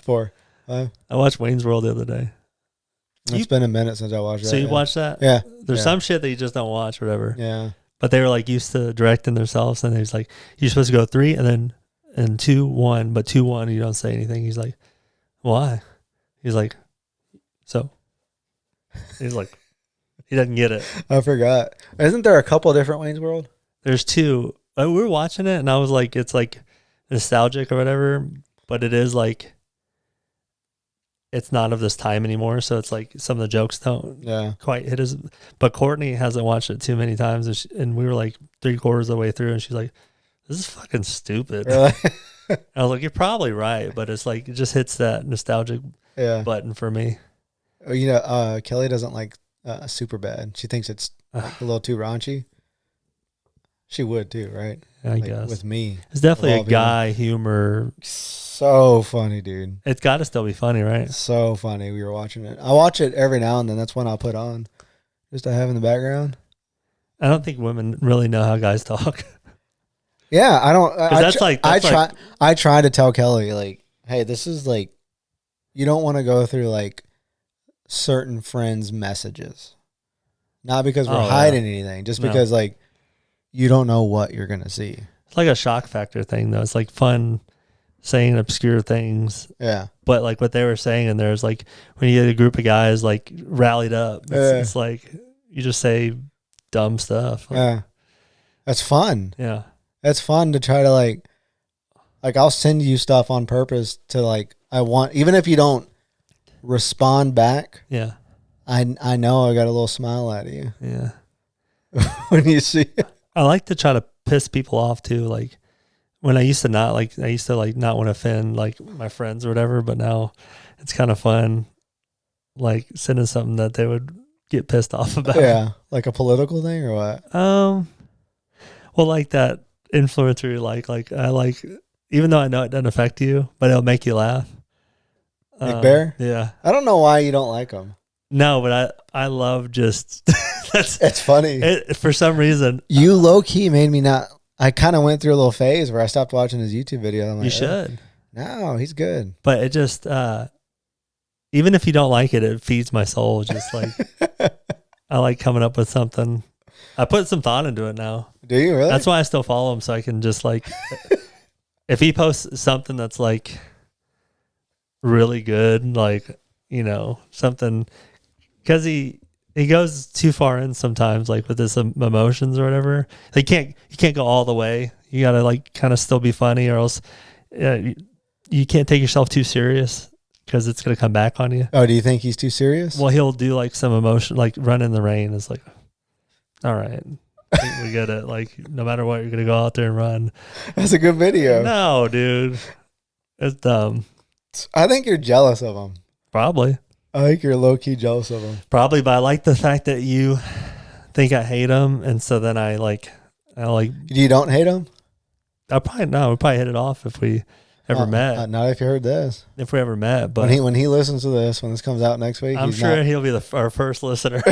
Speaker 2: 4, 5.
Speaker 1: I watched Wayne's World the other day.
Speaker 2: It's been a minute since I watched that.
Speaker 1: So you watched that?
Speaker 2: Yeah.
Speaker 1: There's some shit that you just don't watch or whatever.
Speaker 2: Yeah.
Speaker 1: But they were like used to directing themselves, and he's like, you're supposed to go 3 and 2, 1, but 2, 1, you don't say anything. He's like, why? He's like, so. He's like, he doesn't get it.
Speaker 2: I forgot. Isn't there a couple different Wayne's World?
Speaker 1: There's 2. We were watching it, and I was like, it's like nostalgic or whatever, but it is like, it's not of this time anymore. So it's like some of the jokes don't quite hit us. But Courtney hasn't watched it too many times, and we were like 3/4 of the way through, and she's like, this is fucking stupid.
Speaker 2: Really?
Speaker 1: I was like, you're probably right, but it's like, it just hits that nostalgic button for me.
Speaker 2: You know, Kelly doesn't like Superbad. She thinks it's like a little too raunchy. She would too, right?
Speaker 1: I guess.
Speaker 2: With me.
Speaker 1: It's definitely a guy humor.
Speaker 2: So funny, dude.
Speaker 1: It's got to still be funny, right?
Speaker 2: So funny. We were watching it. I watch it every now and then. That's when I'll put on just to have in the background.
Speaker 1: I don't think women really know how guys talk.
Speaker 2: Yeah, I don't. I try to tell Kelly, like, hey, this is like, you don't want to go through like certain friends' messages. Not because we're hiding anything, just because like you don't know what you're gonna see.
Speaker 1: It's like a shock factor thing, though. It's like fun saying obscure things.
Speaker 2: Yeah.
Speaker 1: But like what they were saying in there is like when you get a group of guys like rallied up, it's like you just say dumb stuff.
Speaker 2: Yeah. That's fun.
Speaker 1: Yeah.
Speaker 2: That's fun to try to like I'll send you stuff on purpose to like, even if you don't respond back.
Speaker 1: Yeah.
Speaker 2: I know I got a little smile out of you.
Speaker 1: Yeah.
Speaker 2: When you see it.
Speaker 1: I like to try to piss people off too. Like when I used to not want to offend like my friends or whatever, but now it's kind of fun, like sending something that they would get pissed off about.
Speaker 2: Yeah. Like a political thing or what?
Speaker 1: Well, like that influencer you like I like, even though I know it doesn't affect you, but it'll make you laugh.
Speaker 2: Like Bear?
Speaker 1: Yeah.
Speaker 2: I don't know why you don't like him.
Speaker 1: No, but I love just
Speaker 2: it's funny.
Speaker 1: For some reason.
Speaker 2: You low key made me not. I kind of went through a little phase where I stopped watching his YouTube video. I'm like,
Speaker 1: you should.
Speaker 2: No, he's good.
Speaker 1: But it just, even if you don't like it, it feeds my soul. Just like, I like coming up with something. I put some thought into it now.
Speaker 2: Do you really?
Speaker 1: That's why I still follow him, so I can just like, if he posts something that's like really good, like, you know, something, because he goes too far in sometimes, like with his emotions or whatever. Like you can't go all the way. You gotta like kind of still be funny, or else you can't take yourself too serious because it's gonna come back on you.
Speaker 2: Oh, do you think he's too serious?
Speaker 1: Well, he'll do like some emotion, like run in the rain. It's like, all right, we get it. Like no matter what, you're gonna go out there and run.
Speaker 2: That's a good video.
Speaker 1: No, dude, it's dumb.
Speaker 2: I think you're jealous of him.
Speaker 1: Probably.
Speaker 2: I think you're low key jealous of him.
Speaker 1: Probably, but I like the fact that you think I hate him, and so then I like.
Speaker 2: You don't hate him?
Speaker 1: We'd probably hit it off if we ever met.
Speaker 2: Not if you heard this.
Speaker 1: If we ever met, but
Speaker 2: when he listens to this, when this comes out next week,
Speaker 1: I'm sure he'll be our first listener.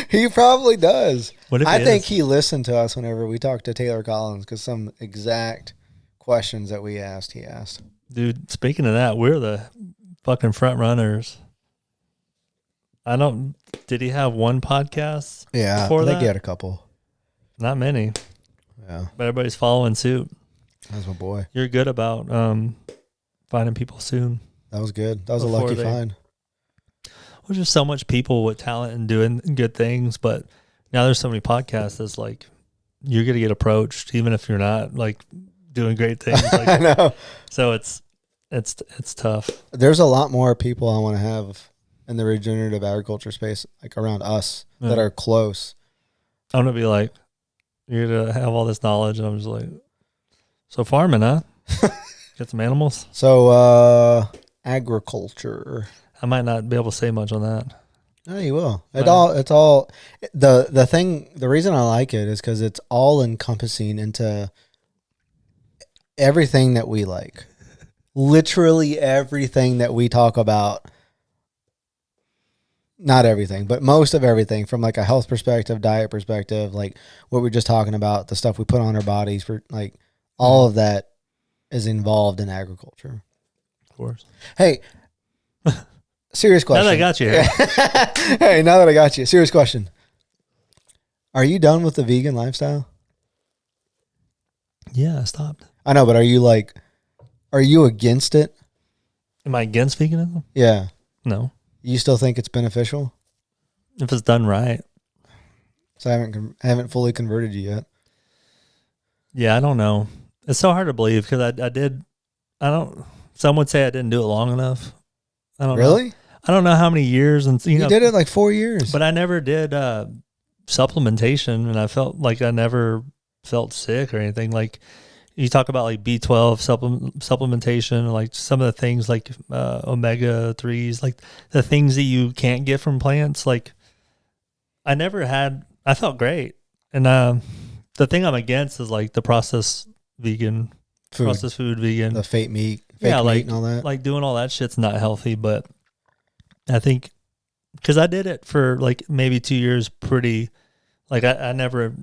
Speaker 2: He probably does.
Speaker 1: I
Speaker 2: think he listened to us whenever we talked to Taylor Collins because some exact questions that we asked, he asked.
Speaker 1: Dude, speaking of that, we're the fucking front runners. Did he have one podcast?
Speaker 2: Yeah,
Speaker 1: before
Speaker 2: I think
Speaker 1: that?
Speaker 2: he had a couple.
Speaker 1: Not many.
Speaker 2: Yeah.
Speaker 1: But everybody's following suit.
Speaker 2: That's my boy.
Speaker 1: You're good about finding people soon.
Speaker 2: That was good. That was a
Speaker 1: Before
Speaker 2: lucky
Speaker 1: they-
Speaker 2: find.
Speaker 1: There's just so much people with talent and doing good things, but now there's so many podcasts that's like you're gonna get approached even if you're not like doing great things. Like,
Speaker 2: I know.
Speaker 1: so it's tough.
Speaker 2: There's a lot more people I want to have in the regenerative agriculture space, like around us, that are close.
Speaker 1: I'm gonna be like, you're gonna have all this knowledge, and I'm just like, so farming, huh? Get some animals.
Speaker 2: So agriculture.
Speaker 1: I might not be able to say much on that.
Speaker 2: No, you will.
Speaker 1: Right.
Speaker 2: It's all the thing. The reason I like it is because it's all encompassing into everything that we like. Literally everything that we talk about. Not everything, but most of everything from like a health perspective, diet perspective, like what we're just talking about, the stuff we put on our bodies, for like all of that is involved in agriculture.
Speaker 1: Of course.
Speaker 2: Hey, serious question.
Speaker 1: Now that I got you here.
Speaker 2: Hey, now that I got you, serious question. Are you done with the vegan lifestyle?
Speaker 1: Yeah, I stopped.
Speaker 2: I know, but are you against it?
Speaker 1: Am I against veganism?
Speaker 2: Yeah.
Speaker 1: No.
Speaker 2: You still think it's beneficial?
Speaker 1: If it's done right.
Speaker 2: So I haven't fully converted you yet.
Speaker 1: Yeah, I don't know. It's so hard to believe because some would say I didn't do it long enough. I don't know.
Speaker 2: Really?
Speaker 1: I don't know how many years. And
Speaker 2: You did it like 4 years.
Speaker 1: But I never did supplementation, and I felt like I never felt sick or anything. Like you talk about like B12 supplementation, like some of the things like omega 3s, like the things that you can't get from plants. Like I felt great. And the thing I'm against is like the processed vegan, processed food vegan.
Speaker 2: The fake meat
Speaker 1: meat
Speaker 2: and all that.
Speaker 1: Like doing all that shit's not healthy, but I think because I did it for like maybe 2 years pretty, like I never,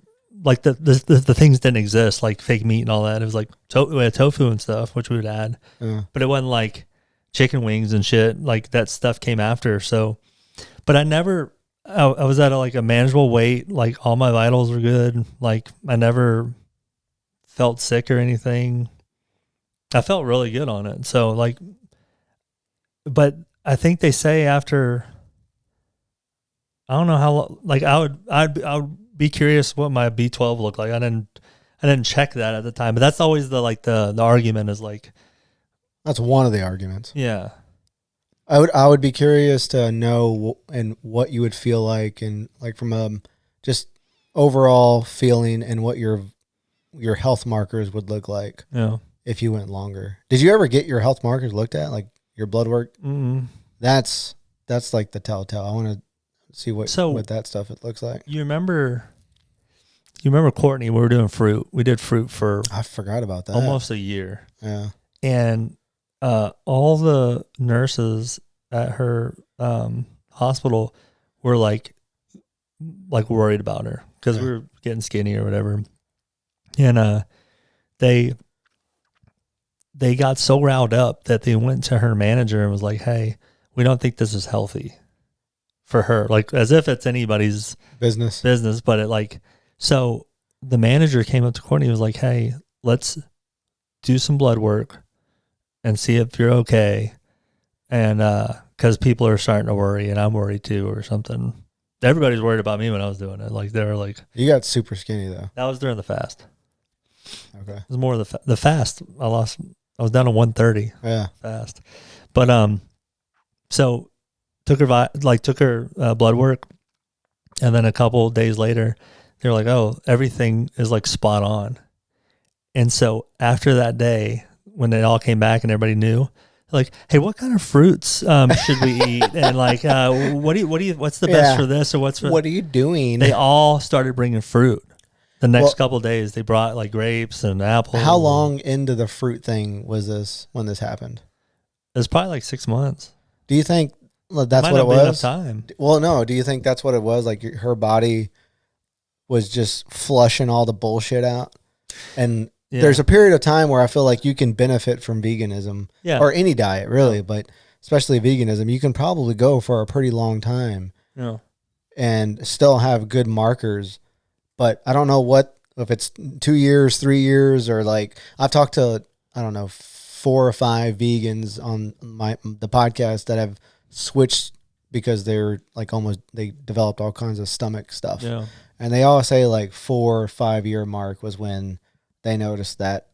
Speaker 1: like the things didn't exist, like fake meat and all that. It was like we had tofu and stuff, which we would add, but it wasn't like chicken wings and shit. Like that stuff came after. So, but I was at a manageable weight. Like all my vitals were good. Like I never felt sick or anything. I felt really good on it. So like, but I think they say after, I don't know how, like I would be curious what my B12 looked like. I didn't check that at the time, but that's always the argument is like,
Speaker 2: that's one of the arguments.
Speaker 1: yeah.
Speaker 2: I would be curious to know and what you would feel like, and like from just overall feeling, and what your health markers would look like.
Speaker 1: Yeah.
Speaker 2: If you went longer. Did you ever get your health markers looked at, like your blood work?
Speaker 1: Mm-hmm.
Speaker 2: That's like the telltale. I want to see what that stuff it looks like.
Speaker 1: You remember Courtney? We were doing fruit. We did fruit for
Speaker 2: I forgot about that.
Speaker 1: almost a year.
Speaker 2: Yeah.
Speaker 1: And all the nurses at her hospital were like worried about her because we were getting skinny or whatever. And they got so riled up that they went to her manager and was like, "Hey, we don't think this is healthy for her." Like as if it's anybody's business. But so the manager came up to Courtney and was like, "Hey, let's do some blood work and see if you're okay." And because people are starting to worry, and I'm worried too, or something. Everybody's worried about me when I was doing it. Like they were like,
Speaker 2: "You got super skinny though."
Speaker 1: That was during the fast.
Speaker 2: Okay.
Speaker 1: It was more of the fast. I was down to 130.
Speaker 2: Yeah.
Speaker 1: Fast. But so took her blood work, and then a couple of days later, they were like, "Oh, everything is like spot on." And so after that day, when it all came back and everybody knew, like, "Hey, what kind of fruits should we eat?" And like, what's the best for this, or
Speaker 2: what are you doing?
Speaker 1: They all started bringing fruit. The next couple of days, they brought like grapes and apples.
Speaker 2: How long into the fruit thing was this when this happened?
Speaker 1: It was probably like 6 months.
Speaker 2: Do you think that's what it was?
Speaker 1: Enough time.
Speaker 2: Well, no. Do you think that's what it was? Like her body was just flushing all the bullshit out, and there's a period of time where I feel like you can benefit from veganism, or any diet really, but especially veganism. You can probably go for a pretty long time, and still have good markers. But I don't know if it's 2 years, 3 years, or like I've talked to, I don't know, 4 or 5 vegans on the podcast that have switched because they're like they developed all kinds of stomach stuff.
Speaker 1: Yeah.
Speaker 2: And they all say like 4 or 5 year mark was when they noticed that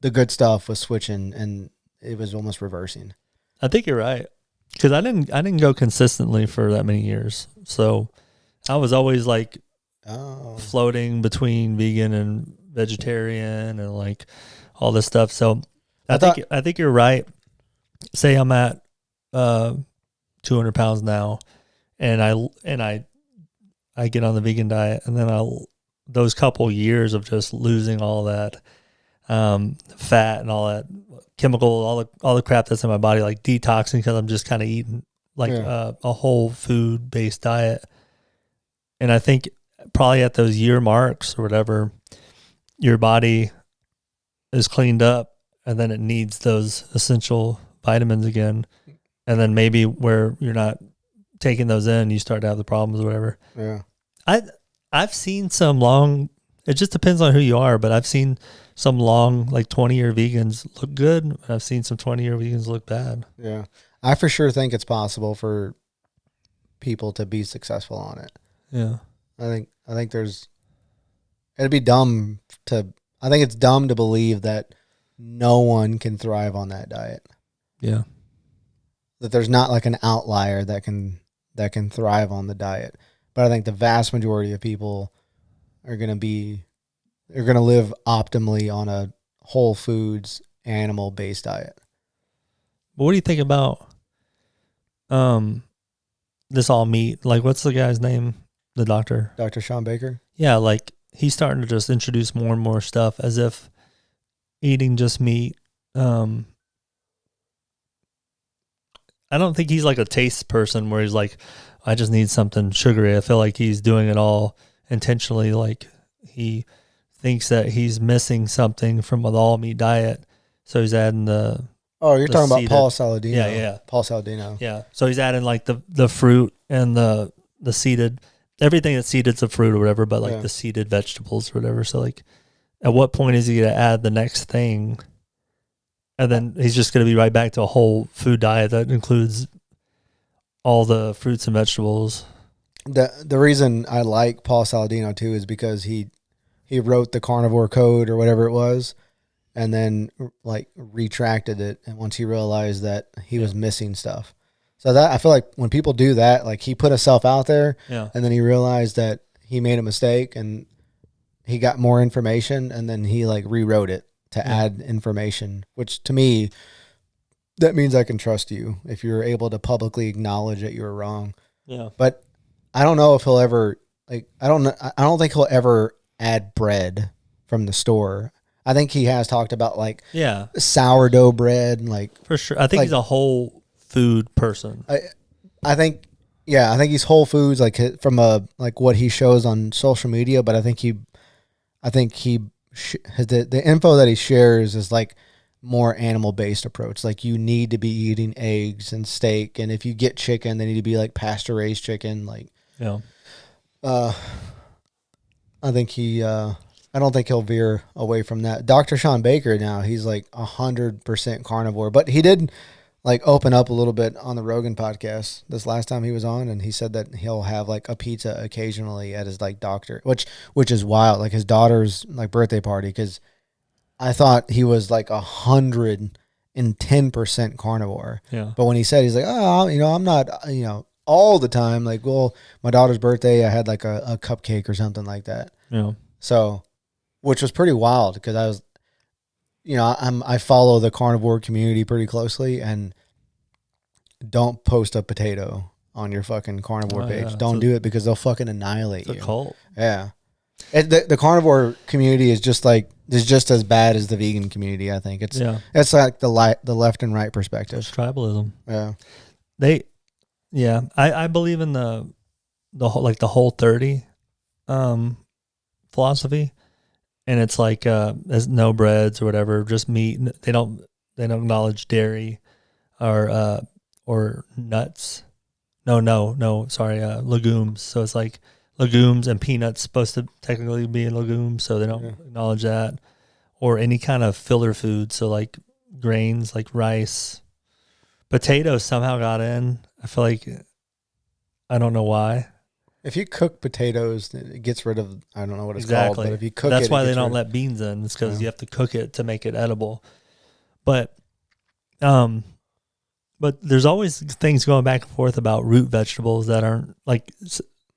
Speaker 2: the good stuff was switching and it was almost reversing.
Speaker 1: I think you're right. Because I didn't go consistently for that many years. So I was always like floating between vegan and vegetarian and like all this stuff. So I think you're right. Say I'm at 200 pounds now, and I get on the vegan diet, and then those couple years of just losing all that fat and all that chemical, all the crap that's in my body, like detoxing, because I'm just kind of eating like a whole food based diet. And I think probably at those year marks or whatever, your body is cleaned up, and then it needs those essential vitamins again. And then maybe where you're not taking those in, you start to have the problems or whatever.
Speaker 2: Yeah.
Speaker 1: I've seen some long, it just depends on who you are, but I've seen some long, like 20-year vegans look good, and I've seen some 20-year vegans look bad.
Speaker 2: Yeah. I for sure think it's possible for people to be successful on it.
Speaker 1: Yeah.
Speaker 2: I think it'd be dumb I think it's dumb to believe that no one can thrive on that diet.
Speaker 1: Yeah.
Speaker 2: That there's not like an outlier that can thrive on the diet. But I think the vast majority of people are going to live optimally on a whole foods animal based diet.
Speaker 1: But what do you think about this all meat? Like, what's the guy's name? The doctor?
Speaker 2: Dr. Sean Baker?
Speaker 1: Yeah, like he's starting to just introduce more and more stuff as if eating just meat. I don't think he's like a taste person where he's like, I just need something sugary. I feel like he's doing it all intentionally. Like he thinks that he's missing something from the all meat diet. So he's adding the...
Speaker 2: Oh, you're talking about Paul Saladino.
Speaker 1: Yeah.
Speaker 2: Paul Saladino.
Speaker 1: Yeah. So he's adding like the fruit and the seeded, everything that's seeded's a fruit or whatever, but like the seeded vegetables or whatever. So like at what point is he going to add the next thing? And then he's just going to be right back to a whole food diet that includes all the fruits and vegetables.
Speaker 2: The reason I like Paul Saladino too is because he wrote the carnivore code or whatever it was, and then like retracted it. And once he realized that he was missing stuff, so that I feel like when people do that, like he put himself out there, and then he realized that he made a mistake, and he got more information, and then he like rewrote it to add information, which to me, that means I can trust you if you're able to publicly acknowledge that you were wrong. Yeah. But I don't know if he'll ever I don't think he'll ever add bread from the store. I think he has talked about like sourdough bread, like
Speaker 1: for sure. I think he's a whole food person.
Speaker 2: I think he's whole foods, like from like what he shows on social media. But I think the info that he shares is like more animal based approach. Like you need to be eating eggs and steak, and if you get chicken, they need to be like pasture raised chicken. Like, I don't think he'll veer away from that. Dr. Sean Baker now, he's like 100% carnivore, but he did like open up a little bit on the Rogan podcast this last time he was on, and he said that he'll have like a pizza occasionally at his like doctor, which is wild, like his daughter's like birthday party, because I thought he was like 110% carnivore. Yeah. But when he said, he's like, I'm not, all the time. Like, well, my daughter's birthday, I had like a cupcake or something like that. Yeah. So, which was pretty wild because I was, I follow the carnivore community pretty closely, and don't post a potato on your fucking carnivore page. Yeah. Don't do it because they'll fucking annihilate you. It's a cult. Yeah. The carnivore community is just as bad as the vegan community. I think it's like the left and right perspective.
Speaker 1: It's tribalism. Yeah. I believe in the whole 30 philosophy. And it's like there's no breads or whatever, just meat. They don't acknowledge dairy or nuts. No, sorry, legumes. So it's like legumes and peanuts supposed to technically be legumes, so they don't acknowledge that, or any kind of filler food. So like grains like rice. Potatoes somehow got in. I feel like, I don't know why.
Speaker 2: If you cook potatoes, it gets rid of, I don't know what it's called, but if you cook
Speaker 1: That's
Speaker 2: it,
Speaker 1: why
Speaker 2: it
Speaker 1: they
Speaker 2: gets
Speaker 1: don't
Speaker 2: rid
Speaker 1: let beans in. It's because you have to cook it to make it edible. But there's always things going back and forth about root vegetables that aren't like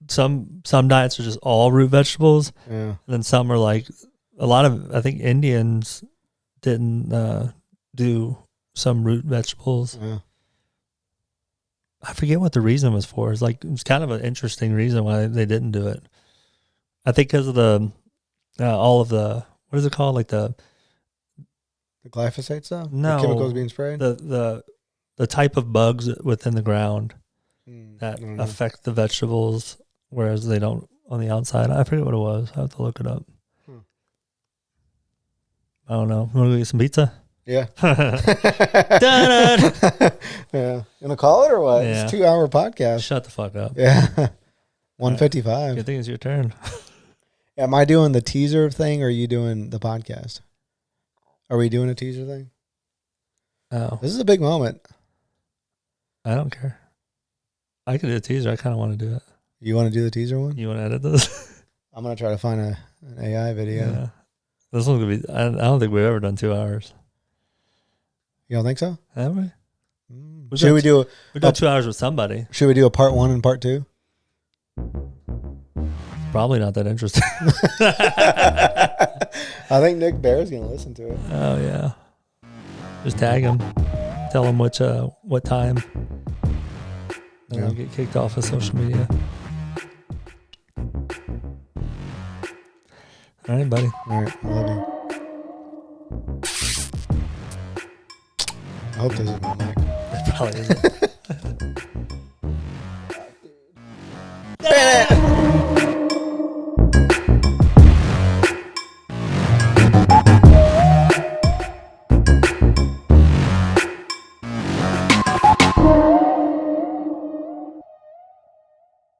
Speaker 1: some diets are just all root vegetables.
Speaker 2: Yeah.
Speaker 1: And then some are like a lot of, I think Indians didn't do some root vegetables.
Speaker 2: Yeah.
Speaker 1: I forget what the reason was for. It's like, it was kind of an interesting reason why they didn't do it. I think because of the, all of the, what is it called? Like the
Speaker 2: glyphosate stuff?
Speaker 1: No.
Speaker 2: The chemicals being sprayed?
Speaker 1: The type of bugs within the ground that affect the vegetables, whereas they don't on the outside. I forget what it was. I have to look it up. I don't know. You want to go get some pizza?
Speaker 2: Yeah. Yeah. You want to call it or what?
Speaker 1: Yeah.
Speaker 2: It's a 2-hour podcast.
Speaker 1: Shut the fuck up.
Speaker 2: Yeah. 1:55.
Speaker 1: Good thing it's your turn.
Speaker 2: Am I doing the teaser thing or are you doing the podcast? Are we doing a teaser thing?
Speaker 1: Oh.
Speaker 2: This is a big moment.
Speaker 1: I don't care. I could do a teaser. I kind of want to do it.
Speaker 2: You want to do the teaser one?
Speaker 1: You want to edit this?
Speaker 2: I'm going to try to find an AI video.
Speaker 1: Yeah. This one's going to be, I don't think we've ever done 2 hours.
Speaker 2: You don't think so?
Speaker 1: Have we?
Speaker 2: Should we do
Speaker 1: 2 hours with somebody.
Speaker 2: Should we do a part 1 and part 2?
Speaker 1: Probably not that interesting.
Speaker 2: I think Nick Bear's going to listen to it.
Speaker 1: Oh, yeah. Just tag him. Tell him what time. And I'll get kicked off of social media. All right, buddy.
Speaker 2: All right. I love you. I hope this is my mic.
Speaker 1: It probably isn't.